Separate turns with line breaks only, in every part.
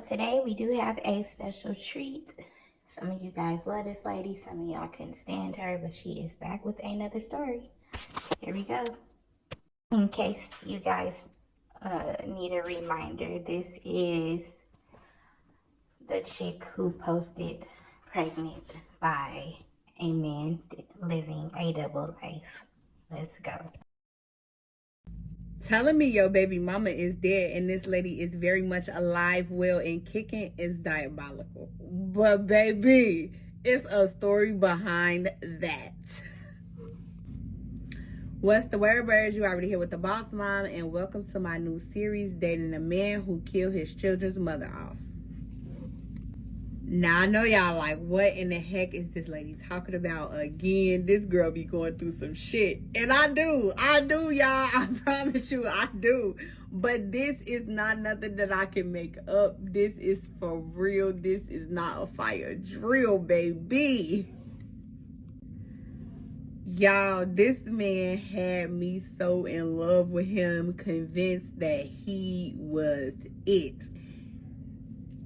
today we do have a special treat. Some of you guys love this lady, some of y'all couldn't stand her, but she is back with another story. Here we go. In case you guys need a reminder, this is the chick who posted pregnant by a man living a double life. Let's go.
Telling me your baby mama is dead and this lady is very much alive, well, and kicking is diabolical. But baby, it's a story behind that. What's the word, birds? You already here with the boss mom, and welcome to my new series, Dating a Man Who Killed His Children's Mother Off. Now, I know y'all like, what in the heck is this lady talking about again? This girl be going through some shit. And I do, y'all. I promise you, I do. But this is not nothing that I can make up. This is for real. This is not a fire drill, baby. Y'all, this man had me so in love with him, convinced that he was it.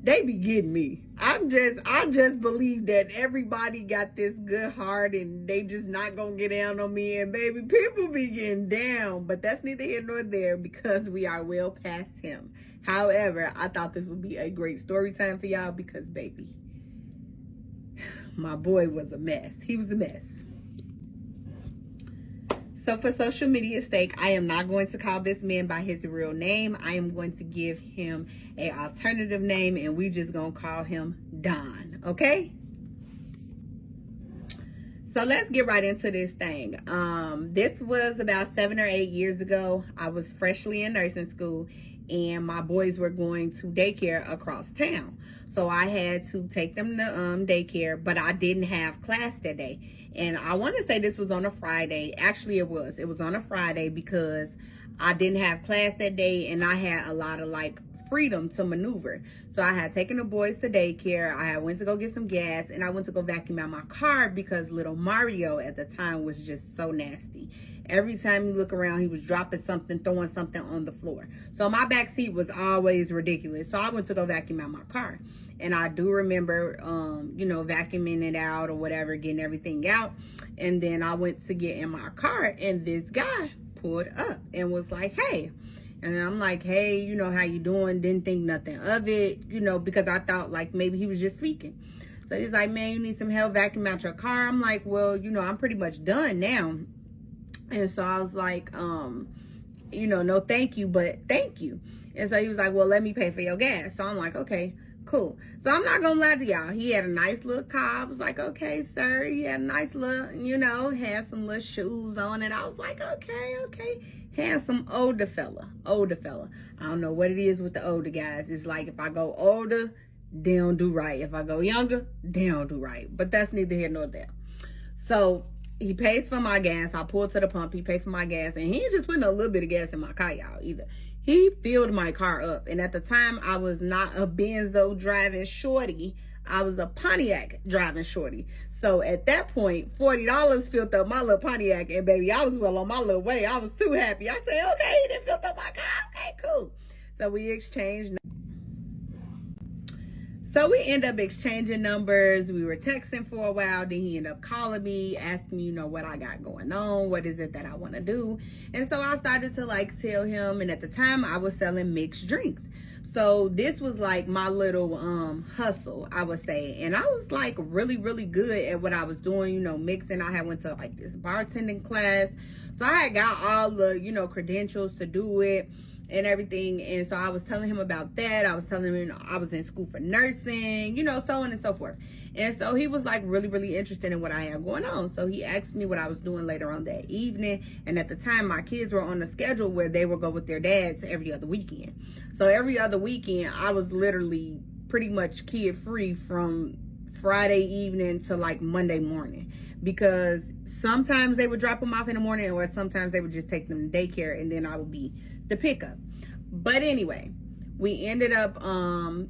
They be getting me. I just believe that everybody got this good heart and they just not gonna get down on me. And baby, people be getting down, but that's neither here nor there because we are well past him. However, I thought this would be a great story time for y'all because baby, my boy was a mess. He was a mess. So for social media's sake, I am not going to call this man by his real name. I am going to give him an alternative name and we just gonna call him Don, okay? So let's get right into this thing. This was about 7 or 8 years ago. I was freshly in nursing school and my boys were going to daycare across town. So I had to take them to daycare, but I didn't have class that day. And I want to say this was on a Friday. Actually, it was on a Friday because I didn't have class that day and I had a lot of like freedom to maneuver. So I had taken the boys to daycare. I had went to go get some gas and I went to go vacuum out my car because little Mario at the time was just so nasty. Every time you look around, he was dropping something, throwing something on the floor. So my back seat was always ridiculous. So I went to go vacuum out my car. And I do remember, vacuuming it out or whatever, getting everything out. And then I went to get in my car and this guy pulled up and was like, hey. And I'm like, hey, how you doing? Didn't think nothing of it, because I thought like maybe he was just speaking. So he's like, man, you need some help vacuuming out your car? I'm like, well, I'm pretty much done now. And so I was like, no, thank you, but thank you. And so he was like, well, let me pay for your gas. So I'm like, okay, cool. So I'm not gonna lie to y'all. He had a nice little car. I was like, okay, sir. He had a nice little, had some little shoes on it. I was like, okay. Handsome older fella. I don't know what it is with the older guys. It's like if I go older, they don't do right. If I go younger, they don't do right. But that's neither here nor there. So he pays for my gas. I pulled to the pump. He paid for my gas. And he ain't just putting a little bit of gas in my car, y'all, either. He filled my car up. And at the time, I was not a Benzo driving shorty. I was a Pontiac driving shorty. So at that point, $40 filled up my little Pontiac. And baby, I was well on my little way. I was too happy. I said, okay, he done filled up my car. Okay, cool. So we exchanged. So we end up exchanging numbers. We were texting for a while. Then he ended up calling me, asking me, what I got going on. What is it that I want to do? And so I started to like tell him. And at the time I was selling mixed drinks. So this was like my little hustle, I would say. And I was like really, really good at what I was doing, mixing. I had went to like this bartending class. So I had got all the, credentials to do it and everything. And so I was telling him about that. I was telling him I was in school for nursing, so on and so forth. And so he was like really, really interested in what I had going on. So he asked me what I was doing later on that evening. And at the time, my kids were on a schedule where they would go with their dads every other weekend. So every other weekend, I was literally pretty much kid free from Friday evening to like Monday morning, because sometimes they would drop them off in the morning or sometimes they would just take them to daycare and then I would be the pickup. But anyway, We ended up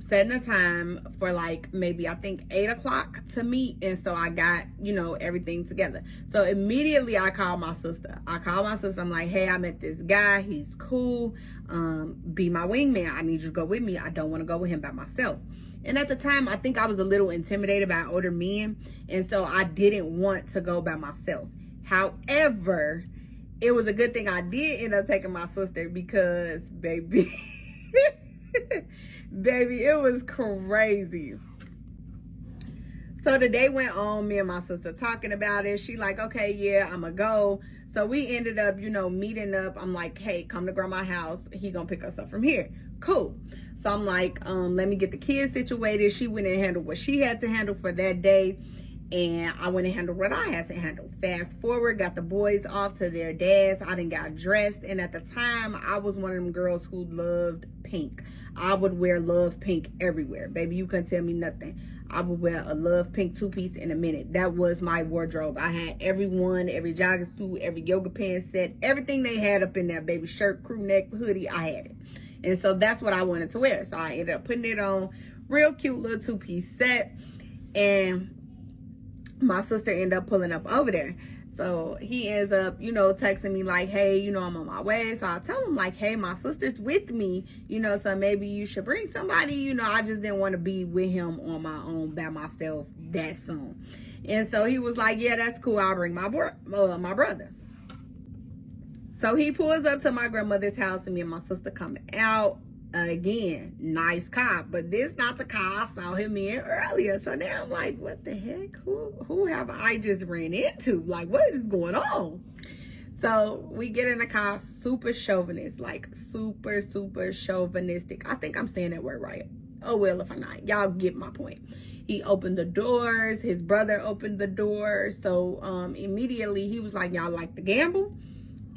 setting a time for like maybe I think 8 o'clock to meet, and so I got, you know, everything together. So immediately I called my sister. I'm like, hey, I met this guy, he's cool, be my wingman. I need you to go with me. I don't want to go with him by myself. And at the time, I think I was a little intimidated by older men, and so I didn't want to go by myself. However, it was a good thing I did end up taking my sister, because baby baby, it was crazy. So the day went on, me and my sister talking about it. She like, okay, yeah, I'ma go. So we ended up, you know, meeting up. I'm like, hey, come to grandma's house. He gonna pick us up from here. Cool. So I'm like, let me get the kids situated. She went and handled what she had to handle for that day, and I went and handled what I had to handle. Fast forward, got the boys off to their dads. I done got dressed, and at the time, I was one of them girls who loved pink. I would wear love pink everywhere. Baby, you couldn't tell me nothing. I would wear a love pink two-piece in a minute. That was my wardrobe. I had every jogging suit, every yoga pants set, everything they had up in there, baby. Shirt, crew neck, hoodie, I had it. And so that's what I wanted to wear. So I ended up putting it on. Real cute little two-piece set. And my sister ended up pulling up over there. So he ends up, you know, texting me like, hey, you know, I'm on my way. So I tell him like, hey, my sister's with me, you know, so maybe you should bring somebody. You know, I just didn't want to be with him on my own by myself that soon. And so he was like, yeah, that's cool. I'll bring my brother. So he pulls up to my grandmother's house, and me and my sister coming out. Again, nice car, but this not the car I saw him in earlier. So now I'm like, what the heck? Who have I just ran into? Like, what is going on? So we get in the car, super chauvinist, like super chauvinistic. I think I'm saying that word right. Oh well, if I'm not, y'all get my point. He opened the doors. His brother opened the doors. So immediately he was like, y'all like to gamble?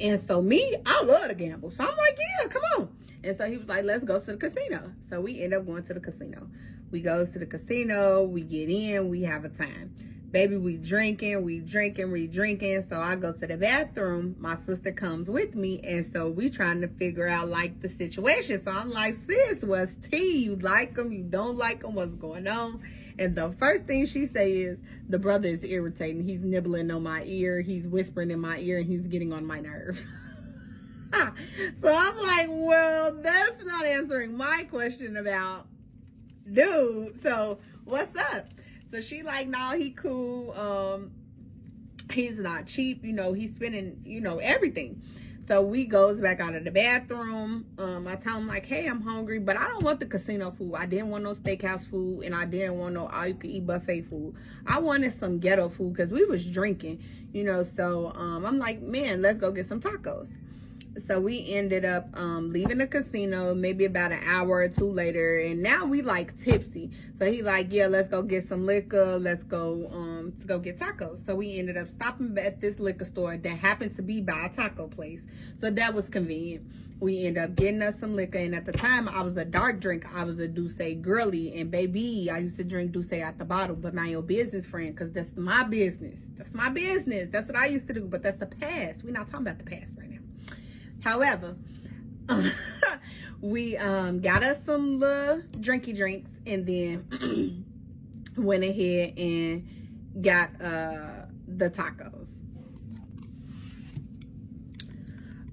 And so me, I love to gamble. So I'm like, yeah, come on. And so he was like, let's go to the casino. So we end up going to the casino. We go to the casino, we get in, we have a time. Baby, we drinking. So I go to the bathroom. My sister comes with me. And so we trying to figure out like the situation. So I'm like, sis, what's tea? You like him? You don't like him? What's going on? And the first thing she say is, the brother is irritating. He's nibbling on my ear. He's whispering in my ear, and he's getting on my nerve. So I'm like, well, that's not answering my question about dude. So what's up? So she like, no, he cool. He's not cheap. You know, he's spending, you know, everything. So we goes back out of the bathroom. I tell him like, hey, I'm hungry, but I don't want the casino food. I didn't want no steakhouse food, and I didn't want no all-you-can-eat buffet food. I wanted some ghetto food because we was drinking, you know. So I'm like, man, let's go get some tacos. So we ended up leaving the casino maybe about an hour or two later, and now we like tipsy. So he like, yeah, let's go get some liquor. Let's go get tacos. So we ended up stopping at this liquor store that happened to be by a taco place. So that was convenient. We ended up getting us some liquor, and at the time I was a dark drink. I was a Douce girly, and baby, I used to drink Douce at the bottle, but mind your business, friend, because that's my business. That's my business. That's what I used to do, but that's the past. We're not talking about the past right now. However, we got us some little drinky drinks, and then went ahead and got the tacos.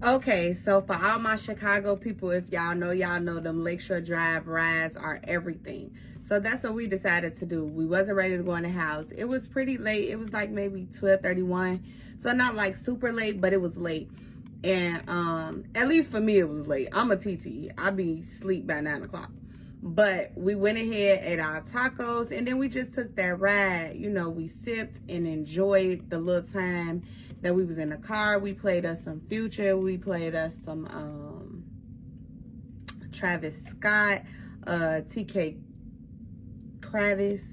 Okay, so for all my Chicago people, if y'all know them Lakeshore Drive rides are everything. So that's what we decided to do. We wasn't ready to go in the house. It was pretty late. It was like maybe 12:31. So not like super late, but it was late. And at least for me, it was late. I'm a TT. I be asleep by 9 o'clock. But we went ahead, ate our tacos, and then we just took that ride. You know, we sipped and enjoyed the little time that we was in the car. We played us some Future. We played us some Travis Scott, TK Kravis.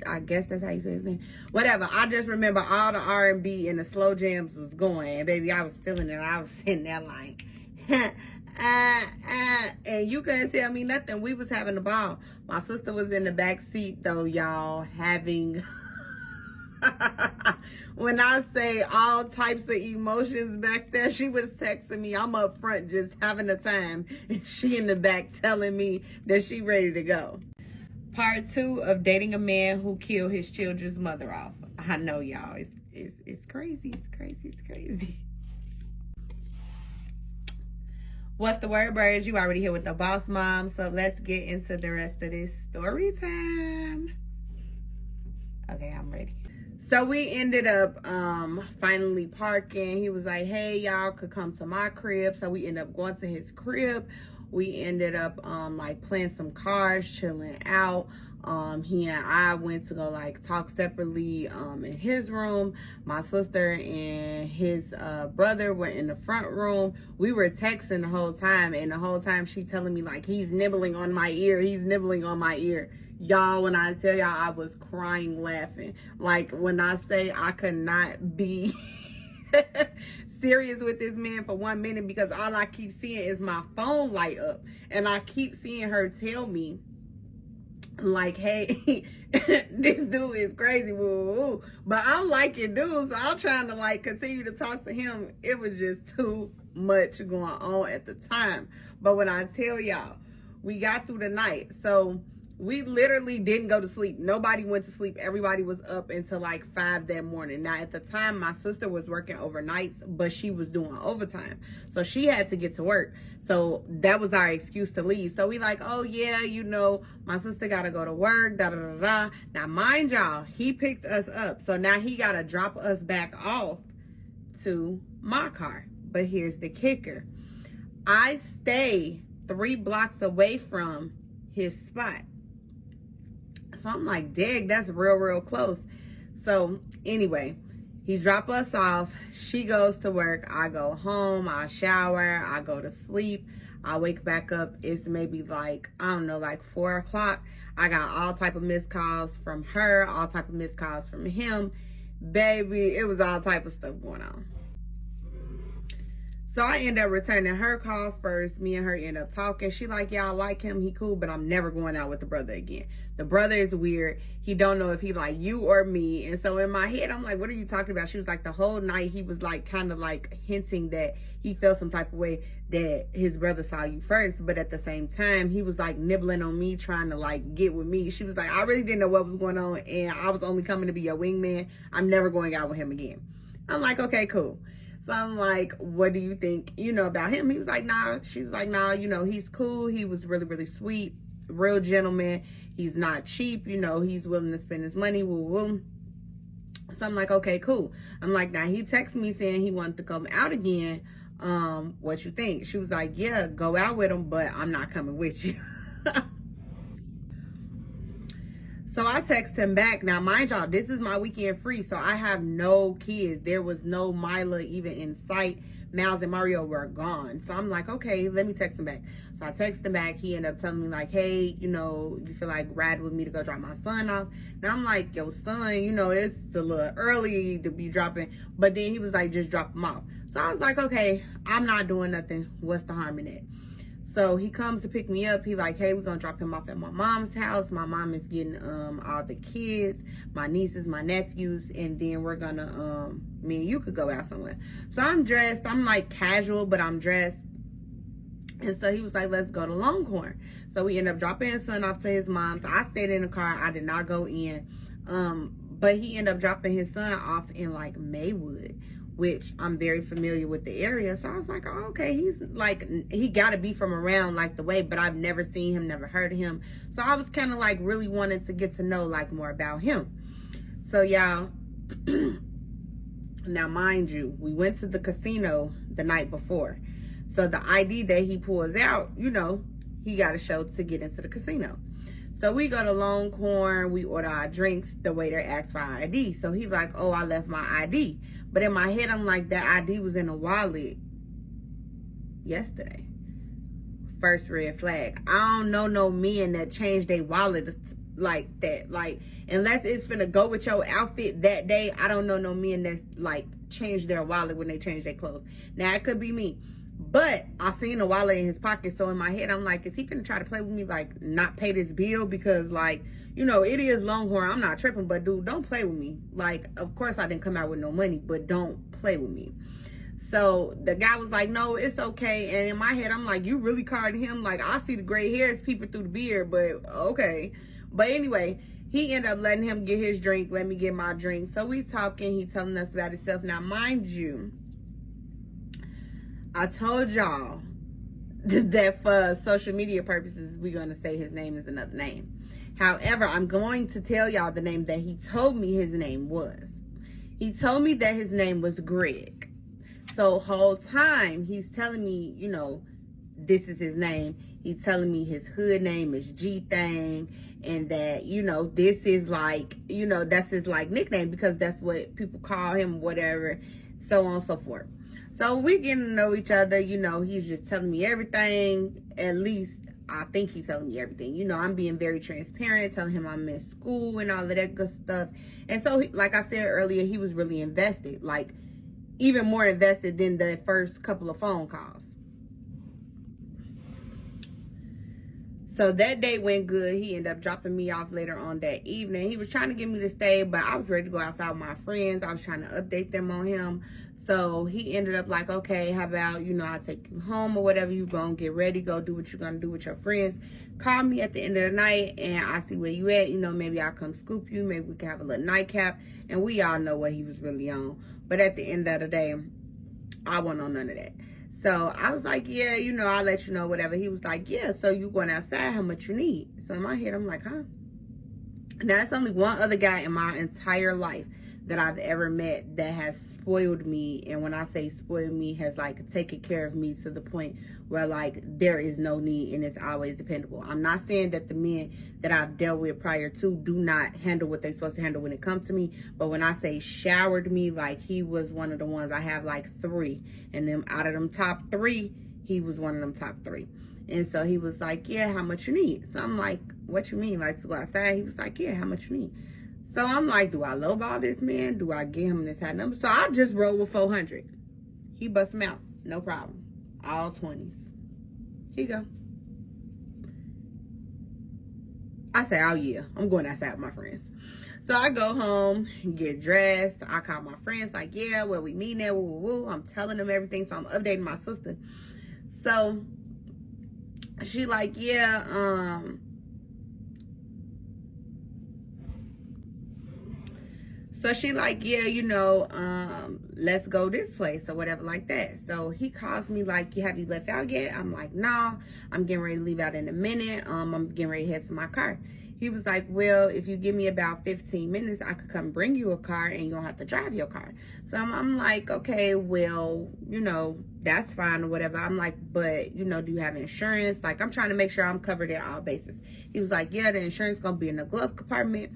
I guess that's how you say his name. Whatever. I just remember all the R&B and the slow jams was going. And baby, I was feeling it. I was sitting there like, and you couldn't tell me nothing. We was having a ball. My sister was in the back seat though, y'all, having When I say all types of emotions back there, she was texting me. I'm up front just having a time. And she in the back telling me that she ready to go. Part 2 of dating a man who killed his children's mother off. I know, y'all. It's crazy. It's crazy. It's crazy. What's the word, birds? You already here with the boss mom. So let's get into the rest of this story time. Okay, I'm ready. So we ended up finally parking. He was like, hey, y'all could come to my crib. So we ended up going to his crib. We ended up like playing some cards, chilling out. He and I went to go like talk separately in his room. My sister and his brother were in the front room. We were texting the whole time, and the whole time she telling me like, he's nibbling on my ear, he's nibbling on my ear. Y'all, when I tell y'all, I was crying laughing. Like, when I say I could not be serious with this man for 1 minute, because all I keep seeing is my phone light up, and I keep seeing her tell me like, hey, this dude is crazy, woo, woo. But I'm liking dudes, so I'm trying to like continue to talk to him. It was just too much going on at the time. But when I tell y'all, we got through the night. So we literally didn't go to sleep. Nobody went to sleep. Everybody was up until like 5 that morning. Now, at the time, my sister was working overnights, but she was doing overtime. So she had to get to work. So that was our excuse to leave. So we like, oh yeah, you know, my sister got to go to work, da da da da. Now, mind y'all, he picked us up. So now he got to drop us back off to my car. But here's the kicker. I stay 3 blocks away from his spot. So I'm like, dang, that's real close. So anyway, he dropped us off. She goes to work. I go home. I shower. I go to sleep. I wake back up. It's maybe like, I don't know, like 4 o'clock. I got all type of missed calls from her, all type of missed calls from him. Baby, it was all type of stuff going on. So I end up returning her call first. Me and her end up talking. She like, yeah, I like him. He cool, but I'm never going out with the brother again. The brother is weird. He don't know if he like you or me. And so in my head, I'm like, what are you talking about? She was like, the whole night he was like kind of like hinting that he felt some type of way that his brother saw you first. But at the same time, he was like nibbling on me, trying to like get with me. She was like, I really didn't know what was going on. And I was only coming to be your wingman. I'm never going out with him again. I'm like, okay, cool. So I'm like, what do you think, you know, about him? He was like, nah. She's like, nah, you know, he's cool. He was really sweet, real gentleman. He's not cheap. You know, he's willing to spend his money. Woo woo. So I'm like, okay, cool. I'm like, now he texted me saying he wanted to come out again. What you think? She was like, yeah, go out with him, but I'm not coming with you. So I text him back. Now, mind y'all, this is my weekend free, so I have no kids. There was no Mila even in sight. Miles and Mario were gone. So I'm like, okay, let me text him back. So I text him back. He ended up telling me like, hey, you know, you feel like riding with me to go drop my son off? Now I'm like, yo, son, you know, it's a little early to be dropping. But then he was like, just drop him off. So I was like, okay, I'm not doing nothing. What's the harm in it? So he comes to pick me up. He like, hey, we're going to drop him off at my mom's house. My mom is getting all the kids, my nieces, my nephews, and then we're going to, me and you could go out somewhere. So I'm dressed. I'm like casual, but I'm dressed. And so he was like, let's go to Longhorn. So we ended up dropping his son off to his mom. So I stayed in the car. I did not go in. But he ended up dropping his son off in like Maywood, which I'm very familiar with the area. So I was like, oh, okay, he's like, he got to be from around like the way, but I've never seen him, never heard of him. So I was kind of like really wanting to get to know like more about him. So y'all, now mind you, we went to the casino the night before. So the ID that he pulls out, you know, he got to show to get into the casino. So we go to Longhorn, we order our drinks, the waiter asks for our ID. So he's like, oh, I left my ID. But in my head, I'm like, that ID was in a wallet yesterday. First red flag. I don't know no men that change their wallet like that. Like, unless it's finna go with your outfit that day, I don't know no men that's like change their wallet when they change their clothes. Now, it could be me. But I seen a wallet in his pocket, so in my head, I'm like, is he gonna try to play with me, like, not pay this bill? Because, like, you know, it is Longhorn. I'm not tripping, but, dude, don't play with me. Like, of course I didn't come out with no money, but don't play with me. So the guy was like, no, it's okay. And in my head, I'm like, you really carding him? Like, I see the gray hairs peeping through the beard, but okay. But anyway, he ended up letting him get his drink, let me get my drink. So we talking, he telling us about himself. Now, mind you, I told y'all that for social media purposes, we're going to say his name is another name. However, I'm going to tell y'all the name that he told me his name was. He told me that his name was Greg. So whole time he's telling me, you know, this is his name. He's telling me his hood name is G Thing, and that, you know, this is like, you know, that's his like nickname because that's what people call him, whatever, so on and so forth. So we getting to know each other, you know, he's just telling me everything. At least I think he's telling me everything. You know, I'm being very transparent, telling him I'm in school and all of that good stuff. And so, like I said earlier, he was really invested, like even more invested than the first couple of phone calls. So that day went good. He ended up dropping me off later on that evening. He was trying to get me to stay, but I was ready to go outside with my friends. I was trying to update them on him. So he ended up like, okay, how about, you know, I'll take you home or whatever. You gonna get ready, go do what you're gonna do with your friends. Call me at the end of the night and I see where you at. You know, maybe I'll come scoop you. Maybe we can have a little nightcap. And we all know what he was really on. But at the end of the day, I wasn't on none of that. So I was like, yeah, you know, I'll let you know, whatever. He was like, yeah, so you going outside, how much you need? So in my head, I'm like, huh? Now, it's only one other guy in my entire life that I've ever met that has spoiled me. And when I say spoiled me, has like taken care of me to the point where like there is no need and it's always dependable. I'm not saying that the men that I've dealt with prior to do not handle what they're supposed to handle when it comes to me. But when I say showered me, like he was one of the ones. I have like 3. And then out of them top 3, he was one of them top 3. And so he was like, yeah, how much you need? So I'm like, what you mean? Like to go outside? He was like, yeah, how much you need? So I'm like, do I lowball this man? Do I get him this high number? So I just roll with 400. He bust him out. No problem. All 20s. Here you go. I say, oh yeah, I'm going outside with my friends. So I go home, get dressed. I call my friends like, yeah, where we meeting at, woo, woo, woo. I'm telling them everything. So I'm updating my sister. So she like, yeah, so she like, yeah, you know, let's go this place or whatever like that. So he calls me like, have you left out yet? I'm like, no, I'm getting ready to leave out in a minute. I'm getting ready to head to my car. He was like, well, if you give me about 15 minutes, I could come bring you a car and you don't have to drive your car. So I'm like, okay, well, you know, that's fine or whatever. I'm like, but, you know, do you have insurance? Like, I'm trying to make sure I'm covered at all bases. He was like, yeah, the insurance going to be in the glove compartment.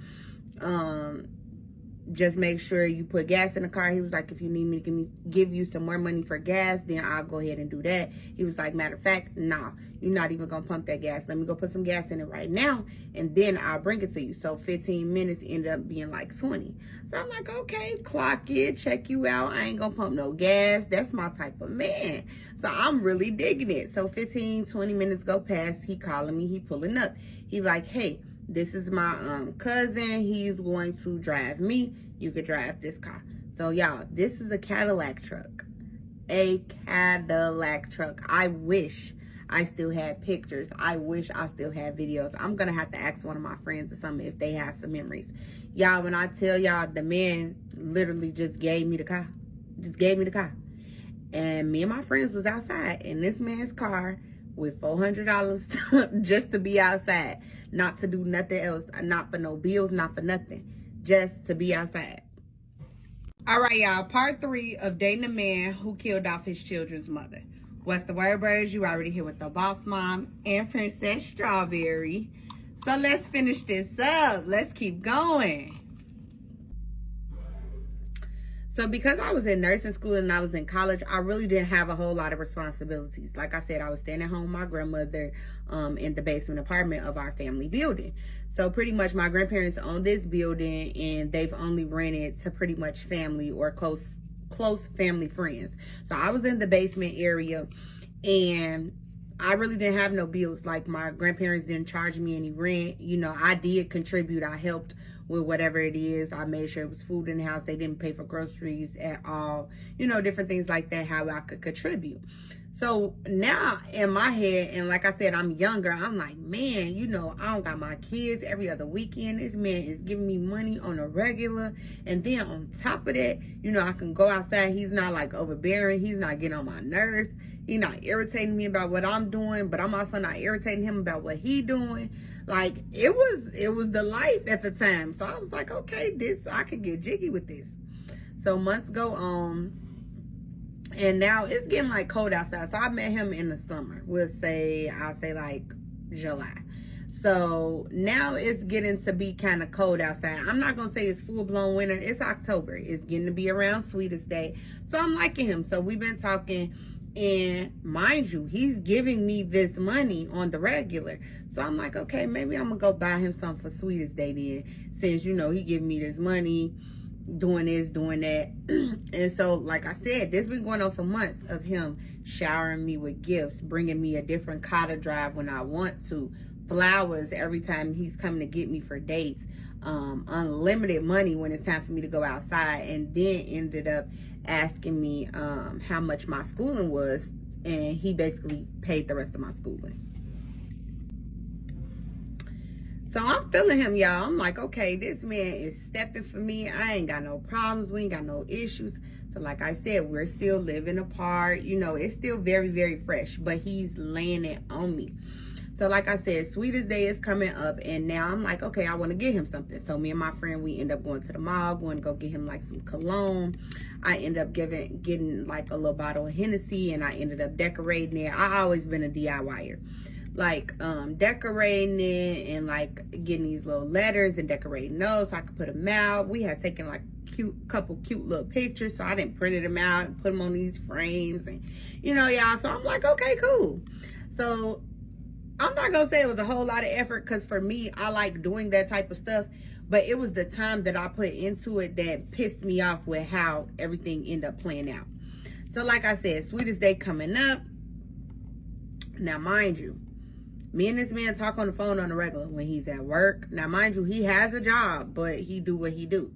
Just make sure you put gas in the car. He was like, if you need me to give you some more money for gas, then I'll go ahead and do that. He was like, matter of fact, nah, you're not even going to pump that gas. Let me go put some gas in it right now, and then I'll bring it to you. So 15 minutes ended up being like 20. So I'm like, okay, clock it, check you out. I ain't going to pump no gas. That's my type of man. So I'm really digging it. So 15, 20 minutes go past. He calling me. He pulling up. He like, hey, this is my cousin. He's going to drive me. You could drive this car. So y'all, this is a Cadillac truck. A Cadillac truck. I wish I still had pictures. I wish I still had videos. I'm gonna have to ask one of my friends or something if they have some memories. Y'all, when I tell y'all, the man literally just gave me the car. Just gave me the car. And me and my friends was outside in this man's car with $400 just to be outside. Not to do nothing else. Not for no bills, not for nothing. Just to be outside. All right, y'all. Part 3 of dating a man who killed off his children's mother. What's the word, birds? You already here with the boss mom and Princess Strawberry. So let's finish this up. Let's keep going. So because I was in nursing school and I was in college, I really didn't have a whole lot of responsibilities. Like I said, I was staying at home with my grandmother in the basement apartment of our family building. So pretty much my grandparents own this building and they've only rented to pretty much family or close close family friends. So I was in the basement area, and I really didn't have no bills. Like, my grandparents didn't charge me any rent. You know, I did contribute. I helped with whatever it is. I made sure it was food in the house. They didn't pay for groceries at all. You know, different things like that, how I could contribute. So now in my head, and like I said, I'm younger, I'm like, man, you know, I don't got my kids every other weekend. This man is giving me money on a regular. And then on top of that, you know, I can go outside. He's not like overbearing. He's not getting on my nerves. He's not irritating me about what I'm doing, but I'm also not irritating him about what he doing. Like, it was the life at the time. So I was like, okay, I could get jiggy with this. So months go on, and now it's getting like cold outside. So I met him in the summer. I'll say like July. So now it's getting to be kind of cold outside. I'm not going to say it's full-blown winter. It's October. It's getting to be around Sweetest Day. So I'm liking him. So we've been talking. And mind you, he's giving me this money on the regular. So I'm like, okay, maybe I'm going to go buy him something for Sweetest Day then. Since, you know, he giving me this money, doing this, doing that. And so, like I said, this been going on for months of him showering me with gifts, bringing me a different car to drive when I want to, flowers every time he's coming to get me for dates, unlimited money when it's time for me to go outside, and then ended up asking me how much my schooling was, and he basically paid the rest of my schooling. So I'm feeling him, y'all. I'm like, okay, this man is stepping for me. I ain't got no problems. We ain't got no issues. So like I said, we're still living apart. You know, it's still very, very fresh, but he's laying it on me. So like I said, Sweetest Day is coming up, and now I'm like, okay, I want to get him something. So me and my friend, we end up going to the mall, going to go get him like some cologne. I end up getting like a little bottle of Hennessy, and I ended up decorating it. I always been a DIYer. Like decorating it and like getting these little letters and decorating those so I could put them out. We had taken like couple cute little pictures, so I didn't print them out and put them on these frames, and you know, y'all. So I'm like, okay, cool. So I'm not gonna say it was a whole lot of effort, because for me, I like doing that type of stuff, but it was the time that I put into it that pissed me off with how everything ended up playing out. So like I said, Sweetest Day coming up. Now mind you, me and this man talk on the phone on the regular when he's at work. Now mind you, he has a job, but he do what he do.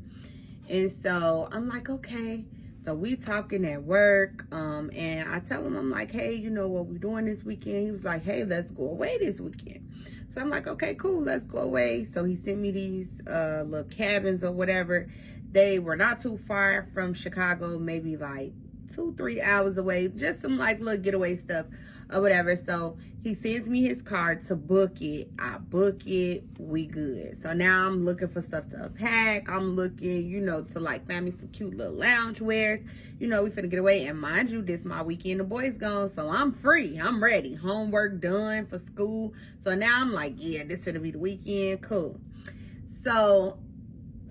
And so I'm like, okay. So we talking at work, and I tell him, I'm like, hey, you know what we doing this weekend? He was like, hey, let's go away this weekend. So I'm like, okay, cool, let's go away. So he sent me these little cabins or whatever. They were not too far from Chicago, maybe like 2-3 hours away. Just some like little getaway stuff or whatever. So he sends me his card to book it. I book it. We good. So now I'm looking for stuff to pack. I'm looking, you know, to like find me some cute little lounge wears. You know, we finna get away. And mind you, this my weekend. The boys gone. So I'm free. I'm ready. Homework done for school. So now I'm like, yeah, this finna be the weekend. Cool. So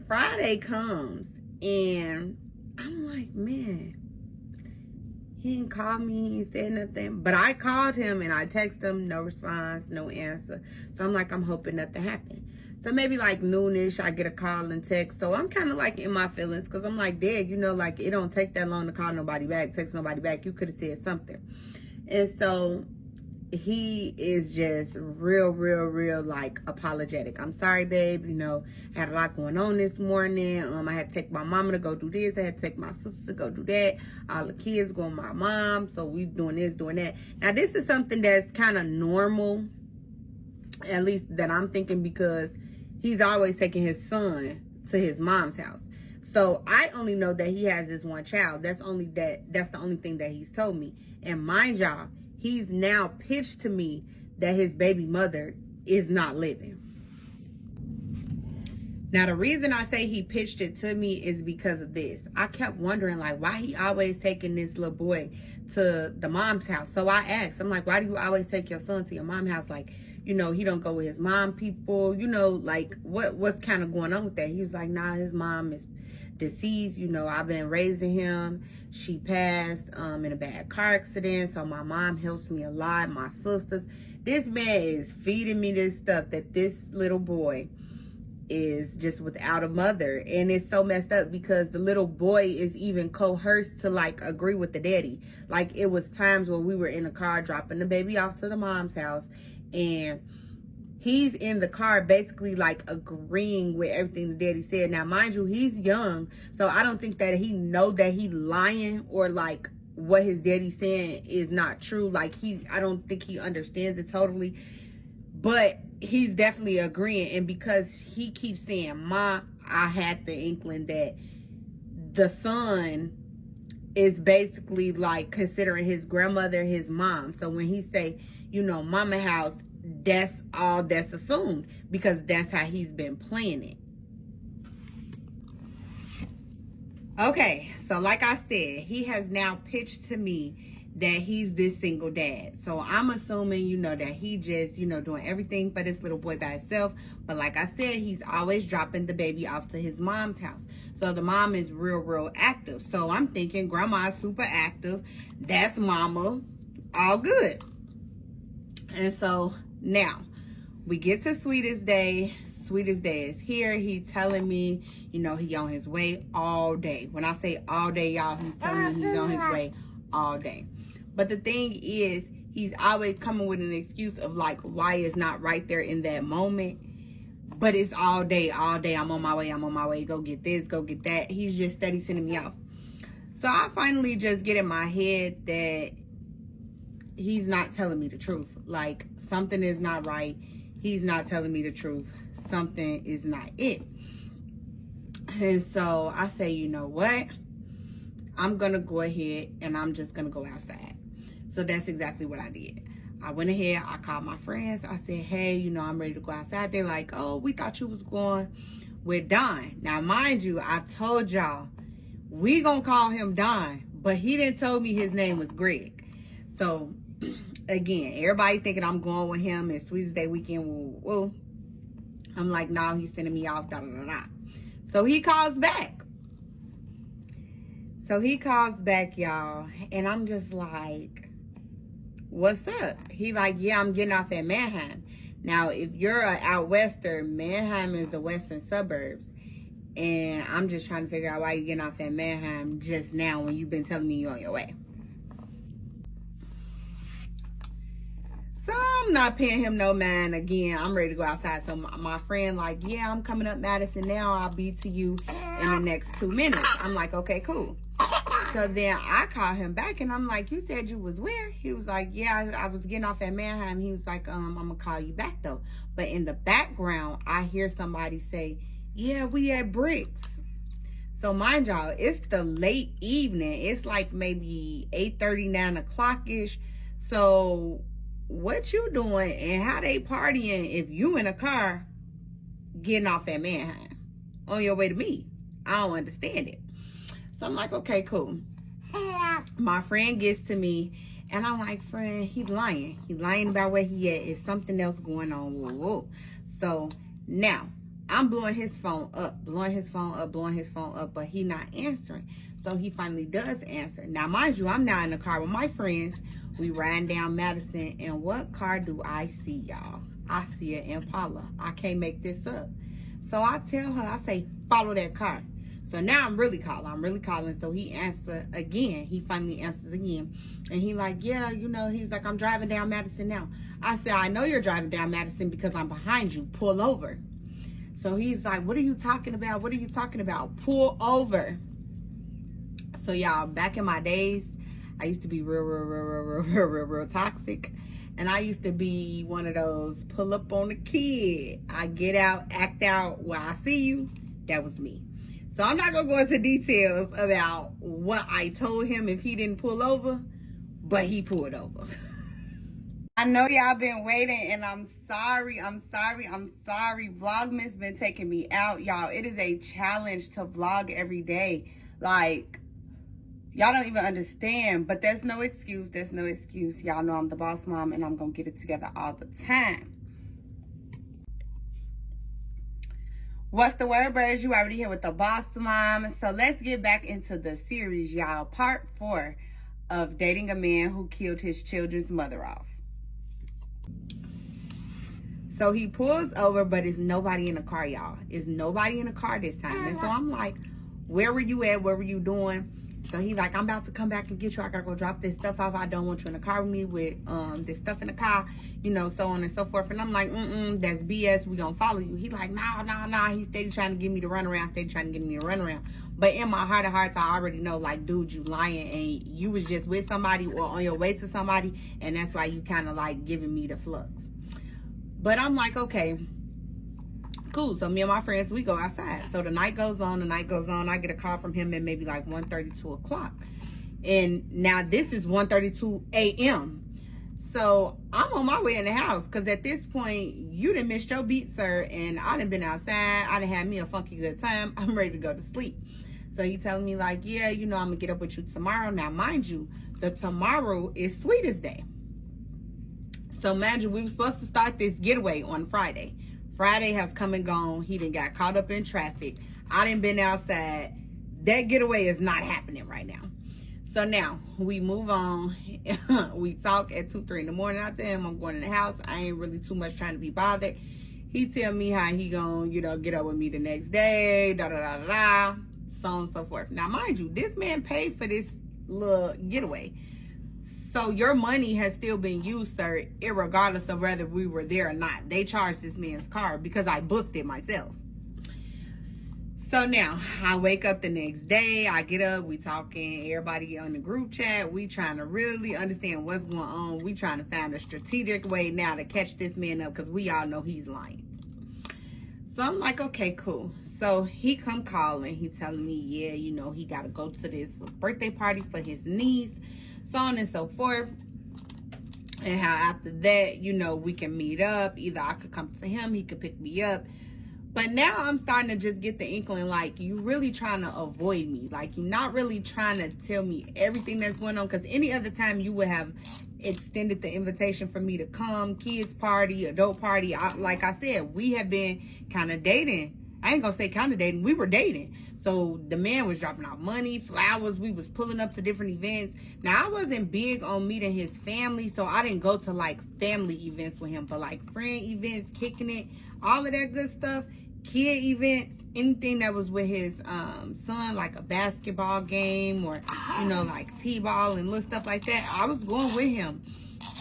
Friday comes, and I'm like, man, he didn't call me, he said nothing. But I called him and I texted him, no response, no answer. So I'm like, I'm hoping nothing happened. So maybe like noonish, I get a call and text. So I'm kind of like in my feelings, because I'm like, Dad, you know, like it don't take that long to call nobody back, text nobody back. You could have said something. And so he is just real like apologetic. I'm sorry, babe, you know, I had a lot going on this morning. I had to take my mama to go do this, I had to take my sister to go do that, all the kids going with my mom, so we doing this, doing that. Now this is something that's kind of normal, at least that I'm thinking, because he's always taking his son to his mom's house. So I only know that he has this one child. That's the only thing that he's told me. And mind y'all, he's now pitched to me that his baby mother is not living. Now, the reason I say he pitched it to me is because of this. I kept wondering, like, why he always taking this little boy to the mom's house. So I asked, I'm like, why do you always take your son to your mom's house? Like, you know, he don't go with his mom people. You know, like, what's kind of going on with that? He was like, nah, his mom is deceased. You know, I've been raising him. She passed in a bad car accident, so my mom helps me a lot, my sisters. This man is feeding me this stuff that this little boy is just without a mother. And it's so messed up because the little boy is even coerced to like agree with the daddy. Like, it was times when we were in the car dropping the baby off to the mom's house, and he's in the car basically like agreeing with everything the daddy said. Now, mind you, he's young, so I don't think that he know that he lying, or like what his daddy's saying is not true. Like, I don't think he understands it totally, but he's definitely agreeing. And because he keeps saying Ma, I had the inkling that the son is basically like considering his grandmother his mom. So when he say, you know, mama house, that's all that's assumed, because that's how he's been playing it. Okay, so like I said, he has now pitched to me that he's this single dad. So I'm assuming, you know, that he just, you know, doing everything for this little boy by himself. But like I said, he's always dropping the baby off to his mom's house. So the mom is real active. So I'm thinking grandma's super active. That's mama. All good. And so now we get to Sweetest Day. Sweetest Day is here. He telling me, you know, he on his way all day. When I say all day, y'all, he's telling me he's on his way all day. But the thing is, he's always coming with an excuse of like why it's not right there in that moment. But it's all day. I'm on my way. Go get this, go get that. He's just steady sending me off. So I finally just get in my head that he's not telling me the truth. Like, something is not right. He's not telling me the truth. Something is not it. And so I say, you know what? I'm going to go ahead and I'm just going to go outside. So that's exactly what I did. I went ahead, I called my friends. I said, hey, you know, I'm ready to go outside. They're like, oh, we thought you was going with Don. Now, mind you, I told y'all, we gonna call him Don, but he didn't tell me his name was Greg. So, again, everybody thinking I'm going with him and Sweetest Day weekend. Woo. I'm like, no, he's sending me off, da-da-da-da. So he calls back. Y'all. And I'm just like, what's up? He like, yeah, I'm getting off at Manheim. Now, if you're an out wester, Manheim is the western suburbs. And I'm just trying to figure out why you're getting off at Manheim just now when you've been telling me you're on your way. So I'm not paying him no mind. Again, I'm ready to go outside. So my friend like, yeah, I'm coming up Madison now. I'll be to you in the next 2 minutes. I'm like, okay, cool. So then I call him back and I'm like, you said you was where? He was like, yeah, I was getting off at Manheim. He was like, I'm gonna call you back though. But in the background, I hear somebody say, yeah, we at Bricks. So mind y'all, it's the late evening. It's like maybe 8:30, 9 o'clock-ish. So what you doing and how they partying if you in a car getting off at Manheim on your way to me? I don't understand it. So I'm like, okay, cool. My friend gets to me and I'm like, friend, he's lying. He's lying about where he at. It's something else going on. Whoa. So now I'm blowing his phone up, but he not answering. So he finally does answer. Now, mind you, I'm now in the car with my friends. We riding down Madison, and what car do I see, y'all? I see an Impala. I can't make this up. So I tell her, I say, follow that car. So now I'm really calling. So he answered again. He finally answers again. And he like, yeah, you know, he's like, I'm driving down Madison now. I said, I know you're driving down Madison because I'm behind you. Pull over. So he's like, what are you talking about? Pull over. So y'all, back in my days, I used to be real toxic. And I used to be one of those pull up on the kid. I get out, act out while I see you. That was me. So I'm not going to go into details about what I told him if he didn't pull over, but he pulled over. I know y'all been waiting and I'm sorry. Vlogmas been taking me out, y'all. It is a challenge to vlog every day. Like, y'all don't even understand, but there's no excuse. Y'all know I'm the boss mom and I'm going to get it together all the time. What's the word, birds? You already here with the boss mom. So let's get back into the series, y'all. Part 4 of dating a man who killed his children's mother off. So he pulls over, but it's nobody in the car, y'all. It's nobody in the car this time. And so I'm like, where were you at? What were you doing? So he's like, I'm about to come back and get you. I gotta go drop this stuff off. I don't want you in the car with me with this stuff in the car, you know, so on and so forth. And I'm like, that's BS. We gonna follow you. He's like, nah. He's steady trying to get me to run around, But in my heart of hearts, I already know, like, dude, you lying, and you was just with somebody or on your way to somebody, and that's why you kind of like giving me the flux. But I'm like, okay, cool. So me and my friends, we go outside. So the night goes on. I get a call from him at maybe like 1:30, 2 o'clock. And now this is 1:32 a.m. So I'm on my way in the house, because at this point, you done missed your beat, sir. And I done been outside. I done had me a funky good time. I'm ready to go to sleep. So he telling me like, yeah, you know, I'm going to get up with you tomorrow. Now, mind you, the tomorrow is Sweetest Day. So imagine we were supposed to start this getaway on Friday. Friday has come and gone. He done got caught up in traffic. I done been outside. That getaway is not happening right now. So now we move on. We talk at 2, 3 in the morning. I tell him I'm going in the house. I ain't really too much trying to be bothered. He tell me how he gonna, you know, get up with me the next day, so on and so forth. Now, mind you, this man paid for this little getaway. So your money has still been used, sir, irregardless of whether we were there or not. They charged this man's car because I booked it myself. So now I wake up the next day. I get up. We talking. Everybody on the group chat. We trying to really understand what's going on. We trying to find a strategic way now to catch this man up, because we all know he's lying. So I'm like, okay, cool. So he come calling. He telling me, yeah, you know, he got to go to this birthday party for his niece, so on and so forth. And how after that, you know, we can meet up. Either I could come to him, he could pick me up. But now I'm starting to just get the inkling, like, you really trying to avoid me. Like, you're not really trying to tell me everything that's going on. Because any other time you would have extended the invitation for me to come, kids party, adult party. Like I said, we have been kind of dating. I ain't gonna say kind of dating. We were dating. So the man was dropping out money, flowers. We was pulling up to different events. Now, I wasn't big on meeting his family, so I didn't go to like family events with him. But like friend events, kicking it, all of that good stuff, kid events, anything that was with his son, like a basketball game or, you know, like t-ball and little stuff like that, I was going with him.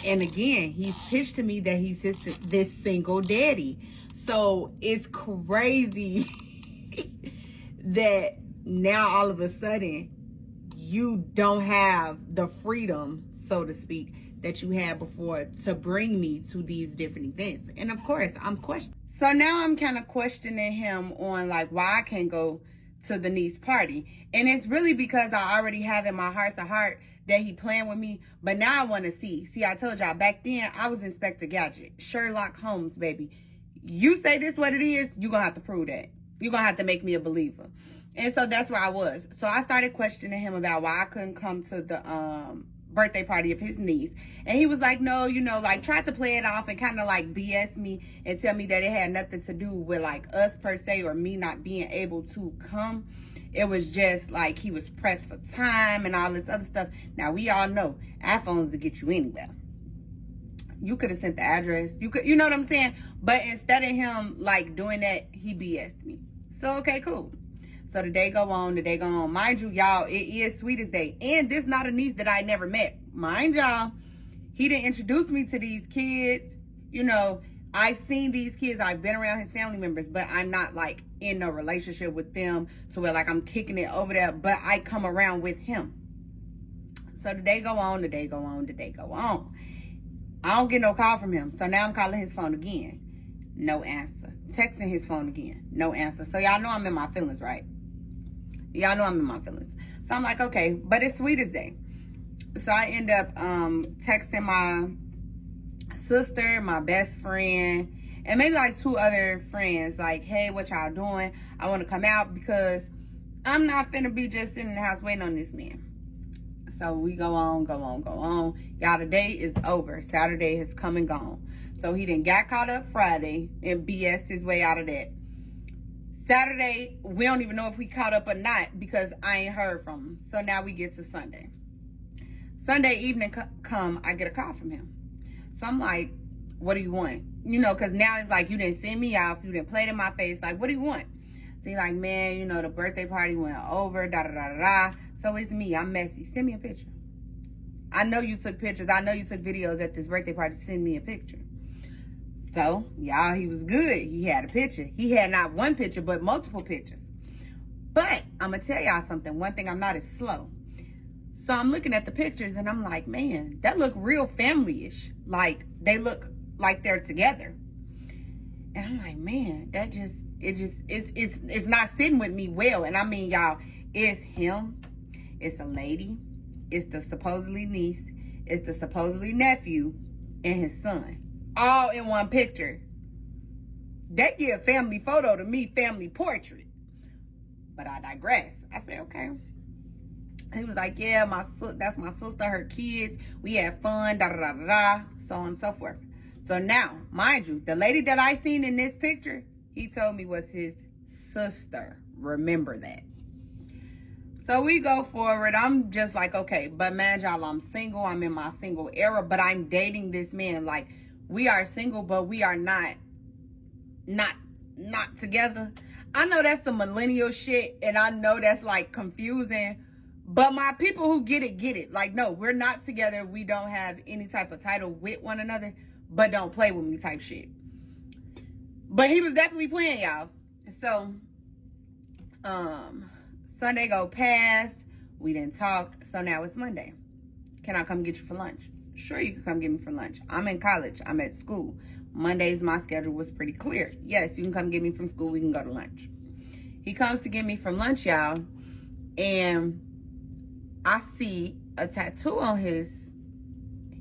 And again, he's pitched to me that he's this single daddy. So it's crazy that now all of a sudden you don't have the freedom, so to speak, that you had before to bring me to these different events. And of course, I'm questioning. So now I'm kind of questioning him on like why I can't go to the niece party. And it's really because I already have in my heart of heart that he playing with me. But now I want to see. See, I told y'all back then I was Inspector Gadget, Sherlock Holmes, baby. You say this what it is, you're going to have to prove that. You're going to have to make me a believer. And so that's where I was. So I started questioning him about why I couldn't come to the birthday party of his niece. And he was like, no, you know, like tried to play it off and kind of like BS me and tell me that it had nothing to do with like us per se or me not being able to come. It was just like he was pressed for time and all this other stuff. Now, we all know iPhones to get you anywhere. You could have sent the address. You know what I'm saying? But instead of him like doing that, he BS'd me. So, okay, cool. So the day go on. Mind you, y'all, it is Sweetest Day. And this not a niece that I never met. Mind y'all, he didn't introduce me to these kids. You know, I've seen these kids. I've been around his family members, but I'm not like in no relationship with them. So where like I'm kicking it over there, but I come around with him. So the day go on. I don't get no call from him. So now I'm calling his phone again. No answer. Texting his phone again. No answer. So y'all know I'm in my feelings, right? Y'all know I'm in my feelings. So I'm like, okay, but it's Sweetest Day. So I end up texting my sister, my best friend, and maybe like 2 other friends. Like, hey, what y'all doing? I want to come out because I'm not finna be just sitting in the house waiting on this man. So we go on. Y'all, the day is over. Saturday has come and gone. So he done got caught up Friday and BS'd his way out of that. Saturday, we don't even know if we caught up or not because I ain't heard from him. So now we get to Sunday. Sunday evening come, I get a call from him. So I'm like, What do you want? You know, because now it's like, you didn't send me off. You didn't play it in my face. Like, what do you want? So he's like, man, you know, the birthday party went over, da-da-da-da-da. So it's me. I'm messy. Send me a picture. I know you took pictures. I know you took videos at this birthday party. Send me a picture. So, y'all, he was good. He had a picture. He had not one picture, but multiple pictures. But I'm going to tell y'all something. One thing I'm not is slow. So I'm looking at the pictures and I'm like, man, that look real family-ish. Like, they look like they're together. And I'm like, man, that just, it's not sitting with me well. And I mean, y'all, it's him, it's a lady, it's the supposedly niece, it's the supposedly nephew, and his son. All in one picture. They give family photo to me, family portrait. But I digress. I said, okay. He was like, yeah, that's my sister, her kids. We had fun, da-da-da-da-da, so on and so forth. So now, mind you, the lady that I seen in this picture, he told me was his sister. Remember that. So we go forward. I'm just like, okay, but man, y'all, I'm single. I'm in my single era, but I'm dating this man. Like, we are single, but we are not together. I know that's the millennial shit, and I know that's like confusing, but my people who get it. Like, no, we're not together. We don't have any type of title with one another, but don't play with me type shit. But he was definitely playing, y'all. So, Sunday go past. We didn't talk. So now it's Monday. Can I come get you for lunch? Sure, you can come get me for lunch. I'm in college. I'm at school. Mondays, my schedule was pretty clear. Yes, you can come get me from school. We can go to lunch. He comes to get me from lunch, y'all. And I see a tattoo on his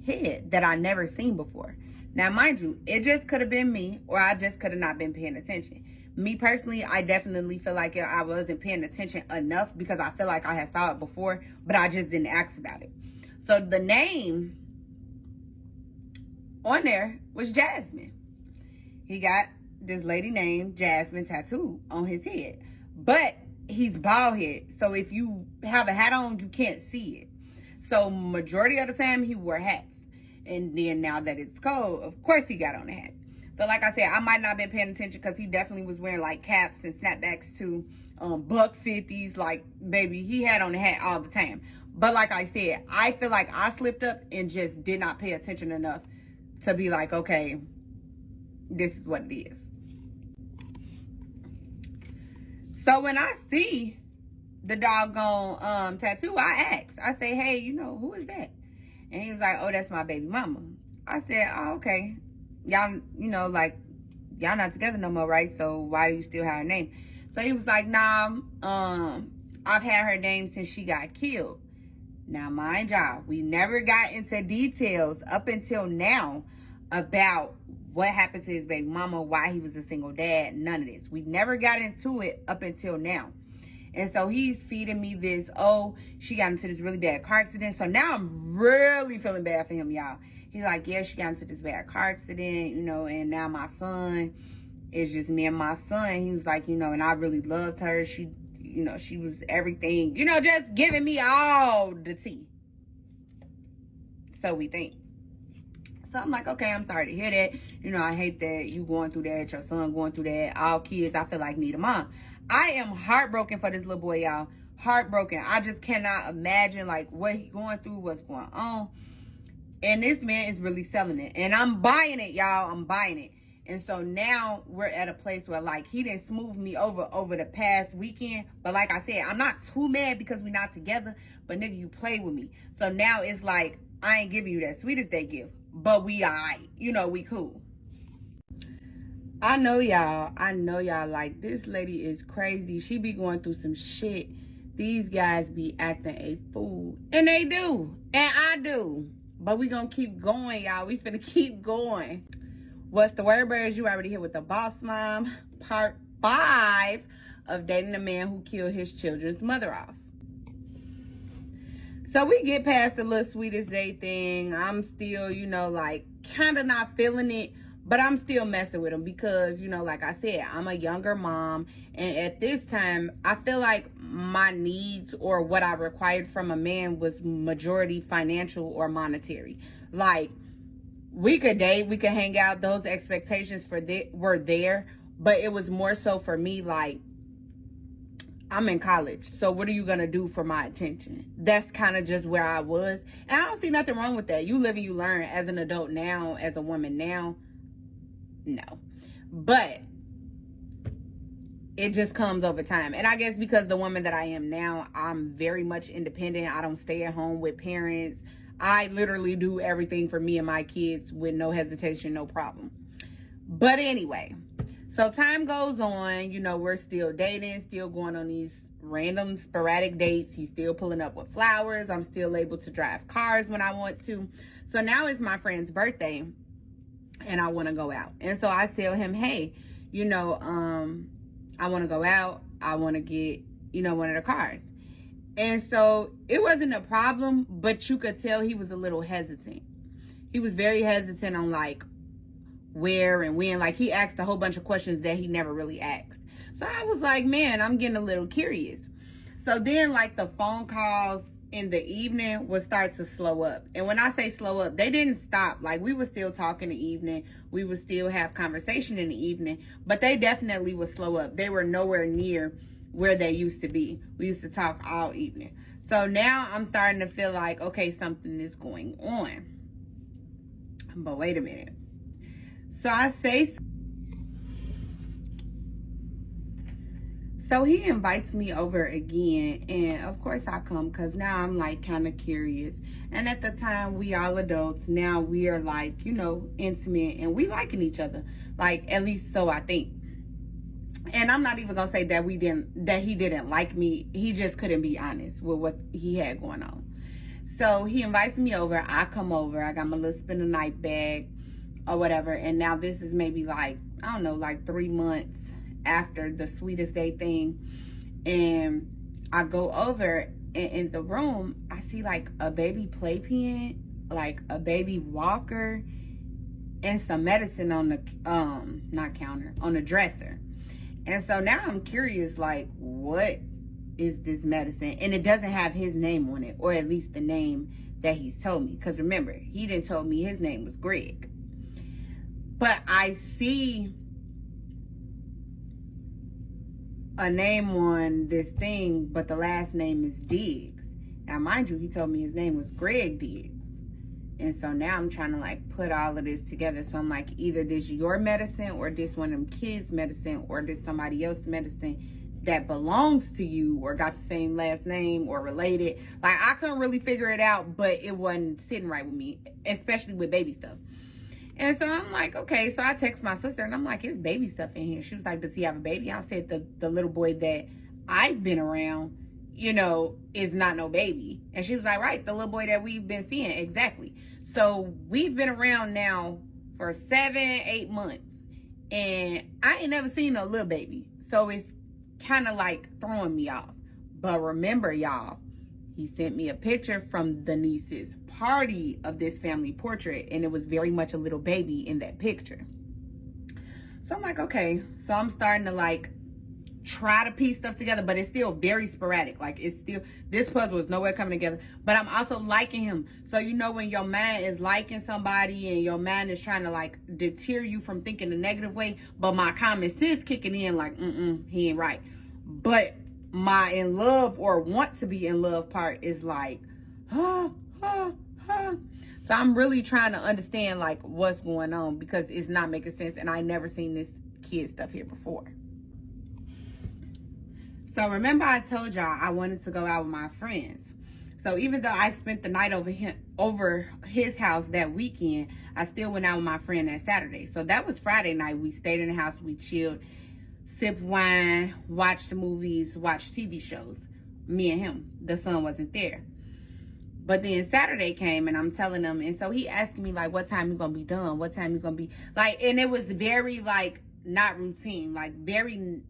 head that I never seen before. Now, mind you, it just could have been me, or I just could have not been paying attention. Me personally, I definitely feel like I wasn't paying attention enough because I feel like I had saw it before, but I just didn't ask about it. So the name on there was Jasmine. He got this lady named Jasmine tattooed on his head, but he's bald head. So if you have a hat on, you can't see it. So majority of the time he wore hats. And then now that it's cold, of course he got on a hat. So like I said, I might not have been paying attention because he definitely was wearing like caps and snapbacks too. Buck 50s, like, baby, he had on a hat all the time. But like I said, I feel like I slipped up and just did not pay attention enough to be like, okay, this is what it is. So when I see the doggone tattoo, I ask. I say, hey, you know, who is that? And he was like, oh, that's my baby mama. I said, oh, okay. Y'all, you know, like, y'all not together no more, right? So why do you still have her name? So he was like, nah, I've had her name since she got killed. Now, mind y'all, we never got into details up until now about what happened to his baby mama, why he was a single dad, none of this. We never got into it up until now. And so he's feeding me this, oh, she got into this really bad car accident. So now I'm really feeling bad for him, y'all. He's like, yeah, she got into this bad car accident, you know, and now my son, it's just me and my son. He was like, you know, and I really loved her. She, you know, she was everything, you know, just giving me all the tea. So we think. So I'm like, okay, I'm sorry to hear that. You know, I hate that you going through that, your son going through that. All kids, I feel like, need a mom. I am heartbroken for this little boy, y'all. Heartbroken. I just cannot imagine, like, what he going through, what's going on. And this man is really selling it. And I'm buying it, y'all. I'm buying it. And so now we're at a place where, like, he didn't smooth me over the past weekend. But like I said, I'm not too mad because we're not together. But, nigga, you play with me. So now it's like, I ain't giving you that sweetest day gift. But we alright. You know, we cool. I know y'all, like, this lady is crazy. She be going through some shit. These guys be acting a fool. And they do. And I do. But we gonna keep going, y'all. We finna keep going. What's the word, birds? You already here with the Boss Mom, part 5 of dating a man who killed his children's mother off. So we get past the little sweetest day thing. I'm still, you know, like, kind of not feeling it. But I'm still messing with him because, you know, like I said, I'm a younger mom. And at this time, I feel like my needs or what I required from a man was majority financial or monetary. Like, we could date, we could hang out. Those expectations were there, but it was more so for me like, I'm in college, so what are you gonna do for my attention? That's kind of just where I was, and I don't see nothing wrong with that. You live and you learn. As an adult now, as a woman now, no, but it just comes over time. And I guess because the woman that I am now, I'm very much independent. I don't stay at home with parents. I literally do everything for me and my kids with no hesitation, no problem. But anyway, so time goes on, you know, we're still dating, still going on these random sporadic dates. He's still pulling up with flowers. I'm still able to drive cars when I want to. So now it's my friend's birthday and I want to go out. And so I tell him, hey, you know, I want to go out. I want to get, you know, one of the cars. And so it wasn't a problem, but you could tell he was a little hesitant. He was very hesitant on like where and when. Like he asked a whole bunch of questions that he never really asked. So I was like, man, I'm getting a little curious. So then like the phone calls in the evening would start to slow up. And when I say slow up, they didn't stop. Like we would still talk in the evening. We would still have conversation in the evening, but they definitely would slow up. They were nowhere near where they used to be. We used to talk all evening. So now I'm starting to feel like, okay, something is going on. But wait a minute. So I say, so he invites me over again, and of course I come because now I'm like kind of curious. And at the time, we all adults. Now we are like, you know, intimate and we liking each other. Like, at least so I think. And I'm not even gonna say that he didn't like me. He just couldn't be honest with what he had going on. So he invites me over. I come over. I got my little spend the night bag or whatever. And now this is maybe like, I don't know, like 3 months after the sweetest day thing. And I go over, and in the room I see like a baby playpen, like a baby walker, and some medicine on the not counter, on the dresser. And so now I'm curious, like, what is this medicine? And it doesn't have his name on it, or at least the name that he's told me, because remember, he didn't told me his name was Greg. But I see a name on this thing, but the last name is Diggs. Now, mind you, he told me his name was Greg Diggs. And so now I'm trying to like put all of this together. So I'm like, either this your medicine, or this one of them kids' medicine, or this somebody else's medicine that belongs to you, or got the same last name, or related. Like, I couldn't really figure it out, but it wasn't sitting right with me, especially with baby stuff. And so I'm like, okay. So I text my sister and I'm like, it's baby stuff in here. She was like, does he have a baby? I said, the little boy that I've been around, you know, is not no baby. And she was like, right, the little boy that we've been seeing. Exactly. So we've been around now for 7-8 months, and I ain't never seen a little baby. So it's kind of like throwing me off. But remember, y'all, he sent me a picture from the niece's party of this family portrait, and it was very much a little baby in that picture. So I'm like, okay. So I'm starting to like try to piece stuff together, but it's still very sporadic. Like, it's still, this puzzle is nowhere coming together. But I'm also liking him. So you know when your mind is liking somebody and your mind is trying to like deter you from thinking the negative way, but my common sense kicking in like, he ain't right. But my in love or want to be in love part is like, So I'm really trying to understand like what's going on, because it's not making sense, and I never seen this kid stuff here before. So remember I told y'all I wanted to go out with my friends. So even though I spent the night over his house that weekend, I still went out with my friend that Saturday. So that was Friday night. We stayed in the house, we chilled, sipped wine, watched movies, watched TV shows. Me and him. The son wasn't there. But then Saturday came, and I'm telling him, and so he asked me like, what time you gonna be done? What time you gonna be like? And it was very like not routine, like very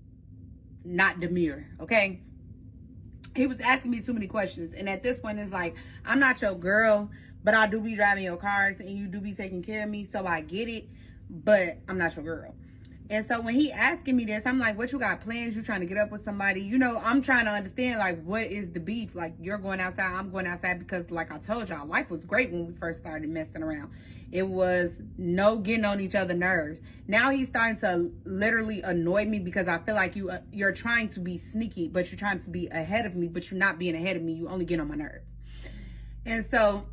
not demure, okay? He was asking me too many questions, and at this point it's like, I'm not your girl, but I do be driving your cars and you do be taking care of me, so I get it, but I'm not your girl. And so when he asking me this, I'm like, what you got plans? You trying to get up with somebody? You know, I'm trying to understand, like, what is the beef? Like, you're going outside, I'm going outside, because like I told y'all, life was great when we first started messing around. It was no getting on each other's nerves. Now he's starting to literally annoy me, because I feel like you're trying to be sneaky, but you're trying to be ahead of me, but you're not being ahead of me. You only get on my nerve. And so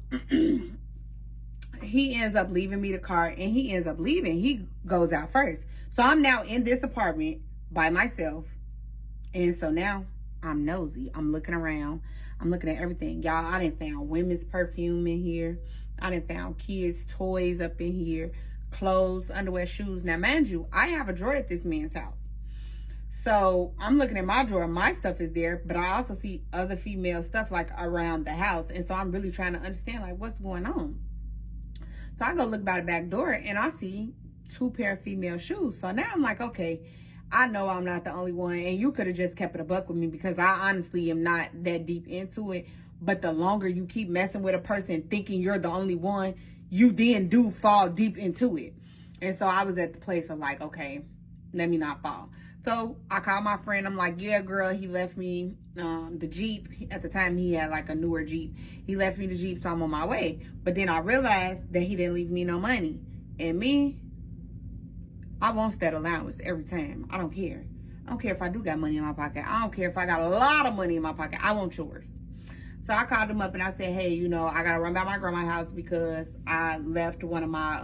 he ends up leaving me the car, and he ends up leaving. He goes out first. So I'm now in this apartment by myself. And so now I'm nosy. I'm looking around. I'm looking at everything. Y'all, I done found women's perfume in here. I done found kids' toys up in here. Clothes, underwear, shoes. Now, mind you, I have a drawer at this man's house. So I'm looking at my drawer. My stuff is there. But I also see other female stuff like around the house. And so I'm really trying to understand, like, what's going on. So I go look by the back door, and I see 2 pair of female shoes. So now I'm like, okay, I know I'm not the only one, and you could have just kept it a buck with me, because I honestly am not that deep into it. But the longer you keep messing with a person thinking you're the only one, you then do fall deep into it. And so I was at the place of like, okay, let me not fall. So I called my friend. I'm like, yeah, girl, he left me the Jeep. At the time, he had like a newer Jeep. He left me the Jeep, so I'm on my way. But then I realized that he didn't leave me no money. And me, I want that allowance every time. I don't care. I don't care if I do got money in my pocket. I don't care if I got a lot of money in my pocket. I want yours. So I called him up and I said, hey, you know, I got to run by my grandma's house because I left one of my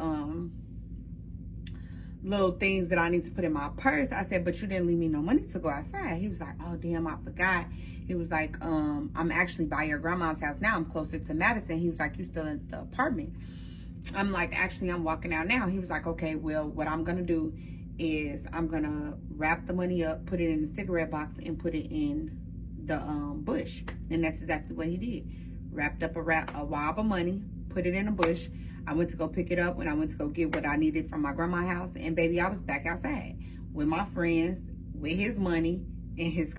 little things that I need to put in my purse. I said, but you didn't leave me no money to go outside. He was like, oh, damn, I forgot. He was like, I'm actually by your grandma's house now. I'm closer to Madison. He was like, you still in the apartment? I'm like, actually, I'm walking out now. He was like, okay, well, what I'm going to do is I'm going to wrap the money up, put it in the cigarette box, and put it in the bush. And that's exactly what he did. Wrapped up a wad of money, put it in a bush. I went to go pick it up when I went to go get what I needed from my grandma's house. And baby, I was back outside with my friends, with his money, and his...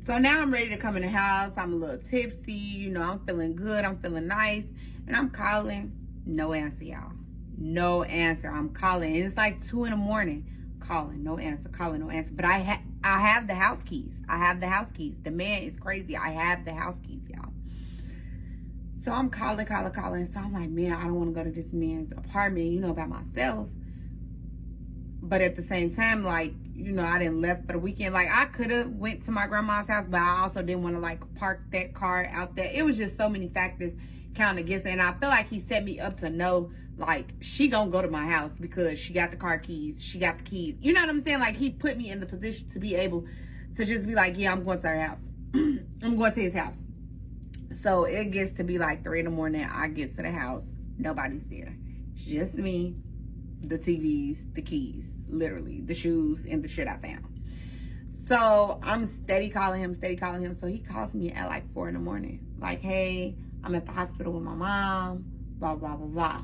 So now I'm ready to come in the house. I'm a little tipsy. You know, I'm feeling good. I'm feeling nice. And I'm calling. No answer, y'all. No answer. I'm calling. And it's like 2 a.m. Calling. No answer. Calling. No answer. But I have the house keys. I have the house keys. The man is crazy. I have the house keys, y'all. So I'm calling. So I'm like, man, I don't want to go to this man's apartment, you know, by myself. But at the same time, like, you know, I didn't left for the weekend. Like, I could have went to my grandma's house, but I also didn't want to, like, park that car out there. It was just so many factors counting against it. And I feel like he set me up to know, like, she gonna go to my house because she got the car keys. She got the keys. You know what I'm saying? Like, he put me in the position to be able to just be like, yeah, I'm going to her house. I'm going to his house. So it gets to be like 3 a.m. I get to the house. Nobody's there. Just me, the TVs, the keys, literally, the shoes, and the shit I found. So I'm steady calling him. So he calls me at like 4 a.m. Like, hey, I'm at the hospital with my mom, blah, blah, blah, blah.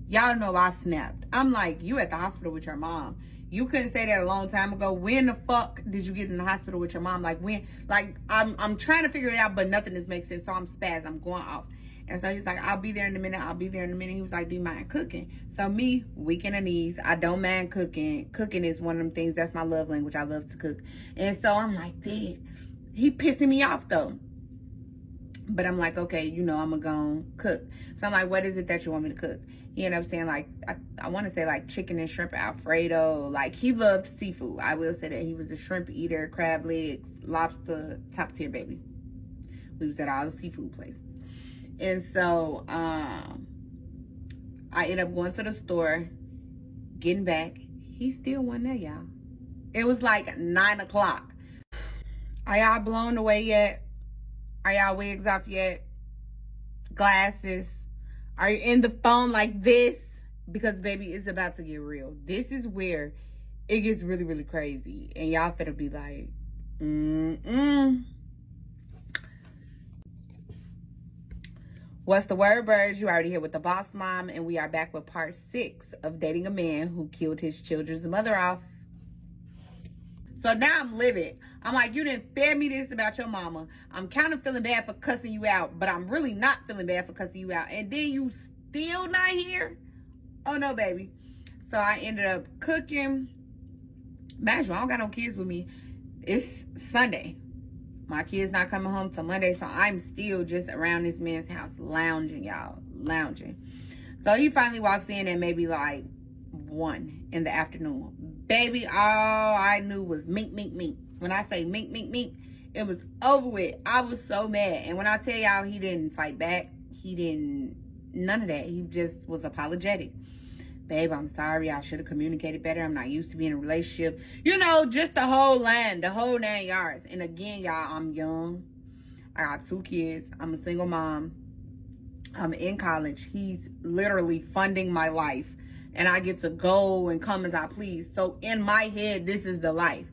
Y'all know I snapped. I'm like, you at the hospital with your mom? You couldn't say that a long time ago. When the fuck did you get in the hospital with your mom? Like, when? Like, I'm trying to figure it out, but nothing is making sense. So I'm spazzed. I'm going off. And so he's like, I'll be there in a minute. He was like, do you mind cooking? So me, weak in the knees. I don't mind cooking. Cooking is one of them things. That's my love language. I love to cook. And so I'm like, dang. He pissing me off, though. But I'm like, okay, you know, I'm going to go cook. So I'm like, what is it that you want me to cook? He ended up saying, like, I want to say, like, chicken and shrimp Alfredo. Like, he loved seafood. I will say that. He was a shrimp eater, crab legs, lobster, top tier, baby. We was at all the seafood places. And so, I ended up going to the store, getting back. He still wasn't there, y'all. It was like 9 o'clock. Are y'all blown away yet? Are y'all wigs off yet? Glasses? Are you in the phone like this? Because, baby, it's about to get real. This is where it gets really, really crazy. And y'all finna be like, What's the word, birds? You already here with the boss mom. And we are back with part 6 of dating a man who killed his children's mother off. So now I'm livid. I'm like, you didn't fear me this about your mama. I'm kind of feeling bad for cussing you out, but I'm really not feeling bad for cussing you out. And then you still not here? Oh, no, baby. So I ended up cooking. Imagine, I don't got no kids with me. It's Sunday. My kid's not coming home till Monday, so I'm still just around this man's house lounging, y'all. Lounging. So he finally walks in at maybe like 1 in the afternoon. Baby, all I knew was mink, mink, mink. When I say mink, mink, mink, it was over with. I was so mad. And when I tell y'all he didn't fight back, he didn't, none of that. He just was apologetic. Babe, I'm sorry. I should have communicated better. I'm not used to being in a relationship. You know, just the whole 9 yards. And again, y'all, I'm young. I got 2 kids. I'm a single mom. I'm in college. He's literally funding my life. And I get to go and come as I please. So in my head, this is the life.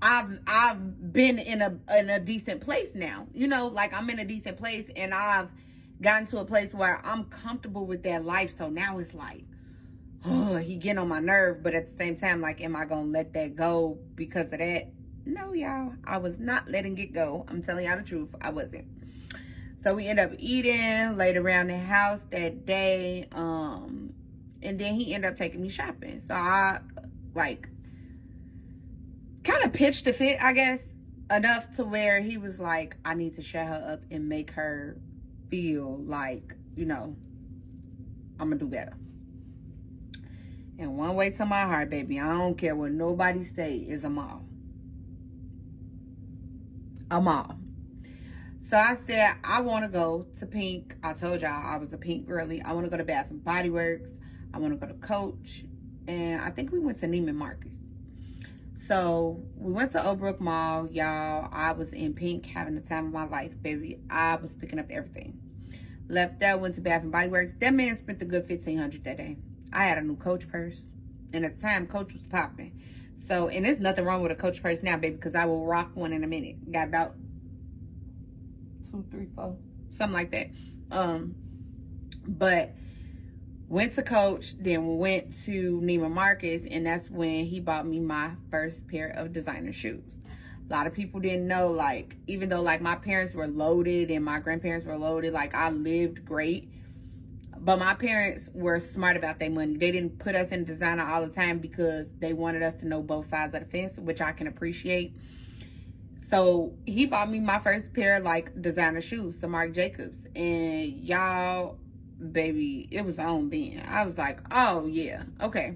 I've been in a decent place now. You know, like I'm in a decent place, and I've gotten to a place where I'm comfortable with that life. So now it's like, oh, he getting on my nerve. But at the same time, like, am I gonna let that go because of that? No, y'all. I was not letting it go. I'm telling y'all the truth. I wasn't. So we end up eating, laid around the house that day. And then he ended up taking me shopping. So I, like, kind of pitched a fit, I guess, enough to where he was like, I need to shut her up and make her feel like, you know, I'm going to do better. And one way to my heart, baby, I don't care what nobody say, is a mall. A mall. So I said, I want to go to Pink. I told y'all I was a Pink girly. I want to go to Bath and Body Works. I want to go to Coach. And I think we went to Neiman Marcus. So we went to Oakbrook Mall, y'all. I was in Pink having the time of my life, baby. I was picking up everything. Left there, went to Bath and Body Works. That man spent a good $1,500 that day. I had a new Coach purse. And at the time, Coach was popping. So, and there's nothing wrong with a Coach purse now, baby, because I will rock one in a minute. Got about 2, 3, 4, something like that. But went to Coach, then went to Neiman Marcus, and that's when he bought me my first pair of designer shoes. A lot of people didn't know, like, even though, like, my parents were loaded and my grandparents were loaded, like, I lived great. But my parents were smart about their money. They didn't put us in designer all the time because they wanted us to know both sides of the fence, which I can appreciate. So he bought me my first pair of, like, designer shoes, some Marc Jacobs. And y'all, baby, it was on then. I was like, oh, yeah, okay.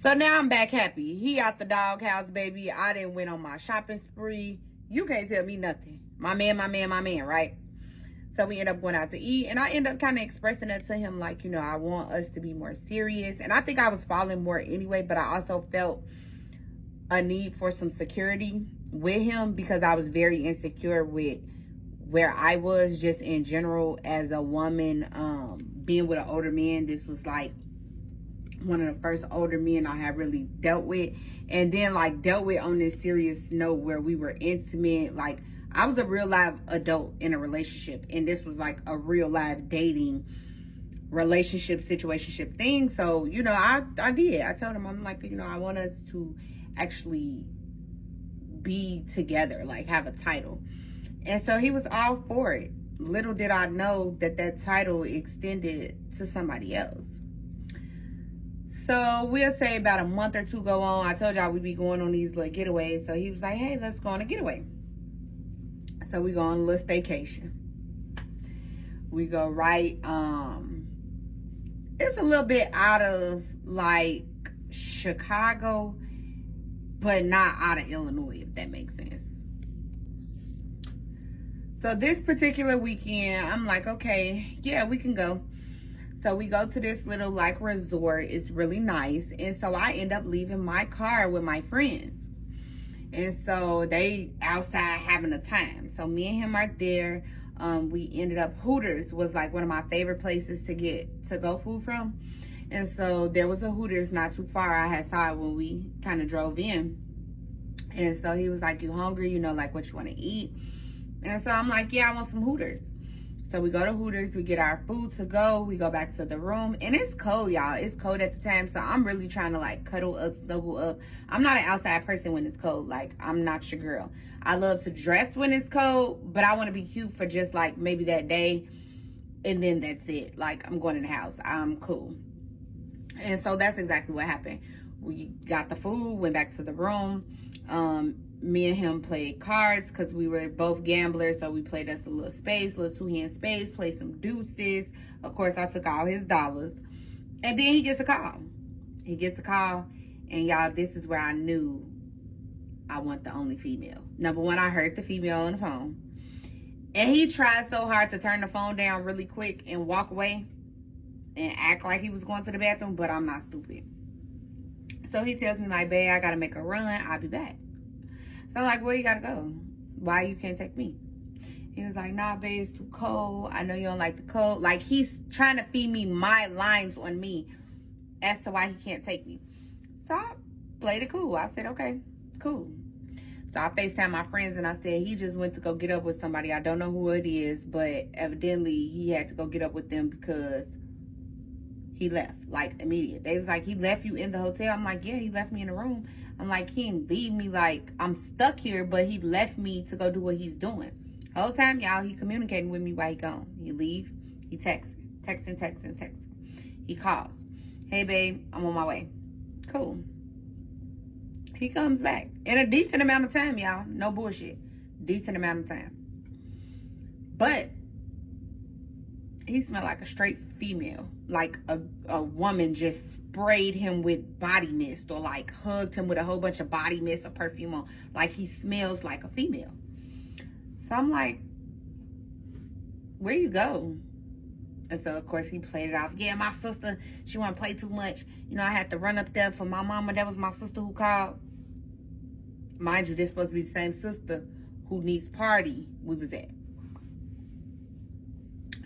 So now I'm back happy. He out the doghouse, baby. I didn't went on my shopping spree. You can't tell me nothing. My man, right? So we end up going out to eat, and I end up kind of expressing that to him, like, you know, I want us to be more serious. And I think I was falling more anyway, but I also felt a need for some security with him because I was very insecure with where I was just in general as a woman. Being with an older man, this was like one of the first older men I had really dealt with, and then like dealt with on this serious note where we were intimate. Like, I was a real live adult in a relationship, and this was like a real live dating relationship situationship thing. So, you know, I did. I told him, I'm like, you know, I want us to actually be together, like have a title. And so he was all for it. Little did I know that that title extended to somebody else. So we'll say about a month or 2 go on. I told y'all we'd be going on these little getaways. So he was like, hey, let's go on a getaway. So we go on a little staycation. We go right, it's a little bit out of like Chicago, but not out of Illinois, if that makes sense. So this particular weekend, I'm like, okay, yeah, we can go. So we go to this little like resort. It's really nice. And so I end up leaving my car with my friends. And so they outside having a time. So me and him are there. We ended up, Hooters was like one of my favorite places to go food from. And so there was a Hooters not too far. I had saw it when we kind of drove in. And so he was like, you hungry? You know, like what you want to eat? And so I'm like, yeah, I want some Hooters. So we go to Hooters, we get our food to go, we go back to the room, and it's cold, y'all. It's cold at the time, so I'm really trying to like cuddle up, snuggle up. I'm not an outside person when it's cold. Like, I'm not your girl. I love to dress when it's cold, but I want to be cute for just like maybe that day and then that's it. Like, I'm going in the house. I'm cool. And so that's exactly what happened. We got the food, went back to the room. Me and him played cards because we were both gamblers. So we played us a little space, little two-hand space, played some deuces. Of course, I took all his dollars. And then he gets a call. And y'all, this is where I knew I want the only female. Number one, I heard the female on the phone. And he tried so hard to turn the phone down really quick and walk away and act like he was going to the bathroom, but I'm not stupid. So he tells me, like, babe, I gotta make a run. I'll be back. So I'm like, where you gotta go? Why you can't take me? He was like, nah, babe, it's too cold. I know you don't like the cold. Like, he's trying to feed me my lines on me as to why he can't take me. So I played it cool. I said, okay, cool. So I FaceTime my friends and I said, he just went to go get up with somebody. I don't know who it is, but evidently he had to go get up with them because he left, like, immediate. They was like, he left you in the hotel? I'm like, yeah, he left me in the room. I'm like, he didn't leave me, like, I'm stuck here, but he left me to go do what he's doing. The whole time, y'all, he communicating with me while he gone. He leave, he texting. He calls. Hey, babe, I'm on my way. Cool. He comes back in a decent amount of time, y'all. No bullshit. Decent amount of time. But he smelled like a straight female. Like a woman just sprayed him with body mist or like hugged him with a whole bunch of body mist or perfume on. Like, he smells like a female. So I'm like, where you go? And so, of course, he played it off. Yeah, my sister, she want to play too much. You know, I had to run up there for my mama. That was my sister who called. Mind you, this supposed to be the same sister who needs party we was at.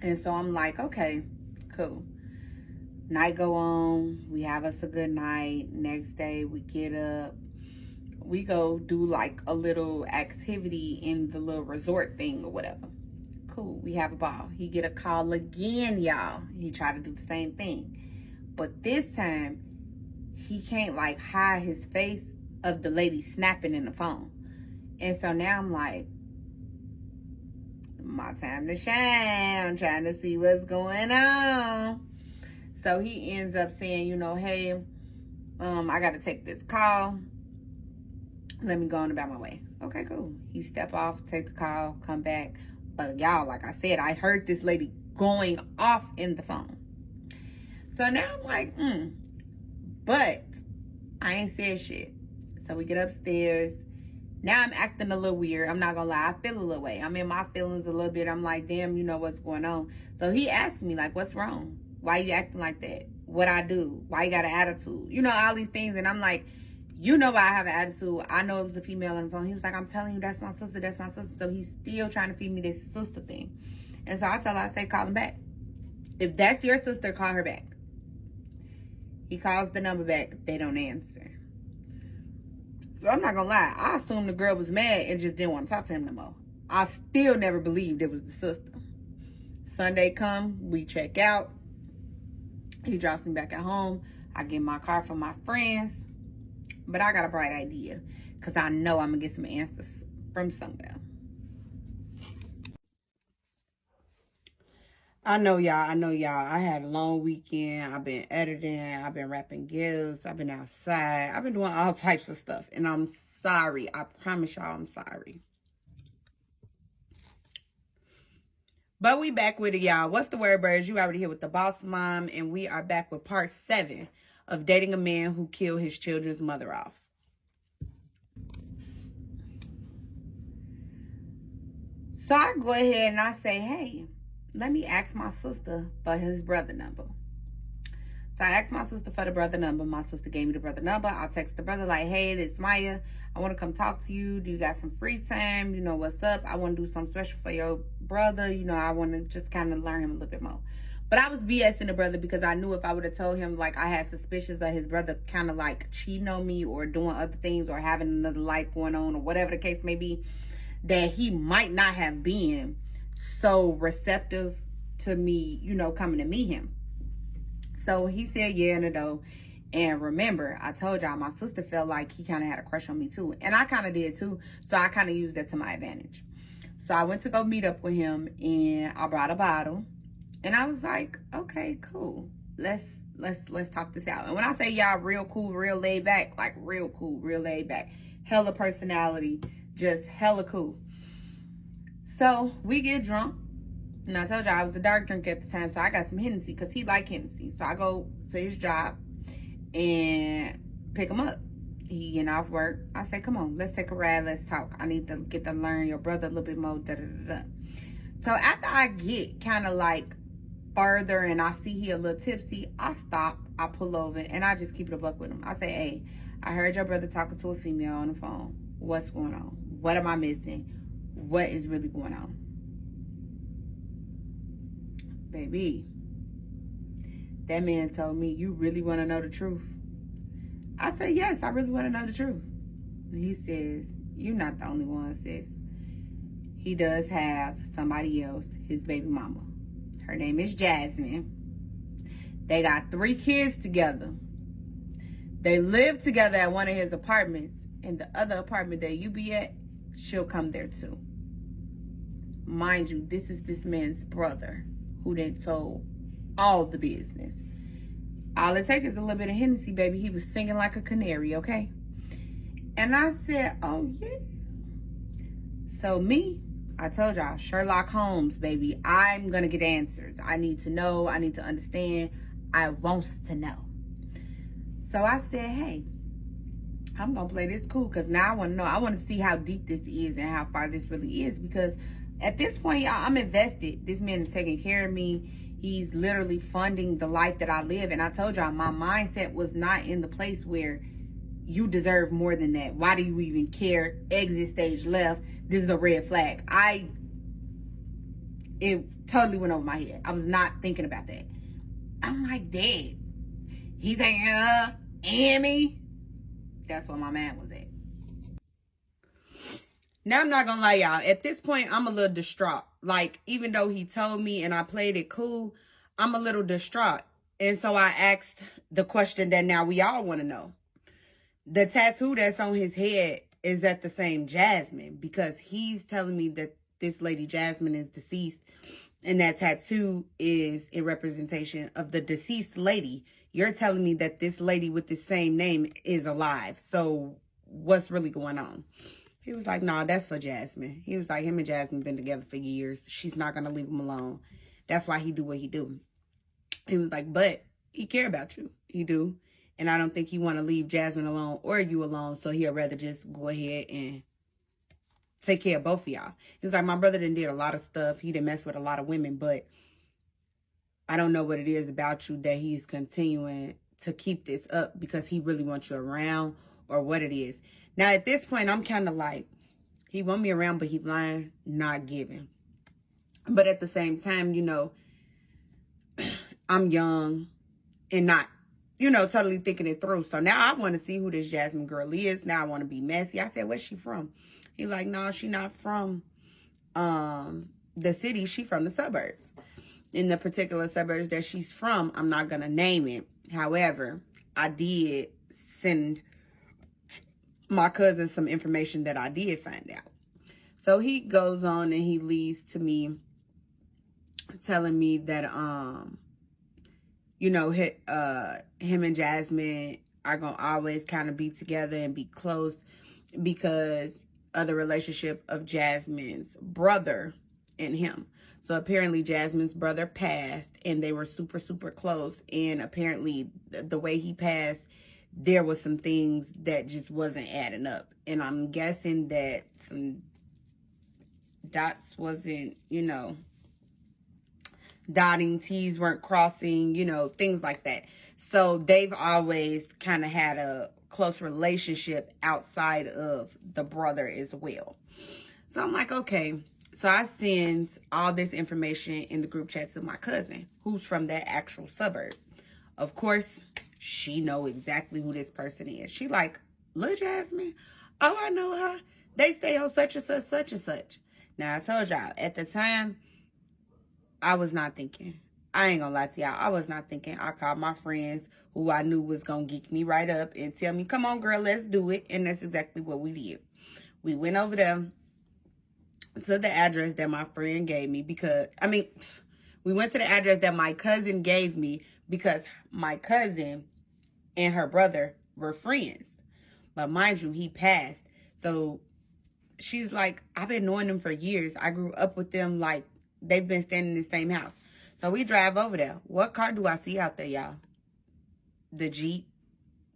And so I'm like, okay, cool. Night go on. We have us a good night. Next day, we get up. We go do like a little activity in the little resort thing or whatever. Cool. We have a ball. He get a call again, y'all. He tried to do the same thing. But this time, he can't like hide his face of the lady snapping in the phone. And so now I'm like, my time to shine. I'm trying to see what's going on. So he ends up saying, you know, hey, I got to take this call. Let me go on about my way. Okay, cool. He step off, take the call, come back. But y'all, like I said, I heard this lady going off in the phone. So now I'm like, but I ain't said shit. So we get upstairs. Now I'm acting a little weird. I'm not gonna lie. I feel a little way. I'm in my feelings a little bit. I'm like, damn, you know what's going on. So he asked me, like, what's wrong? Why you acting like that? What I do? Why you got an attitude? You know, all these things. And I'm like, you know why I have an attitude. I know it was a female on the phone. He was like, I'm telling you, that's my sister. That's my sister. So he's still trying to feed me this sister thing. And so I tell her, I say, call him back. If that's your sister, call her back. He calls the number back. They don't answer. So I'm not gonna lie. I assumed the girl was mad and just didn't want to talk to him no more. I still never believed it was the sister. Sunday come, we check out. He drops me back at home. I get my car from my friends. But I got a bright idea. Because I know I'm going to get some answers from somewhere. I know y'all. I had a long weekend. I've been editing. I've been wrapping gifts. I've been outside. I've been doing all types of stuff. And I'm sorry. I promise y'all I'm sorry. But we back with it, y'all. What's the word, birds? You already here with the boss mom. And we are back with part 7 of dating a man who killed his children's mother off. So I go ahead and I say, hey, let me ask my sister for his brother number. So I asked my sister for the brother number. My sister gave me the brother number. I text the brother like, hey, this is Maya. I want to come talk to you. Do you got some free time? You know, what's up? I want to do something special for your brother. You know, I want to just kind of learn him a little bit more. But I was BSing the brother because I knew if I would have told him, like, I had suspicions of his brother kind of, like, cheating on me or doing other things or having another life going on or whatever the case may be, that he might not have been so receptive to me, you know, coming to meet him. So he said, yeah, in the door. And remember, I told y'all my sister felt like he kind of had a crush on me too. And I kind of did too. So I kind of used that to my advantage. So I went to go meet up with him and I brought a bottle. And I was like, okay, cool. Let's talk this out. And when I say y'all real cool, real laid back, like real cool, real laid back, hella personality, just hella cool. So we get drunk. And I told y'all I was a dark drink at the time, so I got some Hennessy because he liked Hennessy. So I go to his job and pick him up. He getting off work. I say, come on, let's take a ride, let's talk. I need to get to learn your brother a little bit more, da-da-da-da. So after I get kind of like further and I see he a little tipsy, I stop, I pull over, and I just keep it a buck with him. I say, hey, I heard your brother talking to a female on the phone. What's going on? What am I missing? What is really going on? Baby, that man told me, you really want to know the truth? I said, yes, I really want to know the truth. And he says, you're not the only one, sis. He does have somebody else, his baby mama. Her name is Jasmine. They got 3 kids together. They live together at one of his apartments. And the other apartment that you be at, she'll come there too. Mind you, this is this man's brother who then told all the business. All it takes is a little bit of Hennessy, baby. He was singing like a canary, okay? And I said, oh, yeah. So me, I told y'all, Sherlock Holmes, baby. I'm going to get answers. I need to know. I need to understand. I want to know. So I said, hey, I'm going to play this cool because now I want to know. I want to see how deep this is and how far this really is because at this point, y'all, I'm invested. This man is taking care of me. He's literally funding the life that I live. And I told y'all, my mindset was not in the place where you deserve more than that. Why do you even care? Exit stage left. This is a red flag. It totally went over my head. I was not thinking about that. I'm like, Dad, he's taking her and me. That's where my man was at. Now, I'm not gonna lie, y'all. At this point, I'm a little distraught. Like, even though he told me and I played it cool, I'm a little distraught. And so I asked the question that now we all want to know. The tattoo that's on his head, is that the same Jasmine? Because he's telling me that this lady Jasmine is deceased. And that tattoo is in representation of the deceased lady. You're telling me that this lady with the same name is alive. So what's really going on? He was like, nah, that's for Jasmine. He was like, him and Jasmine been together for years. She's not going to leave him alone. That's why he do what he do. He was like, but he care about you. He do. And I don't think he want to leave Jasmine alone or you alone. So he'll rather just go ahead and take care of both of y'all. He was like, my brother done did a lot of stuff. He done messed with a lot of women. But I don't know what it is about you that he's continuing to keep this up because he really wants you around or what it is. Now, at this point, I'm kind of like, he want me around, but he lying, not giving. But at the same time, you know, I'm young and not, you know, totally thinking it through. So now I want to see who this Jasmine girl is. Now I want to be messy. I said, where's she from? He like, no, she not from the city. She from the suburbs. In the particular suburbs that she's from, I'm not going to name it. However, I did send my cousin some information that I did find out. So he goes on and he leads to me telling me that, you know, him and Jasmine are going to always kind of be together and be close because of the relationship of Jasmine's brother and him. So apparently Jasmine's brother passed and they were super, super close. And apparently the way he passed, there was some things that just wasn't adding up. And I'm guessing that some dots wasn't, you know, dotting, T's weren't crossing, you know, things like that. So they've always kind of had a close relationship outside of the brother as well. So I'm like, okay. So I send all this information in the group chat to my cousin, who's from that actual suburb. Of course, she know exactly who this person is. She like, Lil Jasmine? Oh, I know her. They stay on such and such, such and such. Now, I told y'all, at the time, I was not thinking. I ain't gonna lie to y'all. I was not thinking. I called my friends who I knew was gonna geek me right up and tell me, come on, girl, let's do it. And that's exactly what we did. We went over there to the address that my friend gave me because, I mean, We went to the address that my cousin gave me because my cousin and her brother were friends. But mind you, he passed. So she's like, I've been knowing them for years. I grew up with them, like they've been staying in the same house. So we drive over there. What car do I see out there, y'all? The Jeep,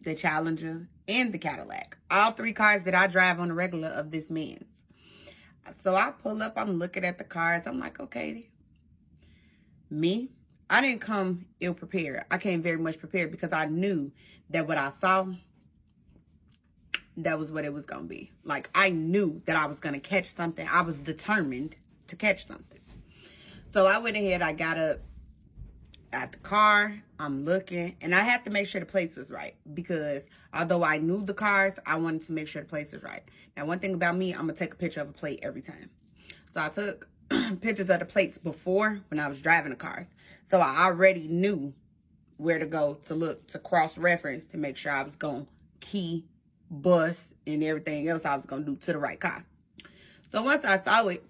the Challenger, and the Cadillac. All three cars that I drive on the regular of this man's. So I pull up, I'm looking at the cars. I'm like, okay, me, I didn't come ill prepared. I came very much prepared because I knew that what I saw, that was what it was going to be. Like, I knew that I was going to catch something. I was determined to catch something. So I went ahead, I got up at the car, I'm looking, and I had to make sure the plates was right because although I knew the cars, I wanted to make sure the plates was right. Now, one thing about me, I'm going to take a picture of a plate every time. So I took pictures of the plates before when I was driving the cars. So I already knew where to go to look, to cross-reference, to make sure I was going to key, bus, and everything else I was going to do to the right car. So once I saw it,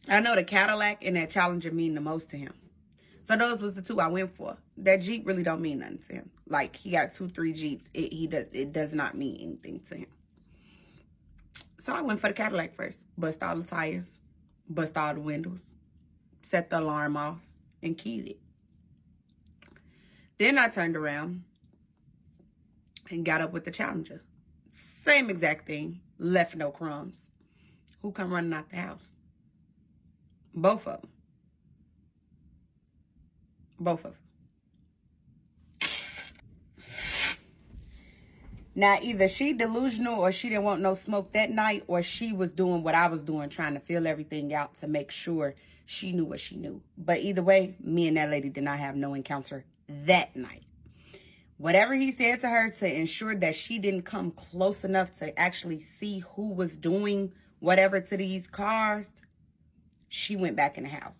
I know the Cadillac and that Challenger mean the most to him. So those was the two I went for. That Jeep really don't mean nothing to him. Like, he got 2-3 Jeeps. It does not mean anything to him. So I went for the Cadillac first. Bust all the tires. Bust all the windows. Set the alarm off. And keyed it. Then I turned around. And got up with the Challenger. Same exact thing. Left no crumbs. Who come running out the house? Both of them. Both of them. Now, either she delusional or she didn't want no smoke that night, or she was doing what I was doing, trying to feel everything out to make sure she knew what she knew. But either way, me and that lady did not have no encounter that night. Whatever he said to her to ensure that she didn't come close enough to actually see who was doing whatever to these cars, she went back in the house.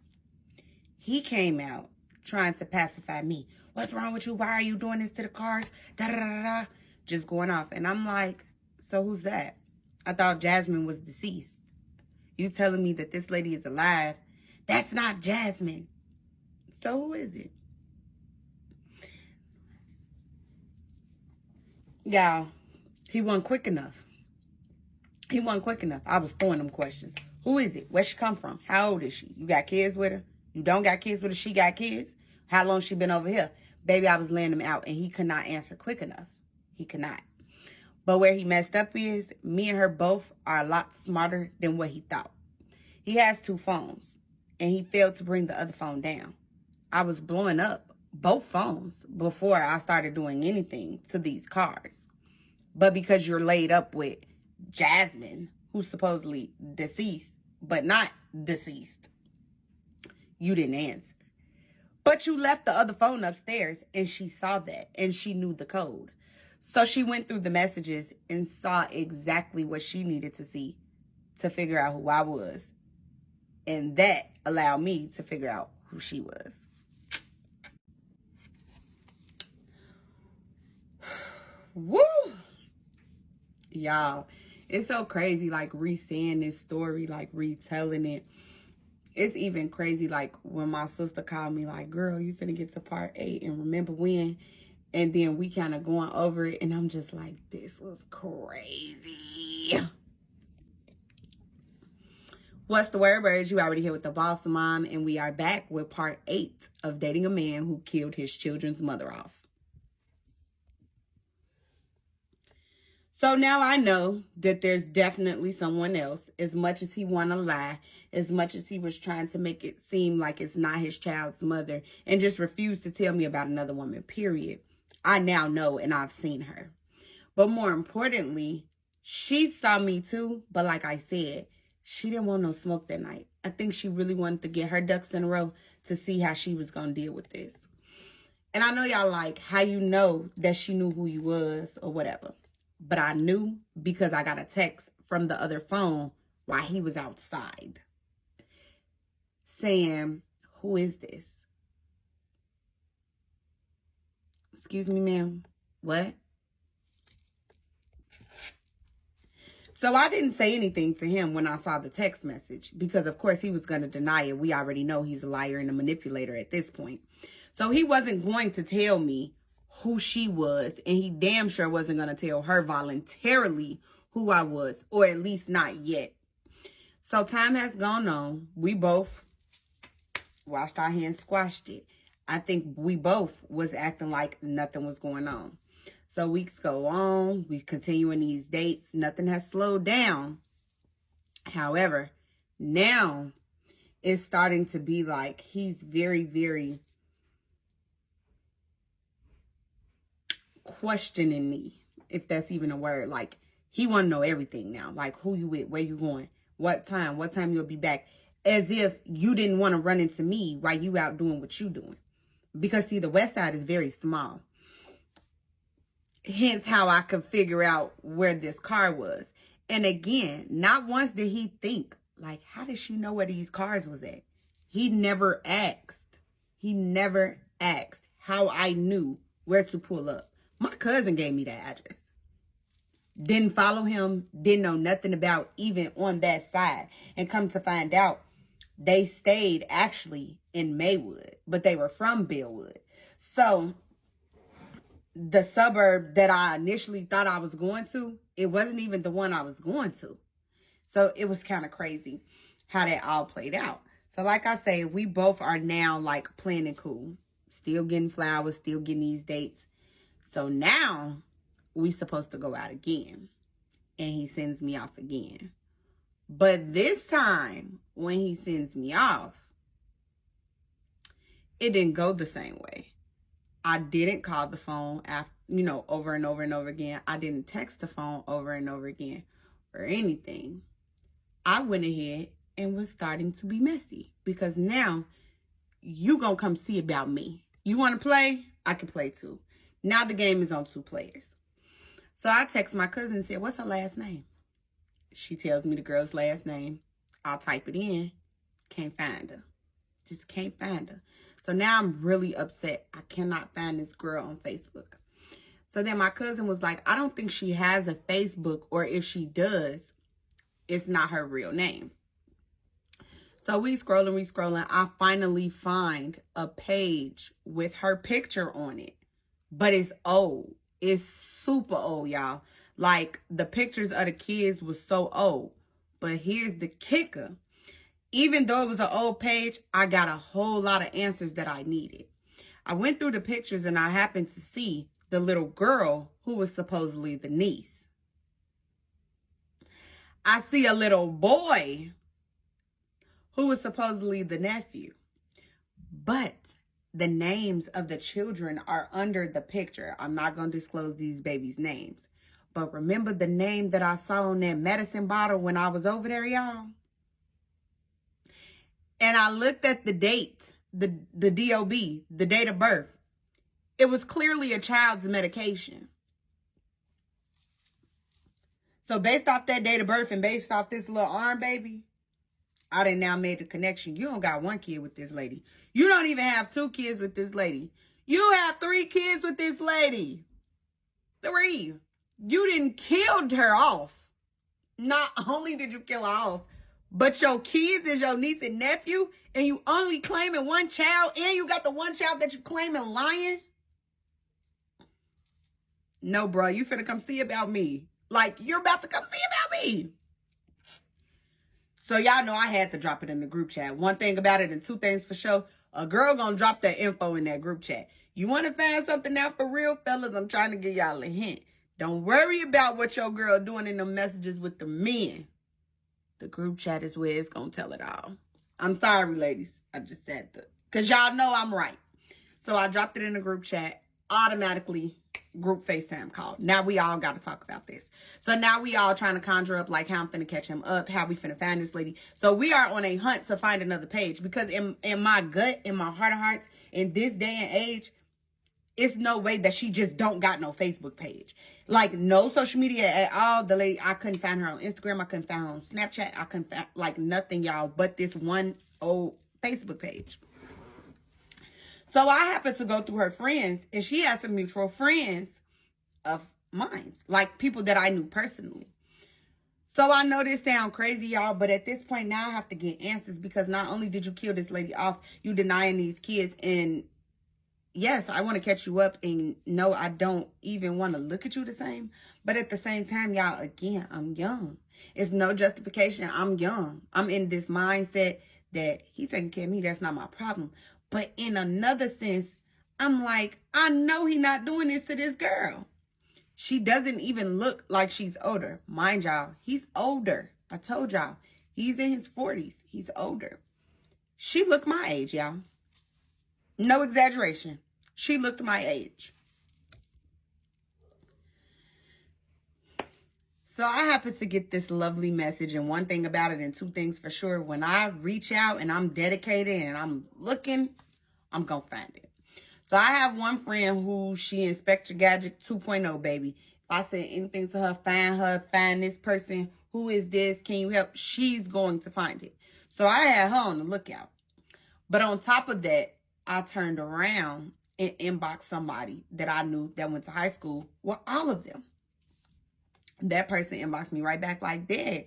He came out trying to pacify me. What's wrong with you? Why are you doing this to the cars? Da da da da. Just going off. And I'm like, so who's that? I thought Jasmine was deceased. You telling me that this lady is alive? That's not Jasmine. So who is it? Y'all, he wasn't quick enough. He wasn't quick enough. I was throwing them questions. Who is it? Where she come from? How old is she? You got kids with her? You don't got kids with her? She got kids? How long she been over here? Baby, I was laying him out, and he could not answer quick enough. He could not. But where he messed up is, me and her both are a lot smarter than what he thought. He has 2 phones, and he failed to bring the other phone down. I was blowing up both phones before I started doing anything to these cars. But because you're laid up with Jasmine, who's supposedly deceased, but not deceased, you didn't answer. But you left the other phone upstairs, and she saw that, and she knew the code. So she went through the messages and saw exactly what she needed to see to figure out who I was. And that allowed me to figure out who she was. Woo! Y'all, it's so crazy, like, re-saying this story, like, retelling it. It's even crazy, like, when my sister called me, like, girl, you finna get to part 8 and remember when? And then we kind of going over it, and I'm just like, this was crazy. What's the word, birds? You already here with the boss mom, and we are back with part 8 of dating a man who killed his children's mother off. So now I know that there's definitely someone else. As much as he want to lie, as much as he was trying to make it seem like it's not his child's mother and just refused to tell me about another woman, period. I now know, and I've seen her. But more importantly, she saw me too. But like I said, she didn't want no smoke that night. I think she really wanted to get her ducks in a row to see how she was going to deal with this. And I know y'all like, how you know that she knew who you was or whatever. But I knew because I got a text from the other phone while he was outside saying, who is this? Excuse me, ma'am. What? So I didn't say anything to him when I saw the text message because, of course, he was going to deny it. We already know he's a liar and a manipulator at this point. So he wasn't going to tell me who she was, and he damn sure wasn't going to tell her voluntarily who I was, or at least not yet. So time has gone on. We both washed our hands, squashed it. I think we both was acting like nothing was going on. So weeks go on, we continuing these dates. Nothing has slowed down. However, now it's starting to be like he's very, very questioning me, if that's even a word. Like, he want to know everything now. Like, who you with, where you going, what time you'll be back. As if you didn't want to run into me while you out doing what you doing. Because, see, the West Side is very small. Hence how I could figure out where this car was. And again, not once did he think, like, how did she know where these cars was at? He never asked. He never asked how I knew where to pull up. My cousin gave me that address. Didn't follow him. Didn't know nothing about even on that side. And come to find out, they stayed actually in Maywood. But they were from Bellwood. So the suburb that I initially thought I was going to, it wasn't even the one I was going to. So it was kind of crazy how that all played out. So like I say, we both are now like playing it cool. Still getting flowers, still getting these dates. So now we supposed to go out again. And he sends me off again. But this time when he sends me off, it didn't go the same way. I didn't call the phone after, over and over and over again. I didn't text the phone over and over again or anything. I went ahead and was starting to be messy because now you gonna come see about me. You want to play? I can play too. Now the game is on 2 players. So I text my cousin and said, what's her last name? She tells me the girl's last name. I'll type it in. Can't find her. Just can't find her. So now I'm really upset. I cannot find this girl on Facebook. So then my cousin was like, I don't think she has a Facebook, or if she does, it's not her real name. So we scrolling. I finally find a page with her picture on it. But it's old. It's super old, y'all. Like, the pictures of the kids was so old. But here's the kicker. Even though it was an old page, I got a whole lot of answers that I needed. I went through the pictures and I happened to see the little girl who was supposedly the niece. I see a little boy who was supposedly the nephew. But the names of the children are under the picture. I'm not going to disclose these babies' names. But remember the name that I saw on that medicine bottle when I was over there, y'all? And I looked at the date, the DOB, the date of birth. It was clearly a child's medication. So based off that date of birth and based off this little arm baby, I done now made the connection. You don't got 1 kid with this lady. You don't even have 2 kids with this lady. You have 3 kids with this lady. 3. You didn't killed her off. Not only did you kill her off, but your kids is your niece and nephew, and you only claiming 1 child, and you got the 1 child that you claiming lying? No, bro, you finna come see about me. Like, you're about to come see about me. So y'all know I had to drop it in the group chat. 1 thing about it and 2 things for sure. A girl gonna drop that info in that group chat. You want to find something out for real, fellas? I'm trying to give y'all a hint. Don't worry about what your girl doing in the messages with the men. The group chat is where it's gonna tell it all. I'm sorry, ladies. I just said that. Because y'all know I'm right. So I dropped it in the group chat. Automatically, group FaceTime call. Now we all got to talk about this. So now we all trying to conjure up like how I'm finna catch him up, how we finna find this lady. So we are on a hunt to find another page. Because in my gut, in my heart of hearts, in this day and age, it's no way that she just don't got no Facebook page. Like, no social media at all. The lady, I couldn't find her on Instagram. I couldn't find her on Snapchat. I couldn't find, like, nothing, y'all, but this one old Facebook page. So I happened to go through her friends, and she has some mutual friends of mine, like people that I knew personally. So I know this sound crazy, y'all, but at this point now I have to get answers, because not only did you kill this lady off, you denying these kids. And yes, I want to catch you up, and no, I don't even want to look at you the same. But at the same time, y'all, again, I'm young. It's no justification. I'm young. I'm in this mindset that he's taking care of me. That's not my problem. But in another sense, I'm like, I know he's not doing this to this girl. She doesn't even look like she's older. Mind y'all, he's older. I told y'all, he's in his 40s. He's older. She looked my age, y'all. No exaggeration. She looked my age. So I happened to get this lovely message, and one thing about it, and two things for sure, when I reach out and I'm dedicated and I'm looking, I'm going to find it. So I have one friend who she Inspector Gadget 2.0, baby. If I say anything to her, find this person. Who is this? Can you help? She's going to find it. So I had her on the lookout. But on top of that, I turned around and inboxed somebody that I knew that went to high school with all of them. That person inboxed me right back like, Dad,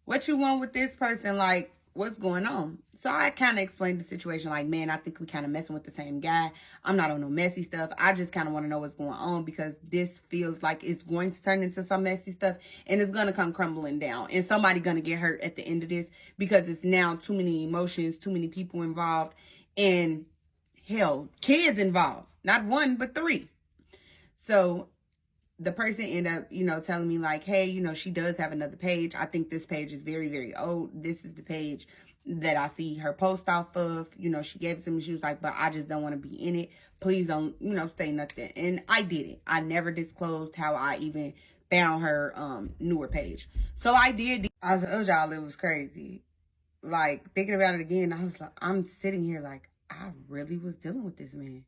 what you want with this person? Like, what's going on? So I kind of explained the situation like, man, I think we kind of messing with the same guy. I'm not on no messy stuff. I just kind of want to know what's going on, because this feels like it's going to turn into some messy stuff, and it's going to come crumbling down, and somebody going to get hurt at the end of this, because it's now too many emotions, too many people involved, and hell, kids involved. Not one, but three. So the person ended up, telling me like, hey, she does have another page. I think this page is very, very old. This is the page that I see her post off of. She gave it to me. She was like, but I just don't want to be in it. Please don't, say nothing. And I did it. I never disclosed how I even found her newer page. So I did. I told y'all it was crazy. Like, thinking about it again, I was like, I'm sitting here like, I really was dealing with this man.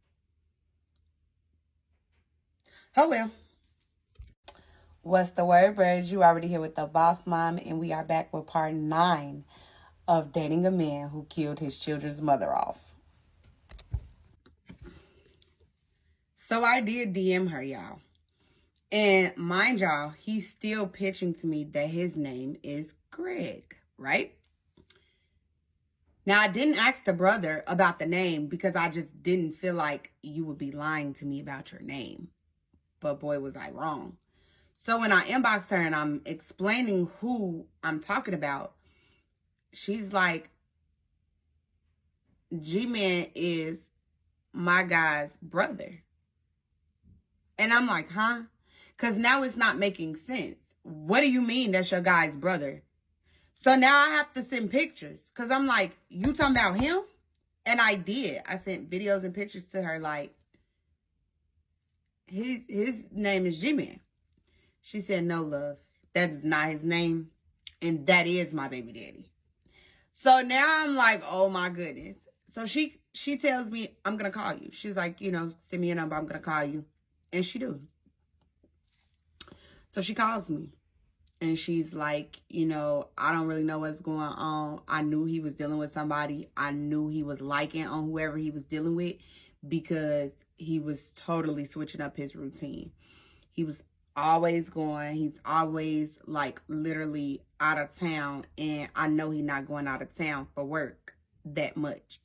Oh, well. What's the word, birds? You already here with the boss mom, and we are back with part 9 of dating a man who killed his children's mother off. So I did DM her, y'all. And mind y'all, he's still pitching to me that his name is Greg, right? Now, I didn't ask the brother about the name because I just didn't feel like you would be lying to me about your name. But boy, was I wrong. So when I inboxed her and I'm explaining who I'm talking about, she's like, G-Man is my guy's brother. And I'm like, huh? Because now it's not making sense. What do you mean that's your guy's brother? So now I have to send pictures. Because I'm like, you talking about him? And I did. I sent videos and pictures to her like, his name is G-Man. She said, no, love. That is not his name. And that is my baby daddy. So now I'm like, oh my goodness. So she tells me, I'm going to call you. She's like, send me your number. I'm going to call you. And she do. So she calls me. And she's like, I don't really know what's going on. I knew he was dealing with somebody. I knew he was liking on whoever he was dealing with, because he was totally switching up his routine. He was always going. He's always like literally out of town. And I know he's not going out of town for work that much.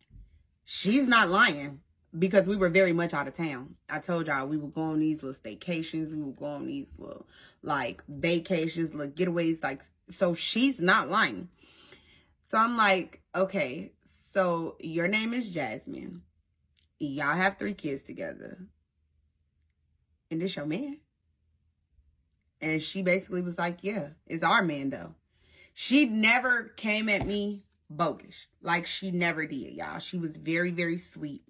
She's not lying, because we were very much out of town. I told y'all we would go on these little staycations. We would go on these little like vacations, little getaways. Like, so she's not lying. So I'm like, okay, so your name is Jasmine. Y'all have 3 kids together. And this your man? And she basically was like, yeah, it's our man though. She never came at me bogus. Like, she never did, y'all. She was very, very sweet.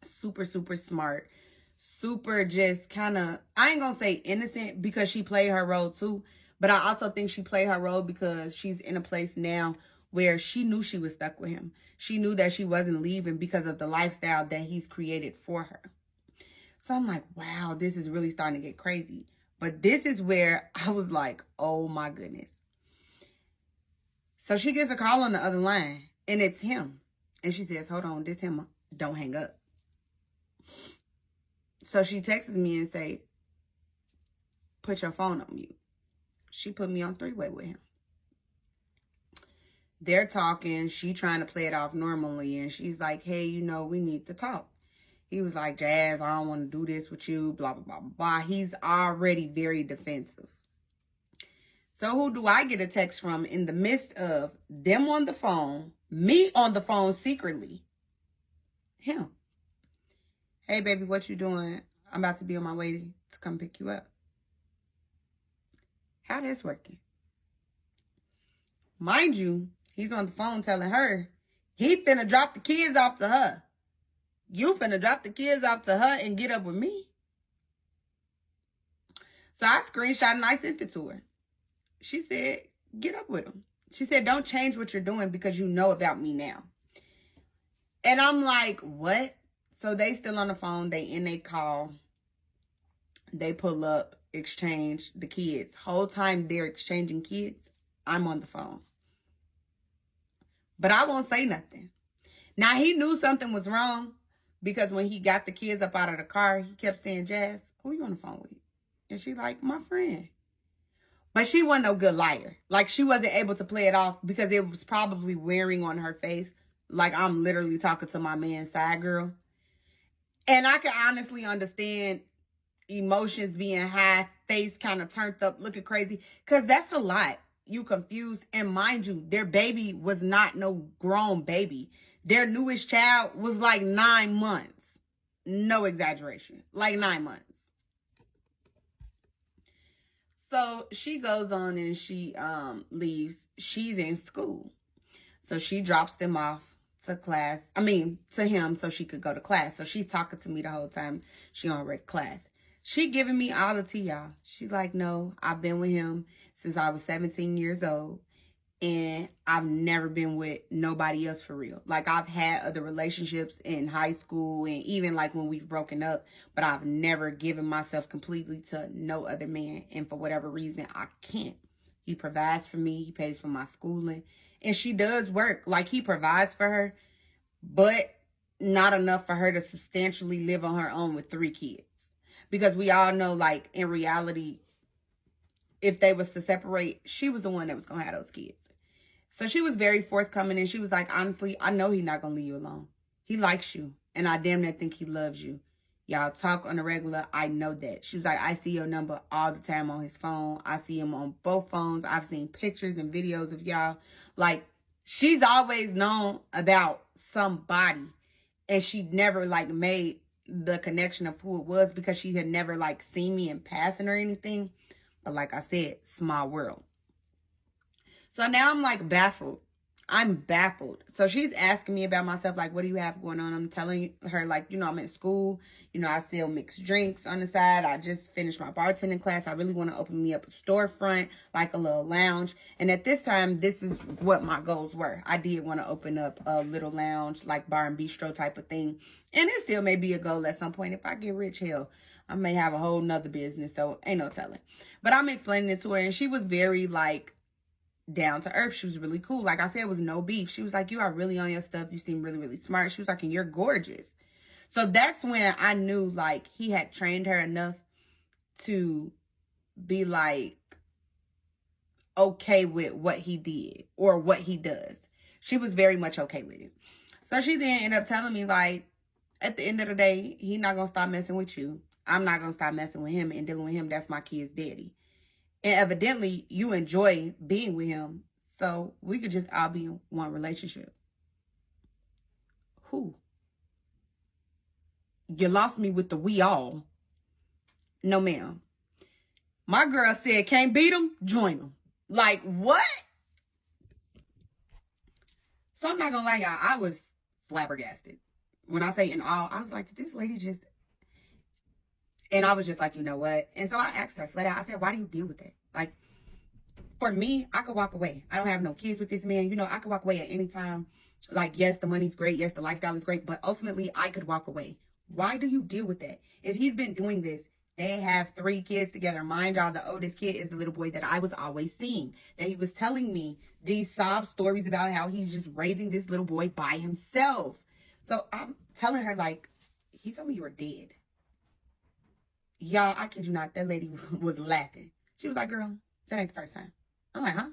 Super, super smart. Super just kind of, I ain't gonna say innocent, because she played her role too. But I also think she played her role because she's in a place now where she knew she was stuck with him. She knew that she wasn't leaving because of the lifestyle that he's created for her. So I'm like, wow, this is really starting to get crazy. But this is where I was like, oh my goodness. So she gets a call on the other line, and it's him. And she says, hold on, this him, don't hang up. So she texts me and say, put your phone on mute. She put me on three-way with him. They're talking. She trying to play it off normally. And she's like, hey, you know, we need to talk. He was like, Jazz, I don't want to do this with you, blah, blah, blah, blah. He's already very defensive. So who do I get a text from in the midst of them on the phone, me on the phone secretly? Him. Hey, baby, what you doing? I'm about to be on my way to come pick you up. How that's working? Mind you, he's on the phone telling her he finna drop the kids off to her. You finna drop the kids off to her and get up with me. So I screenshot and I sent it to her. She said, get up with him. She said, don't change what you're doing because you know about me now. And I'm like, what? So they still on the phone. They in a call. They pull up, exchange the kids. Whole time they're exchanging kids, I'm on the phone. But I won't say nothing. Now, he knew something was wrong because when he got the kids up out of the car, he kept saying, Jazz, who you on the phone with? And she like, my friend. But she wasn't no good liar. Like, she wasn't able to play it off because it was probably wearing on her face. Like, I'm literally talking to my man's side girl. And I can honestly understand emotions being high, face kind of turned up, looking crazy. Because that's a lot. You confused. And mind you, their baby was not no grown baby. Their newest child was like 9 months. No exaggeration. Like 9 months. So she goes on and she leaves. She's in school. So she drops them off to to him so she could go to class. So she's talking to me the whole time she on red class. She giving me all the tea, y'all. She's like, no, I've been with him since I was 17 years old. And I've never been with nobody else for real. Like, I've had other relationships in high school and even like when we've broken up, but I've never given myself completely to no other man. And for whatever reason, I can't. He provides for me. He pays for my schooling. And she does work. Like, he provides for her, but not enough for her to substantially live on her own with 3 kids. Because we all know, like, in reality, if they was to separate, she was the one that was going to have those kids. So she was very forthcoming, and she was like, honestly, I know he's not going to leave you alone. He likes you, and I damn near think he loves you. Y'all talk on a regular. I know that. She was like, I see your number all the time on his phone. I see him on both phones. I've seen pictures and videos of y'all. Like, she's always known about somebody, and she never, like, made the connection of who it was because she had never, like, seen me in passing or anything. But like I said, small world. So now I'm like baffled. I'm baffled. So she's asking me about myself, like, what do you have going on? I'm telling her, like, you know, I'm in school. You know, I sell mixed drinks on the side. I just finished my bartending class. I really want to open me up a storefront, like a little lounge. And at this time, this is what my goals were. I did want to open up a little lounge, like bar and bistro type of thing. And it still may be a goal at some point. If I get rich, hell, I may have a whole nother business. So ain't no telling. But I'm explaining it to her, and she was very, like, down to earth. She was really cool. Like I said, it was no beef. She was like, you are really on your stuff. You seem really, really smart. She was like, and you're gorgeous. So that's when I knew, like, he had trained her enough to be, like, okay with what he did or what he does. She was very much okay with it. So she then ended up telling me, like, at the end of the day, he's not going to stop messing with you. I'm not going to stop messing with him and dealing with him. That's my kid's daddy. And evidently, you enjoy being with him. So we could just all be in one relationship. Who? You lost me with the we all. No, ma'am. My girl said, can't beat him, join him. Like, what? So I'm not going to lie, y'all. I was flabbergasted. When I say in all, I was like, did this lady just... And I was just like, you know what? And so I asked her flat out. I said, why do you deal with that? Like, for me, I could walk away. I don't have no kids with this man. You know, I could walk away at any time. Like, yes, the money's great. Yes, the lifestyle is great. But ultimately, I could walk away. Why do you deal with that? If he's been doing this, they have 3 kids together. Mind y'all, the oldest kid is the little boy that I was always seeing. That he was telling me these sob stories about how he's just raising this little boy by himself. So I'm telling her, like, he told me you were dead. Y'all, I kid you not, that lady was laughing. She was like, girl, That ain't the first time. I'm like, huh?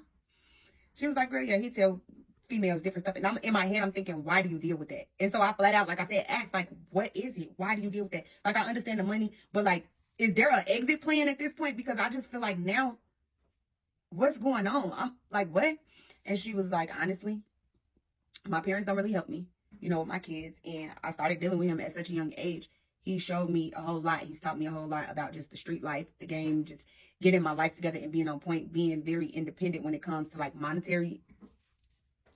She was like, girl, yeah, he tell females different stuff. And I'm in my head, I'm thinking, why do you deal with that? And so I flat out, like I said, asked, like, what is it? Why do you deal with that? Like, I understand the money, but like, is there an exit plan at this point? Because I just feel like now, what's going on? I'm like, what? And she was like, honestly, my parents don't really help me, with my kids. And I started dealing with him at such a young age. He showed me a whole lot. He's taught me a whole lot about just the street life, the game, just getting my life together and being on point, being very independent when it comes to like monetary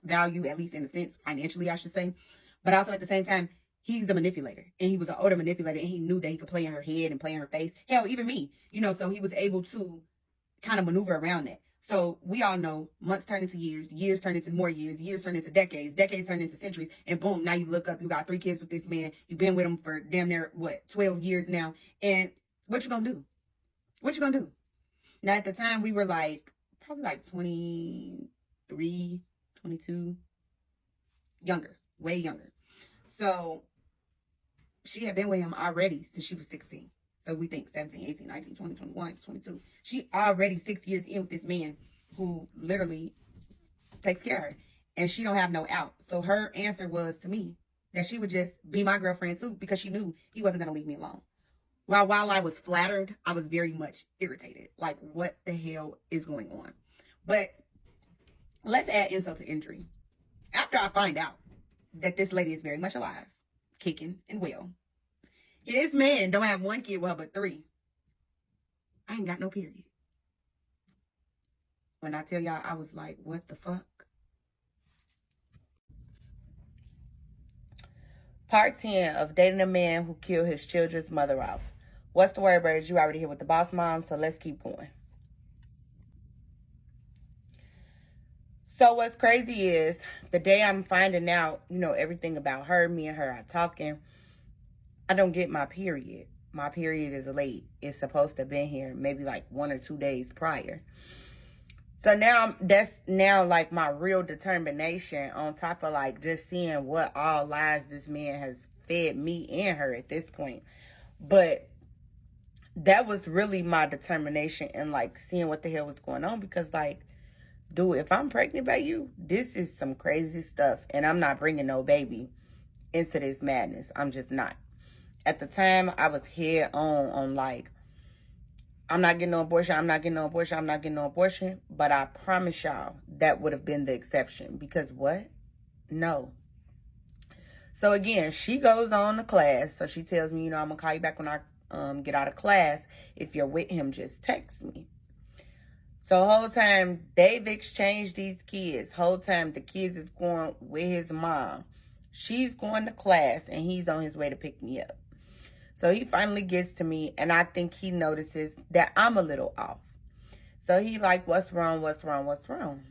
value, at least in a sense, financially, I should say. But also at the same time, he's the manipulator, and he was an older manipulator, and he knew that he could play in her head and play in her face. Hell, even me, so he was able to kind of maneuver around that. So we all know months turn into years, years turn into more years, years turn into decades, decades turn into centuries, and boom, now you look up, you got 3 kids with this man, you've been with him for damn near, 12 years now, and what you gonna do? What you gonna do? Now, at the time, we were like, probably like 23, 22, younger, way younger. So she had been with him already since she was 16. So we think 17, 18, 19, 20, 21, 22. She already 6 years in with this man who literally takes care of her. And she don't have no out. So her answer was to me that she would just be my girlfriend too, because she knew he wasn't going to leave me alone. While I was flattered, I was very much irritated. Like, what the hell is going on? But let's add insult to injury. After I find out that this lady is very much alive, kicking and well, this man don't have 1 kid with her, but 3. I ain't got no period. When I tell y'all, I was like, what the fuck? Part 10 of dating a man who killed his children's mother off. What's the word, birds? You already here with the boss mom, so let's keep going. So what's crazy is the day I'm finding out, everything about her, me and her are talking, I don't get my period. My period is late. It's supposed to have been here maybe like 1 or 2 days prior. So now that's like my real determination, on top of like just seeing what all lies this man has fed me and her at this point. But that was really my determination in like seeing what the hell was going on, because like, dude, if I'm pregnant by you, this is some crazy stuff, and I'm not bringing no baby into this madness. I'm just not. At the time, I was head on like, I'm not getting no abortion, I'm not getting no abortion, I'm not getting no abortion. But I promise y'all, that would have been the exception. Because what? No. So again, she goes on to class. So she tells me, I'm going to call you back when I get out of class. If you're with him, just text me. So the whole time, they've exchanged these kids. Whole time, the kids is going with his mom. She's going to class, and he's on his way to pick me up. So he finally gets to me, and I think he notices that I'm a little off. So he like, what's wrong, what's wrong, what's wrong?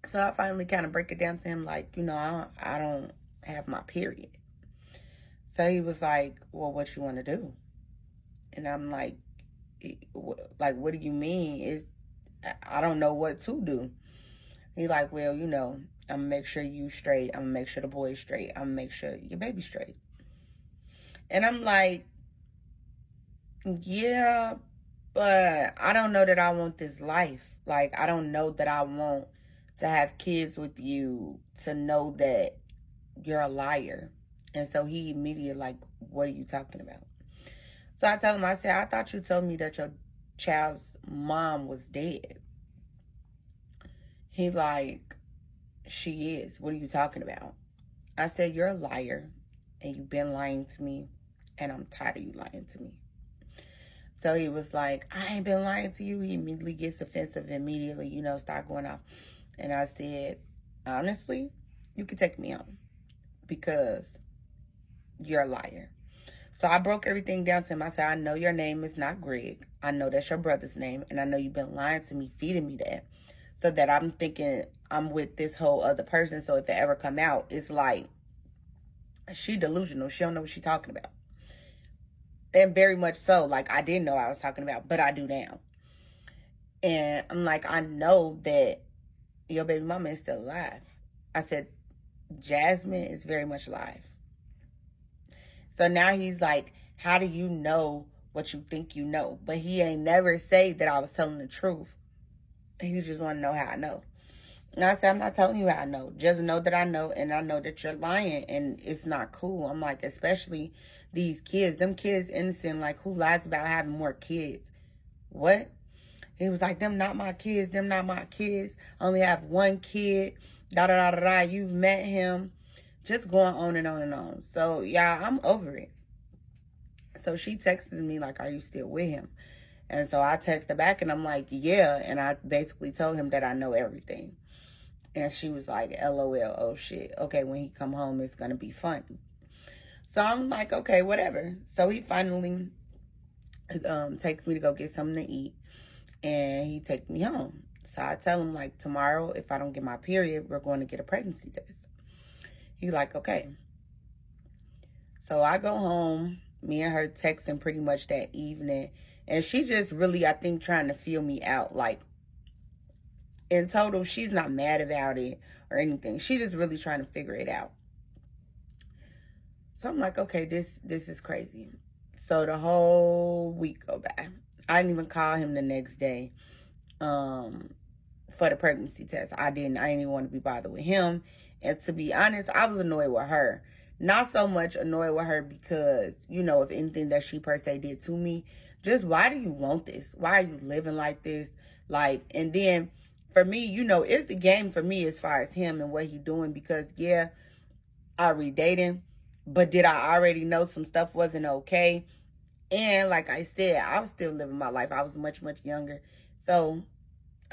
So I finally kind of break it down to him like, I don't have my period. So he was like, well, what you want to do? And I'm like, what do you mean? I don't know what to do. He like, well, I'm going to make sure you straight. I'm going to make sure the boy's straight. I'm going to make sure your baby's straight. And I'm like, yeah, but I don't know that I want this life. Like, I don't know that I want to have kids with you, to know that you're a liar. And so he immediately like, what are you talking about? So I tell him, I said, I thought you told me that your child's mom was dead. He like, she is. What are you talking about? I said, you're a liar, and you've been lying to me, and I'm tired of you lying to me. So he was like, I ain't been lying to you. He immediately gets offensive, immediately, start going off. And I said, honestly, you can take me on, because you're a liar. So I broke everything down to him. I said, I know your name is not Greg. I know that's your brother's name. And I know you've been lying to me, feeding me that. So that I'm thinking I'm with this whole other person. So if it ever come out, it's like, she delusional. She don't know what she's talking about. And very much so. Like, I didn't know what I was talking about, but I do now. And I'm like, I know that your baby mama is still alive. I said, Jasmine is very much alive. So now he's like, how do you know what you think you know. But he ain't never say that I was telling the truth. He just want to know how I know. And I said, I'm not telling you how I know. Just know that I know, and I know that you're lying, and it's not cool. I'm like, especially these kids. Them kids innocent. Like, who lies about having more kids? What? He was like, them not my kids. Them not my kids. I only have one kid. Da-da-da-da-da. You've met him. Just going on and on and on. So, yeah, I'm over it. So she texted me like, are you still with him? And so I texted back and I'm like, yeah. And I basically told him that I know everything. And she was like, LOL, oh shit. Okay, when he come home, it's going to be fun. So I'm like, okay, whatever. So he finally takes me to go get something to eat. And he takes me home. So I tell him, like, tomorrow, if I don't get my period, we're going to get a pregnancy test. He like, okay. So I go home. Me and her texting pretty much that evening. And she just really, I think, trying to feel me out. Like, in total, she's not mad about it or anything. She's just really trying to figure it out. So I'm like, okay, this is crazy. So the whole week go by. I didn't even call him the next day for the pregnancy test. I didn't even want to be bothered with him. And to be honest, I was annoyed with her. Not so much annoyed with her because, you know, if anything that she per se did to me, just why do you want this? Why are you living like this? Like, and then for me, you know, it's the game for me as far as him and what he doing because, yeah, I redating, but did I already know some stuff wasn't okay? And like I said, I was still living my life. I was much, much younger. So,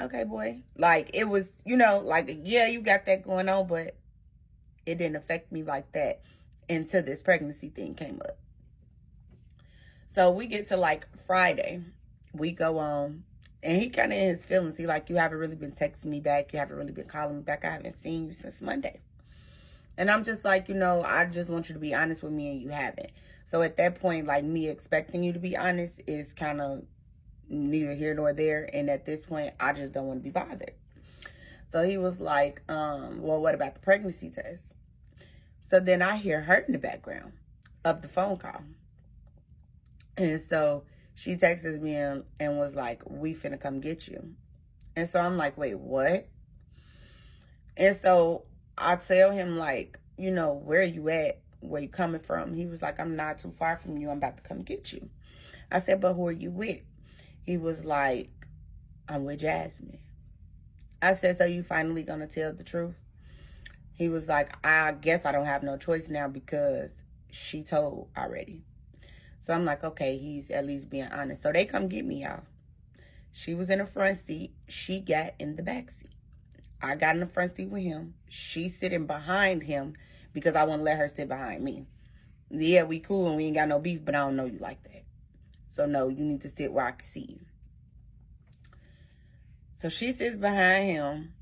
okay, boy. Like, it was, you know, like, yeah, you got that going on, but it didn't affect me like that until this pregnancy thing came up. So we get to like Friday. We go on. And he kind of in his feelings. He like, you haven't really been texting me back. You haven't really been calling me back. I haven't seen you since Monday. And I'm just like, you know, I just want you to be honest with me and you haven't. So at that point, like me expecting you to be honest is kind of neither here nor there. And at this point, I just don't want to be bothered. So he was like, well, what about the pregnancy test? So then I hear her in the background of the phone call. And so she texts me and was like, we finna come get you. And so I'm like, wait, what? And so I tell him, like, you know, where you at? Where you coming from? He was like, I'm not too far from you. I'm about to come get you. I said, but who are you with? He was like, I'm with Jasmine. I said, so you finally gonna tell the truth? He was like, I guess I don't have no choice now because she told already. So I'm like, okay, he's at least being honest. So they come get me, y'all. She was in the front seat. She got in the back seat. I got in the front seat with him. She's sitting behind him because I want to let her sit behind me. Yeah, we cool and we ain't got no beef, but I don't know you like that. So no, you need to sit where I can see you. So she sits behind him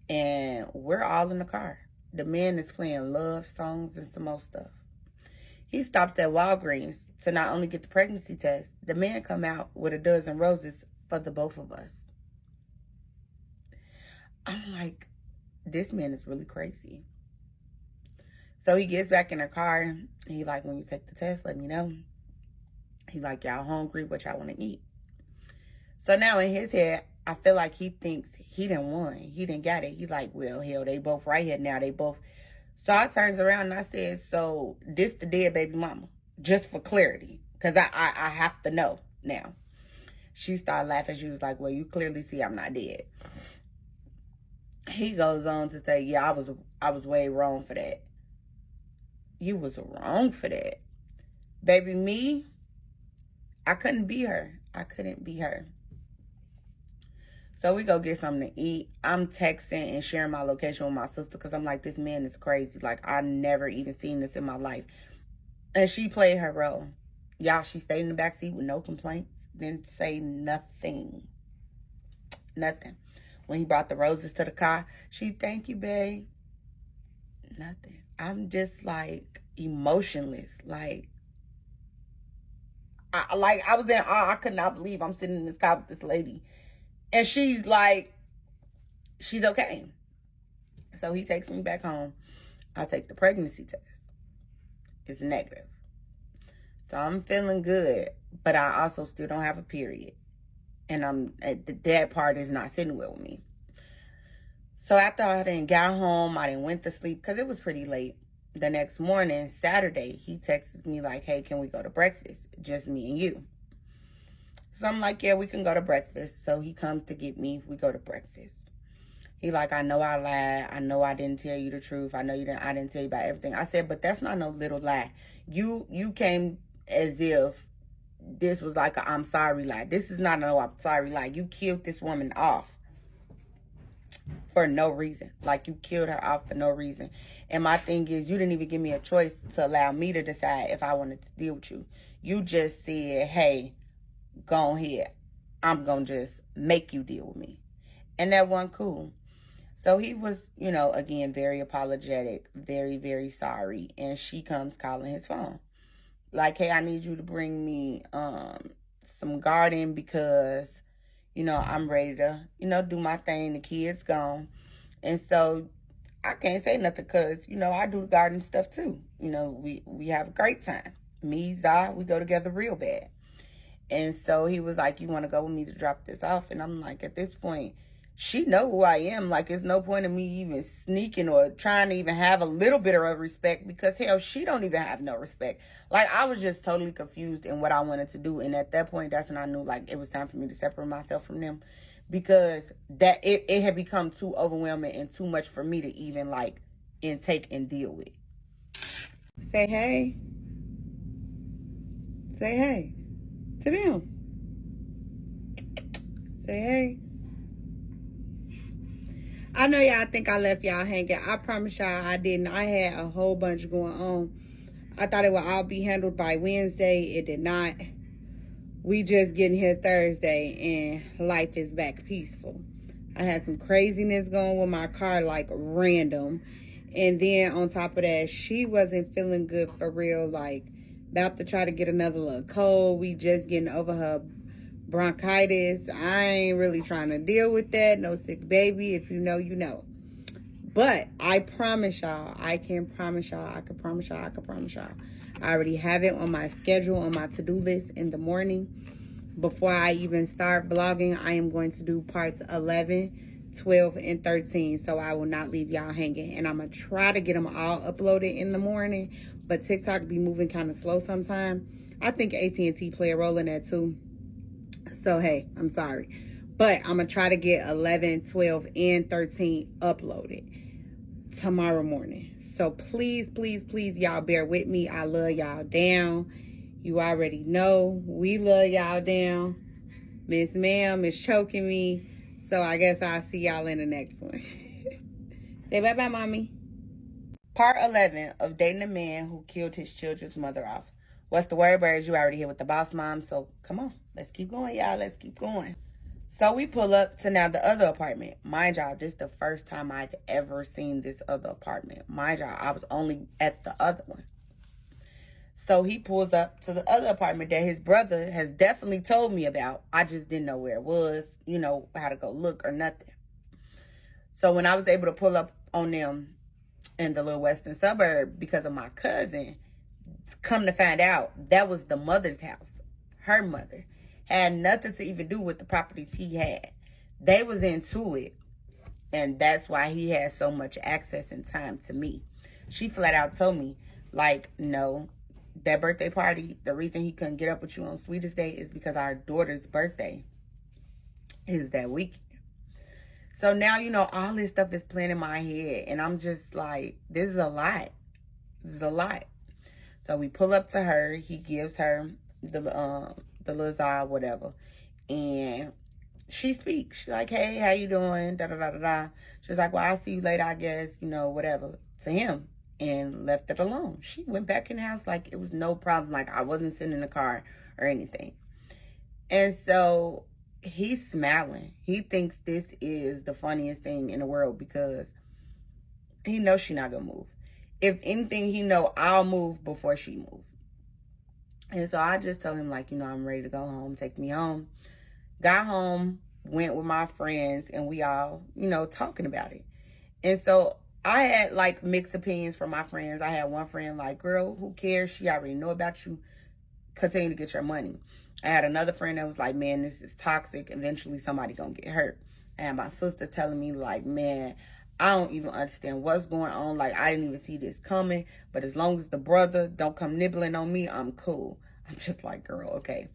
and we're all in the car. The man is playing love songs and some more stuff. He stops at Walgreens to not only get the pregnancy test, the man come out with a dozen roses for the both of us. I'm like, this man is really crazy. So he gets back in the car. And he like, when you take the test, let me know. He like, y'all hungry? What y'all want to eat? So now in his head, I feel like he thinks he done won. He done got it. He like, well, hell, they both right here now. They both. So I turns around and I said, so this the dead baby mama? Just for clarity. Because I have to know now. She started laughing. She was like, well, you clearly see I'm not dead. He goes on to say, yeah, I was way wrong for that. You was wrong for that. Baby, me, I couldn't be her. I couldn't be her. So we go get something to eat. I'm texting and sharing my location with my sister because I'm like, this man is crazy. Like, I never even seen this in my life. And she played her role. Y'all, she stayed in the backseat with no complaints. Didn't say nothing. Nothing. When he brought the roses to the car, she, thank you, babe. Nothing. I'm just like emotionless. Like I was in awe. I could not believe I'm sitting in this car with this lady. And she's like, she's okay. So he takes me back home. I take the pregnancy test. It's negative. So I'm feeling good, but I also still don't have a period. And that part is not sitting well with me. So after I done got home, I done went to sleep because it was pretty late. The next morning, Saturday, he texts me like, hey, can we go to breakfast? Just me and you. So I'm like, yeah, we can go to breakfast. So he comes to get me. We go to breakfast. He like, I know I lied. I know I didn't tell you the truth. I know I didn't tell you about everything. I said, but that's not no little lie. You came as if this was like a I'm sorry lie. This is not no I'm sorry lie. You killed this woman off for no reason. Like, you killed her off for no reason. And my thing is, you didn't even give me a choice to allow me to decide if I wanted to deal with you. You just said, hey, go ahead. I'm going to just make you deal with me. And that wasn't cool. So he was, again, very apologetic, very, very sorry. And she comes calling his phone. Like, hey, I need you to bring me some garden because, I'm ready to, do my thing. The kids gone. And so I can't say nothing because, I do garden stuff too. We have a great time. Me, Zah, we go together real bad. And so he was like, you want to go with me to drop this off? And I'm like, at this point, she know who I am. Like, there's no point in me even sneaking or trying to even have a little bit of respect because, hell, she don't even have no respect. Like, I was just totally confused in what I wanted to do. And at that point, that's when I knew, like, it was time for me to separate myself from them because that it had become too overwhelming and too much for me to even, like, intake and deal with. Say hey. Say hey. To them. Say hey. I know y'all think I left y'all hanging. I promise y'all I didn't. I had a whole bunch going on. I thought it would all be handled by Wednesday. It did not. We just getting here Thursday and life is back peaceful. I had some craziness going with my car, like random. And then on top of that, she wasn't feeling good for real, like about to try to get another little cold. We just getting over her bronchitis. I ain't really trying to deal with that. No sick baby. If you know, you know. But I promise y'all, I can promise y'all, I can promise y'all, I can promise y'all. I already have it on my schedule, on my to-do list in the morning. Before I even start vlogging, I am going to do parts 11, 12, and 13. So I will not leave y'all hanging. And I'm going to try to get them all uploaded in the morning. But TikTok be moving kind of slow sometimes. I think AT&T play a role in that too. So, hey, I'm sorry. But I'm going to try to get 11, 12, and 13 uploaded tomorrow morning. So please, please, please, y'all bear with me. I love y'all down. You already know we love y'all down. Miss Ma'am is choking me. So I guess I'll see y'all in the next one. Say bye-bye, Mommy. Part 11 of dating a man who killed his children's mother off. What's the word, birds? You already here with the boss mom. So come on. Let's keep going, y'all. Let's keep going. So we pull up to now the other apartment. Mind y'all, this is the first time I've ever seen this other apartment. Mind y'all, I was only at the other one. So he pulls up to the other apartment that his brother has definitely told me about. I just didn't know where it was, how to go look or nothing. So when I was able to pull up on them in the little western suburb because of my cousin, come to find out, that was the mother's house. Her mother. Had nothing to even do with the properties he had. They was into it. And that's why he had so much access and time to me. She flat out told me, like, no, that birthday party, the reason he couldn't get up with you on Sweetest Day is because our daughter's birthday is that weekend. So now, all this stuff is playing in my head. And I'm just like, this is a lot. This is a lot. So we pull up to her. He gives her the Lazar, whatever. And she speaks. She's like, hey, how you doing? Da-da-da-da-da. She's like, well, I'll see you later, I guess, whatever. To him. And left it alone. She went back in the house like it was no problem. Like I wasn't sitting in the car or anything. And so he's smiling. He thinks this is the funniest thing in the world because he knows she's not going to move. If anything, he know I'll move before she moves. And so I just told him, like, I'm ready to go home. Take me home. Got home, went with my friends, and we all, talking about it. And so I had, like, mixed opinions from my friends. I had one friend like, girl, who cares? She already know about you. continue to get your money. I had another friend that was like, man, this is toxic. Eventually somebody gonna get hurt. And my sister telling me like, man, I don't even understand what's going on. Like, I didn't even see this coming. But as long as the brother don't come nibbling on me, I'm cool. I'm just like, girl, okay.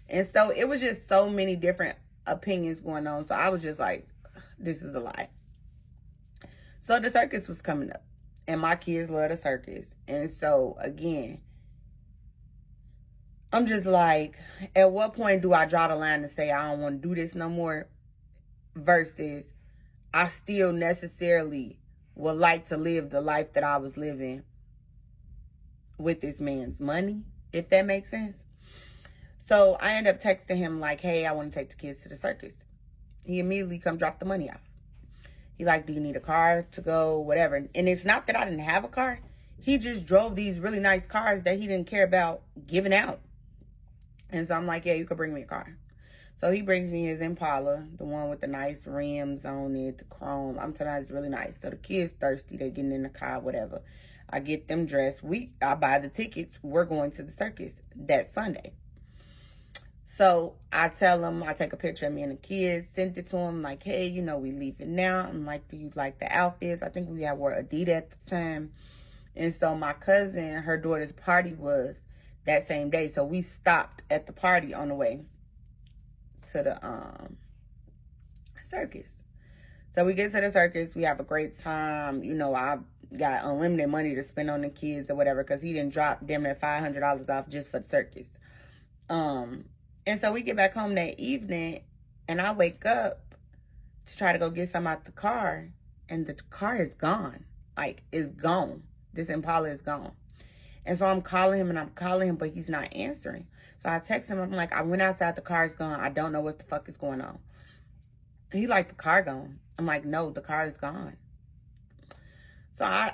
And so it was just so many different opinions going on. So I was just like, this is a lie. So the circus was coming up. And my kids love the circus. And so, again, I'm just like, at what point do I draw the line and say I don't want to do this no more? Versus I still necessarily would like to live the life that I was living with this man's money, if that makes sense. So I end up texting him like, hey, I want to take the kids to the circus. He immediately come drop the money off. He like, do you need a car to go, whatever. And it's not that I didn't have a car. He just drove these really nice cars that he didn't care about giving out. And so I'm like, yeah, you could bring me a car. So he brings me his Impala, the one with the nice rims on it, the chrome. I'm telling you, it's really nice. So the kids thirsty, they getting in the car, whatever. I get them dressed. I buy the tickets. We're going to the circus that Sunday. So I tell him, I take a picture of me and the kids, sent it to him, like, hey, you know, we leaving now. I'm like, do you like the outfits? I think we had wore Adidas at the time. And so my cousin, her daughter's party was that same day. So we stopped at the party on the way to the circus. So we get to the circus. We have a great time. You know, I got unlimited money to spend on the kids or whatever, because he didn't drop damn near $500 off just for the circus. And so we get back home that evening, and I wake up to try to go get some out the car, and the car is gone. Like, it's gone. This Impala is gone. And so I'm calling him, but he's not answering. So I text him, I'm like, I went outside, the car's gone. I don't know what the fuck is going on. He like, the car gone. I'm like, no, the car is gone. So I'm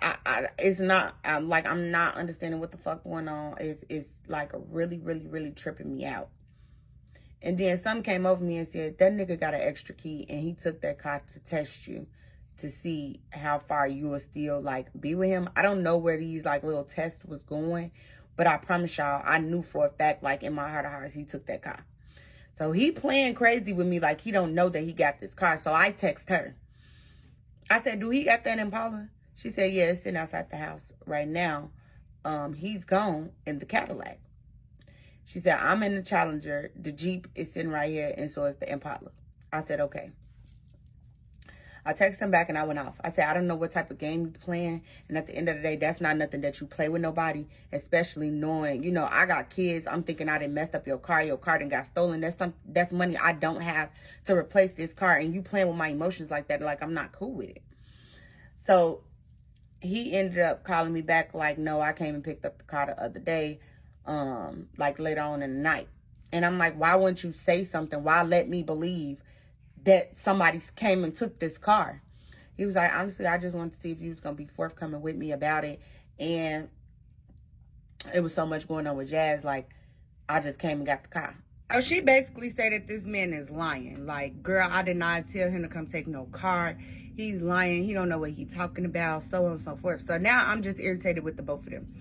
not understanding what the fuck going on. It's like really, really, really tripping me out. And then some came over me and said, that nigga got an extra key and he took that car to test you to see how far you will still like be with him. I don't know where these like little tests was going, but I promise y'all, I knew for a fact, like in my heart of hearts, he took that car. So he playing crazy with me like he don't know that he got this car. So I text her. I said, do he got that Impala? She said, yeah, it's sitting outside the house right now. He's gone in the Cadillac. She said, I'm in the Challenger. The Jeep is sitting right here, and so is the Impala. I said, okay. I texted him back and I went off. I said, I don't know what type of game you playing. And at the end of the day, that's not nothing that you play with nobody, especially knowing, you know, I got kids. I'm thinking I done messed up your car. Your car done got stolen. That's money I don't have to replace this car. And you playing with my emotions like that, like I'm not cool with it. So he ended up calling me back like, no, I came and picked up the car the other day, like later on in the night. And I'm like, why wouldn't you say something? Why let me believe that somebody came and took this car? He was like, honestly, I just wanted to see if you was going to be forthcoming with me about it. And it was so much going on with Jazz, like, I just came and got the car. Oh, she basically said that this man is lying. Like, girl, I did not tell him to come take no car. He's lying. He don't know what he's talking about, so on and so forth. So now I'm just irritated with the both of them.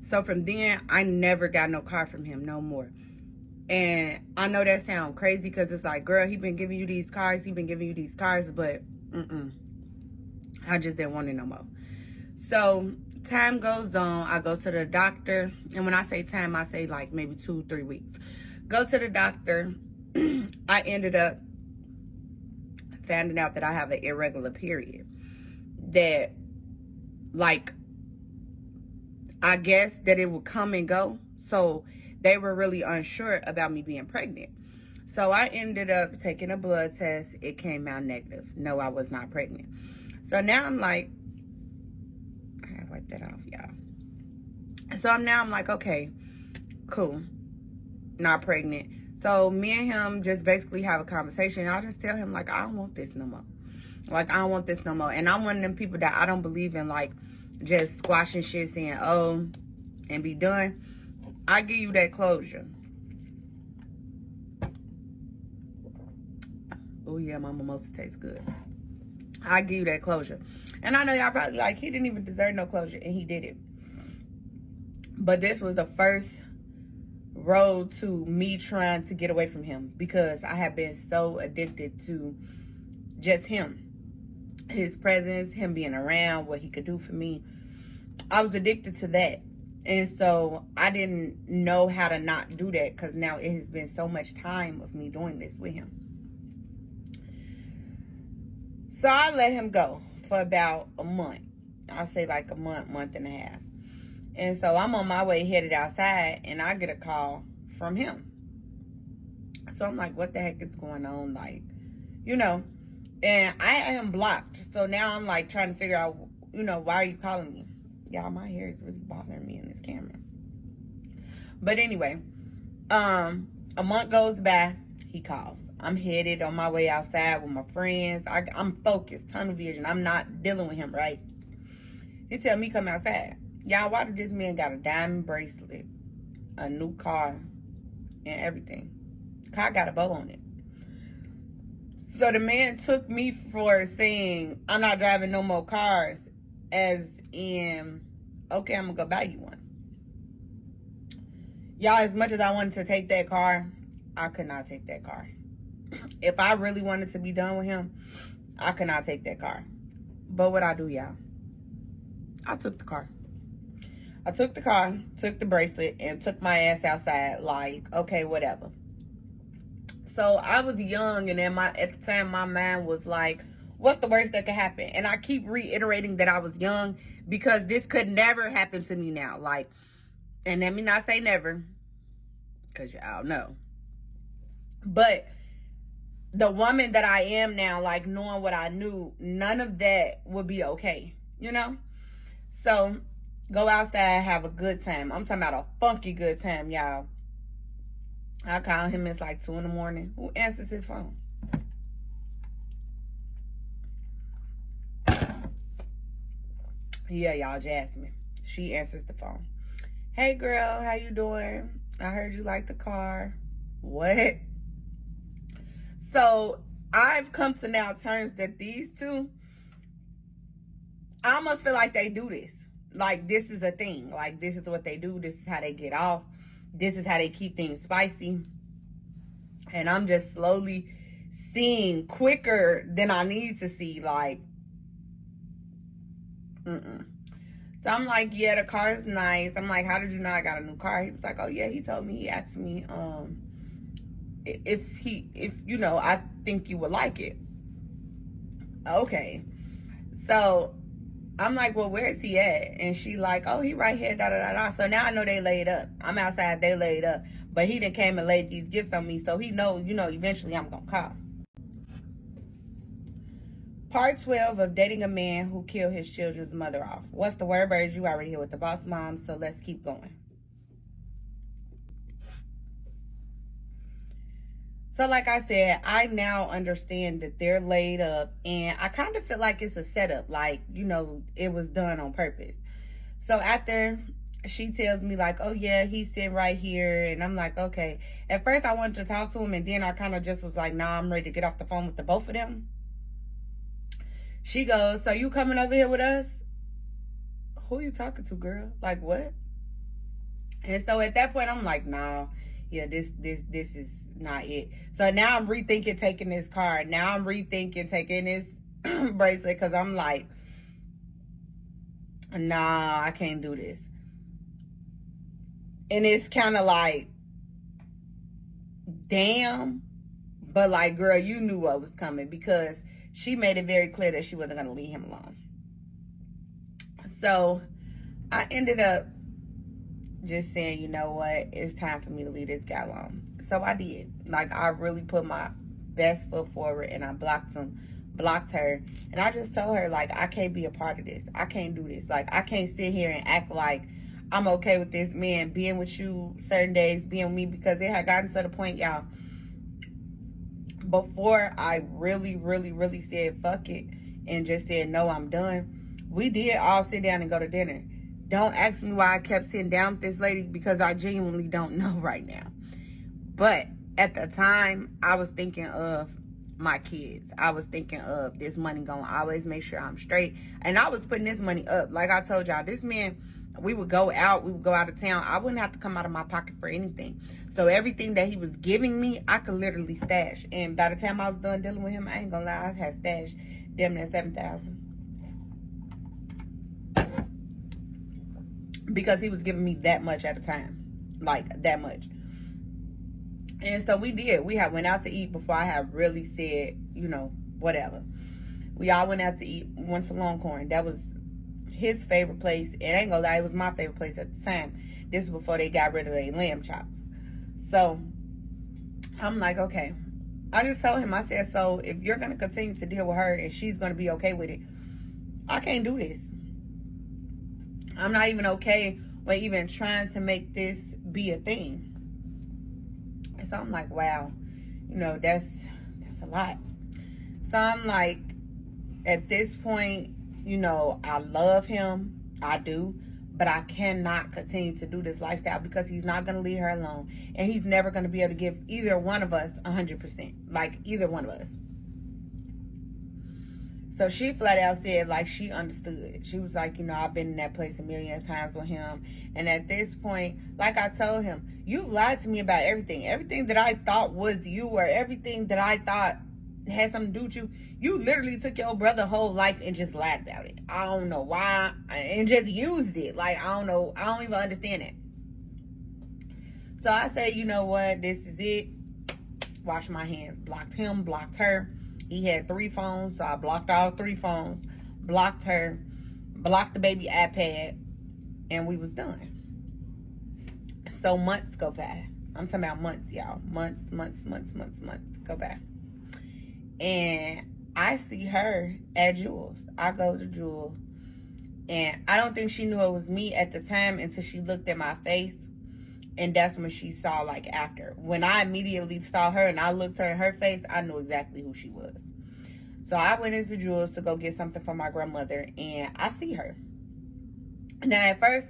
So from then, I never got no car from him no more. And I know that sounds crazy because it's like, girl, he been giving you these cars. He been giving you these cars, but I just didn't want it no more. So time goes on. I go to the doctor. And when I say time, I say like maybe 2-3 weeks. Go to the doctor. I ended up finding out that I have an irregular period. That, like, I guess that it would come and go. So they were really unsure about me being pregnant. So I ended up taking a blood test. It came out negative. No, I was not pregnant. So now I'm like, I gotta wipe that off, y'all. So now I'm like, okay, cool. Not pregnant. So me and him just basically have a conversation. I just tell him, like, I don't want this no more. Like, I don't want this no more. And I'm one of them people that I don't believe in, like, just squashing shit, saying, oh, and be done. I give you that closure. Oh, yeah, my mimosa tastes good. I give you that closure. And I know y'all probably like, he didn't even deserve no closure, and he did it. But this was the first road to me trying to get away from him, because I have been so addicted to just him, his presence, him being around, what he could do for me. I was addicted to that. And so I didn't know how to not do that, because now it has been so much time of me doing this with him. So I let him go for about a month. I'll say like a month and a half. And so I'm on my way headed outside, and I get a call from him. So I'm like, what the heck is going on? Like, you know, and I am blocked. So now I'm like trying to figure out, you know, why are you calling me? Y'all, my hair is really bothering me in this camera. But anyway, a month goes by, he calls. I'm headed on my way outside with my friends. I'm focused, tunnel vision. I'm not dealing with him, right? He tell me come outside. Y'all, why did this man got a diamond bracelet, a new car, and everything? Car got a bow on it. So the man took me for saying, I'm not driving no more cars, as in, okay, I'm going to go buy you one. Y'all, as much as I wanted to take that car, I could not take that car. If I really wanted to be done with him, I could not take that car. But what I do, y'all, I took the car. I took the car, took the bracelet, and took my ass outside like, okay, whatever. So I was young, and at the time, my mind was like, what's the worst that could happen? And I keep reiterating that I was young, because this could never happen to me now. Like, and let me not say never, because y'all know. But the woman that I am now, like knowing what I knew, none of that would be okay, you know? So go outside, have a good time. I'm talking about a funky good time, y'all. I call him, it's like 2 in the morning. Who answers his phone? Yeah, y'all, Jasmine. She answers the phone. Hey, girl, how you doing? I heard you like the car. What? So I've come to now terms that these two, I almost feel like they do this. Like, this is a thing. Like, this is what they do. This is how they get off. This is how they keep things spicy. And I'm just slowly seeing quicker than I need to see. Like, So I'm like, yeah, the car is nice. I'm like, how did you know I got a new car? He was like, oh yeah, he told me, he asked me if you know, I think you would like it. Okay. So I'm like, well, where is he at? And she like, oh, he right here, da da da da. So now I know they laid up. I'm outside, they laid up. But he done came and laid these gifts on me, so he know, you know, eventually I'm gonna call. Part 12 of dating a man who killed his children's mother off. What's the word, birds? You already here with the boss mom, so let's keep going. So like I said, I now understand that they're laid up, and I kind of feel like it's a setup, like, you know, it was done on purpose. So after she tells me like, oh yeah, he's sitting right here, and I'm like, okay. At first I wanted to talk to him, and then I kind of just was like, nah, I'm ready to get off the phone with the both of them. She goes, so you coming over here with us? Who you talking to, girl? Like, what? And so at that point, I'm like, nah, yeah, this is not it. So now I'm rethinking taking this car. Now I'm rethinking taking this bracelet, because I'm like, nah, I can't do this. And it's kind of like, damn. But like, girl, you knew what was coming, because she made it very clear that she wasn't going to leave him alone. So I ended up just saying, you know what, it's time for me to leave this guy alone. So I did. Like, I really put my best foot forward, and I blocked her. And I just told her, like, I can't be a part of this. I can't do this. Like, I can't sit here and act like I'm okay with this man being with you certain days, being with me, because it had gotten to the point, y'all, before I really, really, really said fuck it and just said, no, I'm done, we did all sit down and go to dinner. Don't ask me why I kept sitting down with this lady, because I genuinely don't know right now. But at the time, I was thinking of my kids. I was thinking of this money going to always make sure I'm straight. And I was putting this money up. Like I told y'all, this man we would go out of town. I wouldn't have to come out of my pocket for anything. So everything that he was giving me, I could literally stash. And by the time I was done dealing with him, I ain't gonna lie, I had stashed damn near $7,000. Because he was giving me that much at a time. Like, that much. And so we did. We had went out to eat before I had really said, you know, whatever. We all went out to eat, went to Longhorn. That was his favorite place. It ain't gonna lie, it was my favorite place at the time. This was before they got rid of their lamb chops. So I'm like, okay. I just told him, I said, so if you're gonna continue to deal with her and she's gonna be okay with it, I can't do this. I'm not even okay with even trying to make this be a thing. And so I'm like, wow, you know, that's a lot. So I'm like, at this point, you know, I love him. I do. But I cannot continue to do this lifestyle because he's not going to leave her alone. And he's never going to be able to give either one of us 100%. Like, either one of us. So she flat out said, like, she understood. She was like, you know, I've been in that place a million times with him. And at this point, like I told him, you lied to me about everything. Everything that I thought was you, or everything that I thought had something to do with you, you literally took your brother's whole life and just lied about it. I don't know why. And just used it. Like, I don't know. I don't even understand it. So I said, you know what? This is it. Wash my hands. Blocked him, blocked her. He had 3 phones, so I blocked all 3 phones. Blocked her. Blocked the baby iPad. And we was done. So months go by. I'm talking about months, y'all. Months go by. And I see her at Jewel's. I go to Jewel's. And I don't think she knew it was me at the time until she looked at my face. And that's when she saw, like, after. When I immediately saw her and I looked her in her face, I knew exactly who she was. So I went into Jewel's to go get something for my grandmother. And I see her. Now, at first,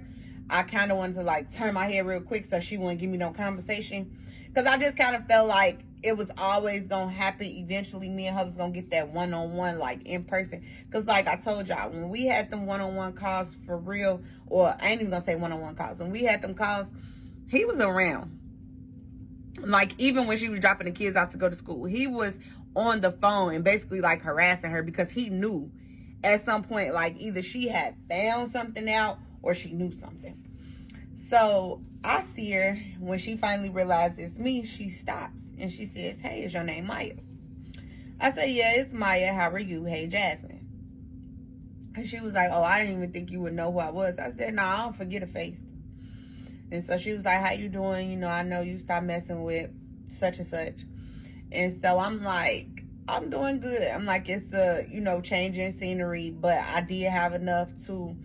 I kind of wanted to, like, turn my head real quick so she wouldn't give me no conversation. Because I just kind of felt like it was always going to happen. Eventually, me and her was going to get that one-on-one, like, in person. Because, like I told y'all, when we had them one-on-one calls for real, or I ain't even going to say one-on-one calls. When we had them calls, he was around. Like, even when she was dropping the kids off to go to school, he was on the phone and basically, like, harassing her because he knew at some point, like, either she had found something out or she knew something. So I see her. When she finally realizes it's me, she stops and she says, hey, is your name Maya? I said, yeah, it's Maya. How are you? Hey, Jasmine. And she was like, oh, I didn't even think you would know who I was. I said, no, I don't forget a face. And so she was like, how you doing? You know, I know you stopped messing with such and such. And so I'm like, I'm doing good. I'm like, it's a, you know, changing scenery, but I did have enough to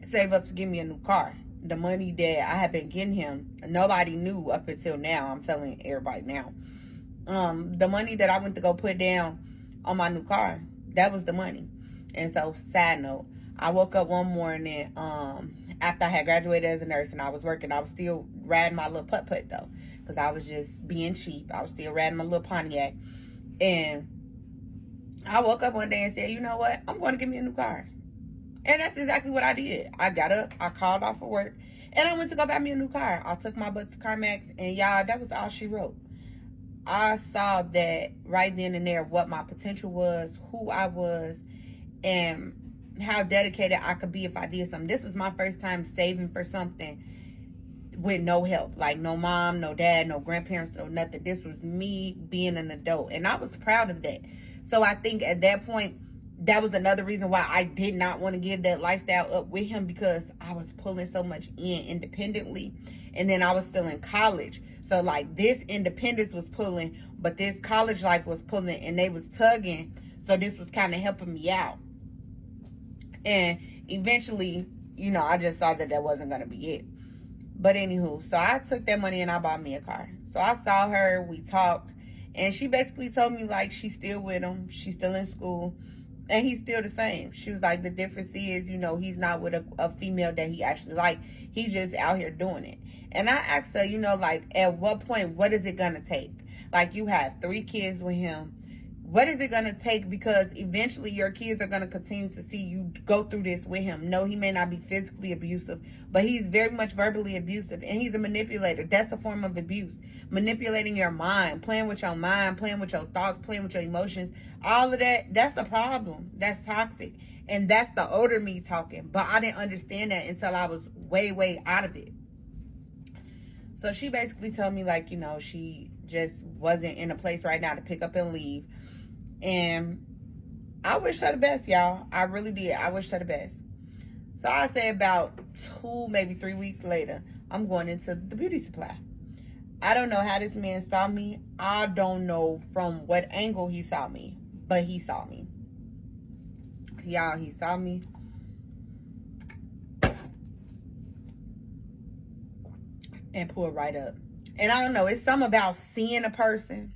save up to give me a new car. The money that I had been getting him, nobody knew up until now. I'm telling everybody now. The money that I went to go put down on my new car, that was the money. And so, side note, I woke up one morning after I had graduated as a nurse and I was working. I was still riding my little putt-putt though, because I was just being cheap. I was still riding my little Pontiac. And I woke up one day and said, you know what? I'm going to get me a new car. And that's exactly what I did. I got up, I called off of work, and I went to go buy me a new car. I took my butt to CarMax, and y'all, that was all she wrote. I saw that right then and there what my potential was, who I was, and how dedicated I could be if I did something. This was my first time saving for something with no help. Like, no mom, no dad, no grandparents, no nothing. This was me being an adult, and I was proud of that. So I think at that point, that was another reason why I did not want to give that lifestyle up with him, because I was pulling so much in independently. And then I was still in college. So, like, this independence was pulling, but this college life was pulling, and they was tugging. So this was kind of helping me out. And eventually, you know, I just saw that that wasn't going to be it. But anywho, so I took that money and I bought me a car. So I saw her, we talked, and she basically told me, like, she's still with him. She's still in school. And he's still the same. She was like, the difference is, you know, he's not with a female that he actually like. He's just out here doing it. And I asked her, you know, like, at what point, what is it going to take? Like, you have 3 kids with him. What is it going to take? Because eventually your kids are going to continue to see you go through this with him. No, he may not be physically abusive, but he's very much verbally abusive, and he's a manipulator. That's a form of abuse. Manipulating your mind, playing with your mind, playing with your thoughts, playing with your emotions. All of that, that's a problem. That's toxic. And that's the older me talking. But I didn't understand that until I was way, way out of it. So she basically told me, like, you know, she just wasn't in a place right now to pick up and leave. And I wish her the best, y'all. I really did. I wish her the best. So I say about 2, maybe 3 weeks later, I'm going into the beauty supply. I don't know how this man saw me. I don't know from what angle he saw me, but he saw me. Y'all, he saw me. And pulled right up. And I don't know, it's something about seeing a person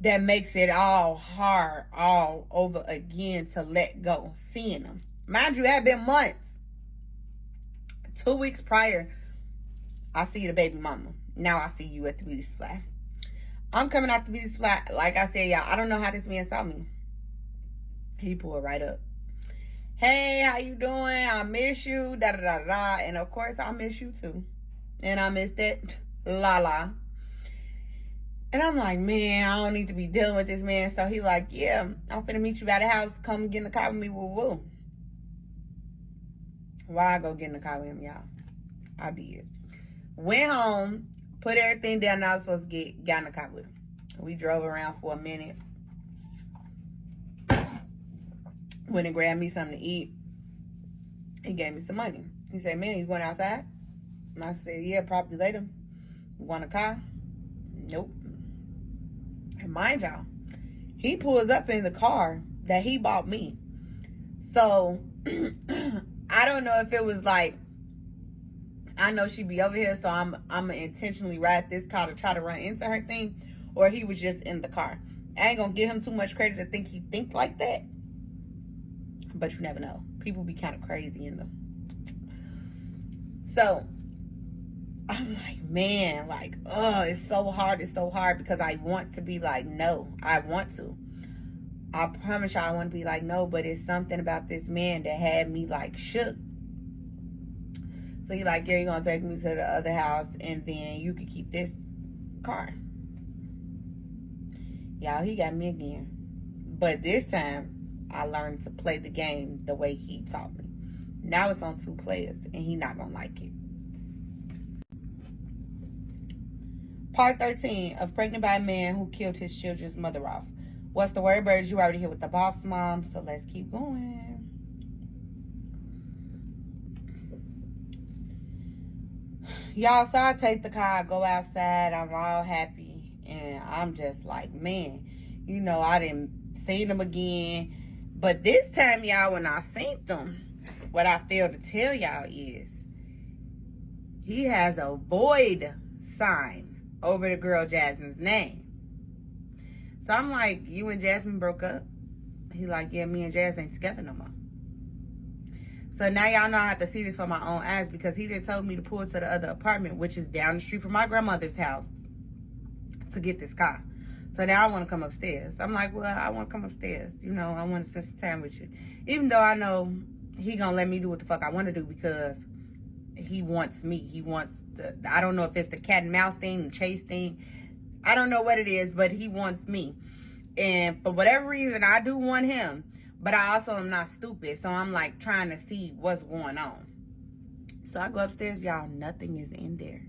that makes it all hard all over again to let go. Seeing them. Mind you, it had been months. 2 weeks prior, I see the baby mama. Now I see you at the beauty supply. I'm coming out the beauty supply. Like I said, y'all, I don't know how this man saw me. He pulled right up. Hey, how you doing? I miss you. Da da da da. And of course, I miss you too. And I miss that. La la. And I'm like, man, I don't need to be dealing with this man. So he like, yeah, I'm finna meet you at the house. Come get in the car with me. Woo woo. Why I go get in the car with him, y'all? I did. Went home, put everything down that I was supposed to got in the car with him. We drove around for a minute. Went and grabbed me something to eat. He gave me some money. He said, man, you going outside? And I said, yeah, probably later. You want a car? Nope. And mind y'all, he pulls up in the car that he bought me. So, I don't know if it was like, I know she be over here, so I'm going to intentionally ride this car to try to run into her thing, or he was just in the car. I ain't going to give him too much credit to think he think like that. But you never know. People be kind of crazy in them. So, I'm like, man, like, it's so hard. It's so hard because I want to be like, no, I want to. I promise y'all I want to be like, no, but it's something about this man that had me like shook. So he like, yeah, you're going to take me to the other house and then you can keep this car. Y'all, he got me again. But this time, I learned to play the game the way he taught me. Now it's on 2 players and he not going to like it. Part 13 of Pregnant by a Man Who Killed His Children's Mother Off. What's the word, birds? You already here with the boss mom, so let's keep going. Y'all, so I take the car, I go outside, I'm all happy, and I'm just like, man, you know, I didn't see them again. But this time, y'all, when I seen them, what I failed to tell y'all is he has a void sign over the girl Jasmine's name. So I'm like, you and Jasmine broke up? He like, yeah, me and Jazz ain't together no more. So now y'all know I have to see this for my own eyes because he done told me to pull to the other apartment, which is down the street from my grandmother's house, to get this car. So now I want to come upstairs. I'm like, well, I want to come upstairs. You know, I want to spend some time with you. Even though I know he going to let me do what the fuck I want to do because he wants me. He wants I don't know if it's the cat and mouse thing, the chase thing. I don't know what it is, but he wants me. And for whatever reason, I do want him. But I also am not stupid. So I'm like trying to see what's going on. So I go upstairs, y'all. Nothing is in there.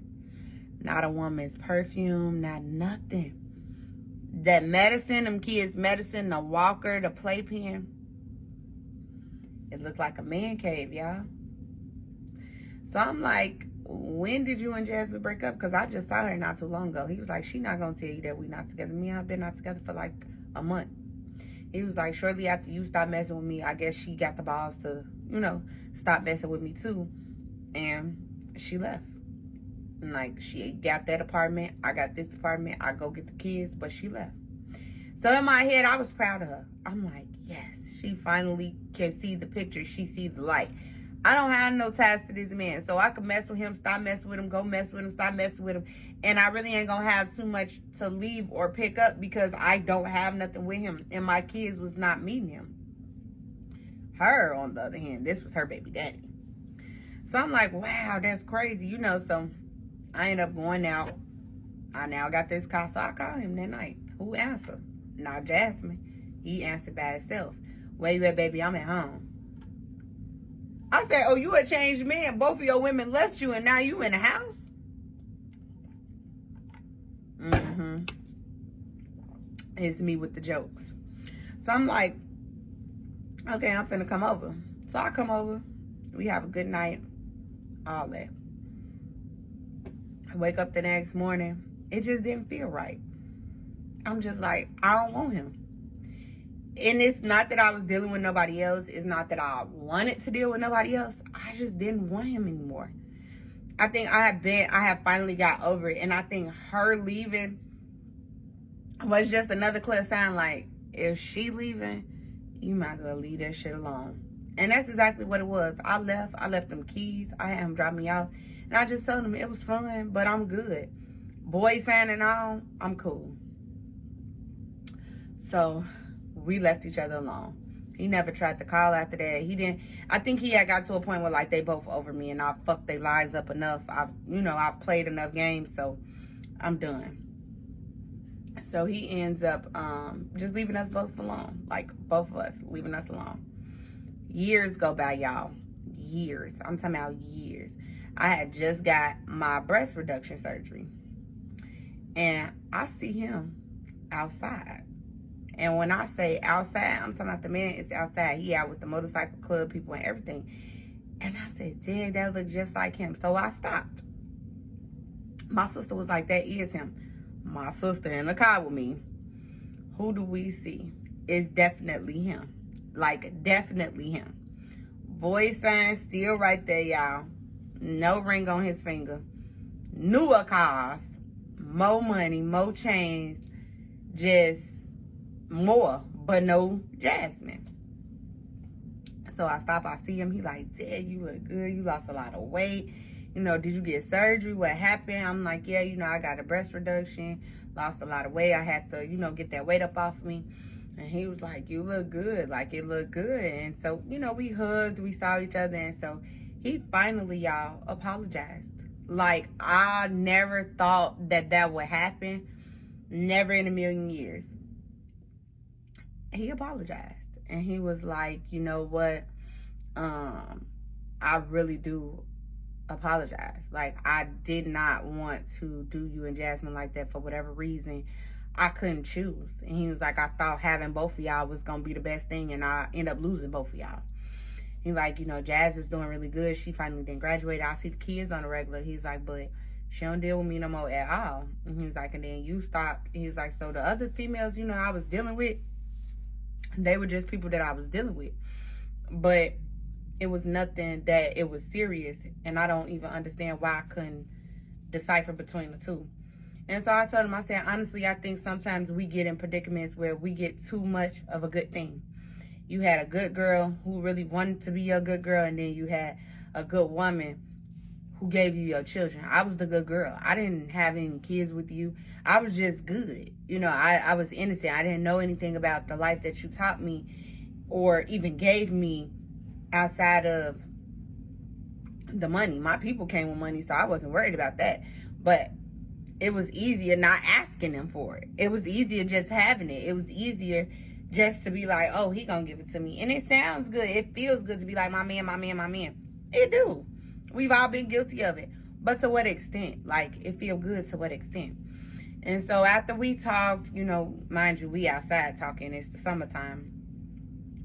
Not a woman's perfume, not nothing. That medicine, them kids' medicine, the walker, the playpen. It looked like a man cave, y'all. So I'm like, when did you and Jasmine break up? Because I just saw her not too long ago. He was like, she not going to tell you that we not together. Me and her been not together for like a month. He was like, shortly after you stopped messing with me, I guess she got the balls to, you know, stop messing with me too. And she left. And like, she got that apartment. I got this apartment. I go get the kids, but she left. So in my head, I was proud of her. I'm like, yes, she finally can see the picture. She see the light. I don't have no ties to this man. So I could mess with him, stop messing with him, go mess with him, stop messing with him. And I really ain't gonna have too much to leave or pick up because I don't have nothing with him. And my kids was not meeting him. Her, on the other hand, this was her baby daddy. So I'm like, wow, that's crazy. You know, so I end up going out. I now got this call, so I called him that night. Who answered? Not Jasmine. He answered by himself. Where you at, baby? I'm at home. I said, oh, you a changed man. Both of your women left you, and now you in the house? Mm-hmm. It's me with the jokes. So I'm like, okay, I'm finna come over. So I come over. We have a good night. All that. I wake up the next morning. It just didn't feel right. I'm just like, I don't want him. And it's not that I was dealing with nobody else. It's not that I wanted to deal with nobody else. I just didn't want him anymore. I think I have finally got over it. And I think her leaving was just another clear sign, like, if she leaving, you might as well leave that shit alone. And that's exactly what it was. I left them keys. I had him drop me off. And I just told him it was fun, but I'm good. Boy signing on, I'm cool. So we left each other alone. He never tried to call after that. He didn't. I think he had got to a point where like they both over me and I fucked their lives up enough. I've played enough games, so I'm done. So he ends up just leaving us both alone. Like both of us leaving us alone. Years go by, y'all. Years. I'm talking about years. I had just got my breast reduction surgery. And I see him outside. And when I say outside, I'm talking about the man is outside. He out with the motorcycle club people and everything. And I said, dang, that looked just like him. So I stopped. My sister was like, that is him. My sister in the car with me. Who do we see? It's definitely him. Like, definitely him. Voice sign still right there, y'all. No ring on his finger. Newer cars. More money, more chains. Just more, but no Jasmine. So I stop, I see him. He like, Dad, you look good. You lost a lot of weight. You know, did you get surgery? What happened? I'm like, yeah, I got a breast reduction. Lost a lot of weight. I had to, get that weight up off of me. And he was like, you look good. Like, it looked good. And so, we hugged. We saw each other. And so he finally, y'all, apologized. Like, I never thought that would happen. Never in a million years. He apologized. And he was like, you know what? I really do apologize. Like, I did not want to do you and Jasmine like that for whatever reason. I couldn't choose. And he was like, I thought having both of y'all was going to be the best thing, and I end up losing both of y'all. He's like, Jazz is doing really good. She finally didn't graduate. I see the kids on the regular. He's like, but she don't deal with me no more at all. And he was like, and then you stopped. He was like, so the other females, I was dealing with, they were just people that I was dealing with. But it was nothing that it was serious. And I don't even understand why I couldn't decipher between the two. And so I told him, I said, honestly, I think sometimes we get in predicaments where we get too much of a good thing. You had a good girl who really wanted to be your good girl, and then you had a good woman who gave you your children. I was the good girl. I didn't have any kids with you. I was just good. I was innocent. I didn't know anything about the life that you taught me or even gave me outside of the money. My people came with money, so I wasn't worried about that. But it was easier not asking them for it. It was easier just having it. It was easier just to be like, oh, he gonna give it to me. And it sounds good. It feels good to be like, my man, my man, my man. It do. We've all been guilty of it. But to what extent? Like, it feel good to what extent? And so after we talked, mind you, we outside talking. It's the summertime.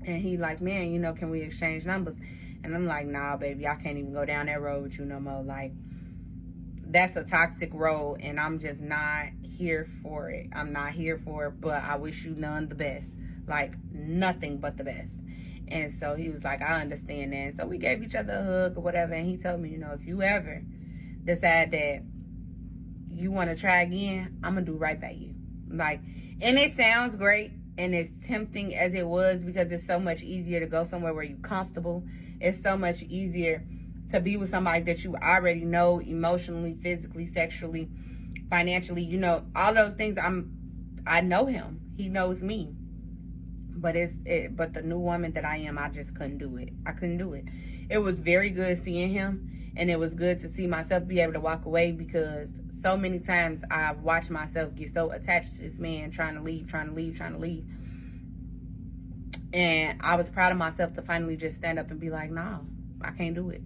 And he like, man, can we exchange numbers? And I'm like, nah, baby, I can't even go down that road with you no more. Like, that's a toxic road, and I'm just not here for it. I'm not here for it, but I wish you none the best. Like, nothing but the best. And so he was like, I understand that. And so we gave each other a hug or whatever, and he told me, if you ever decide that you want to try again, I'm going to do right by you. Like, and it sounds great. And as tempting as it was, because it's so much easier to go somewhere where you're comfortable, it's so much easier to be with somebody that you already know emotionally, physically, sexually, financially, you know, all those things. I know him. He knows me. But but the new woman that I am, I just couldn't do it. I couldn't do it. It was very good seeing him, and it was good to see myself be able to walk away, because so many times I've watched myself get so attached to this man, trying to leave. And I was proud of myself to finally just stand up and be like, no, I can't do it.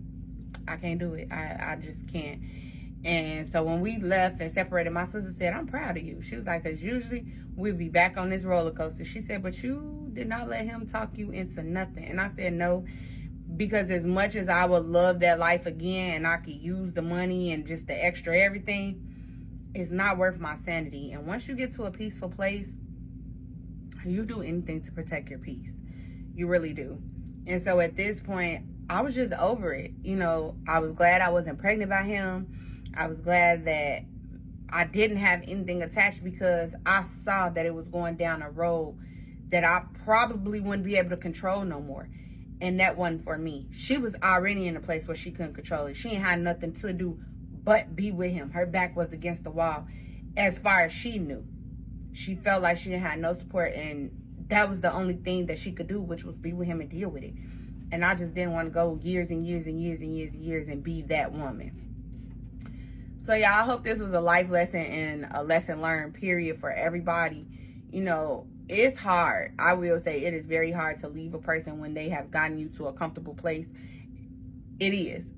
I can't do it. I just can't. And so when we left and separated, my sister said, I'm proud of you. She was like, because usually we'd be back on this roller coaster. She said, but you did not let him talk you into nothing. And I said, no, because as much as I would love that life again and I could use the money and just the extra everything, it's not worth my sanity. And once you get to a peaceful place, you do anything to protect your peace. You really do. And so at this point, I was just over it. You know, I was glad I wasn't pregnant by him. I was glad that I didn't have anything attached, because I saw that it was going down a road that I probably wouldn't be able to control no more. And that wasn't for me. She was already in a place where she couldn't control it. She ain't had nothing to do but be with him. Her back was against the wall as far as she knew. She felt like she didn't have no support, and that was the only thing that she could do, which was be with him and deal with it. And I just didn't want to go years and years and years and years and years and be that woman. So yeah, I hope this was a life lesson and a lesson learned, period, for everybody. You know, it's hard. I will say it is very hard to leave a person when they have gotten you to a comfortable place. It is.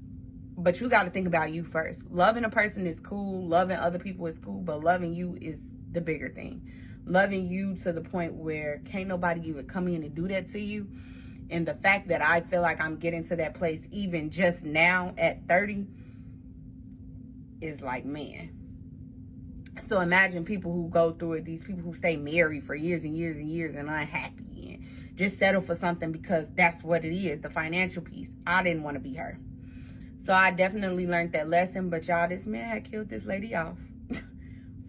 But you got to think about you first. Loving a person is cool. Loving other people is cool. But loving you is the bigger thing. Loving you to the point where can't nobody even come in and do that to you. And the fact that I feel like I'm getting to that place even just now at 30 is like, man. So imagine people who go through it, these people who stay married for years and years and years and unhappy and just settle for something because that's what it is, the financial piece. I didn't want to be her. So I definitely learned that lesson. But y'all, this man had killed this lady off.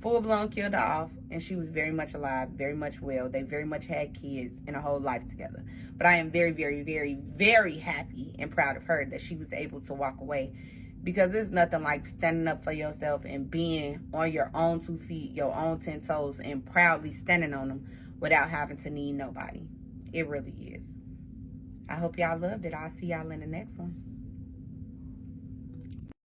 Full blown killed her off. And she was very much alive, very much well. They very much had kids and a whole life together. But I am very, very, very, very happy and proud of her that she was able to walk away. Because there's nothing like standing up for yourself and being on your own 2 feet, your own 10 toes, and proudly standing on them without having to need nobody. It really is. I hope y'all loved it. I'll see y'all in the next one.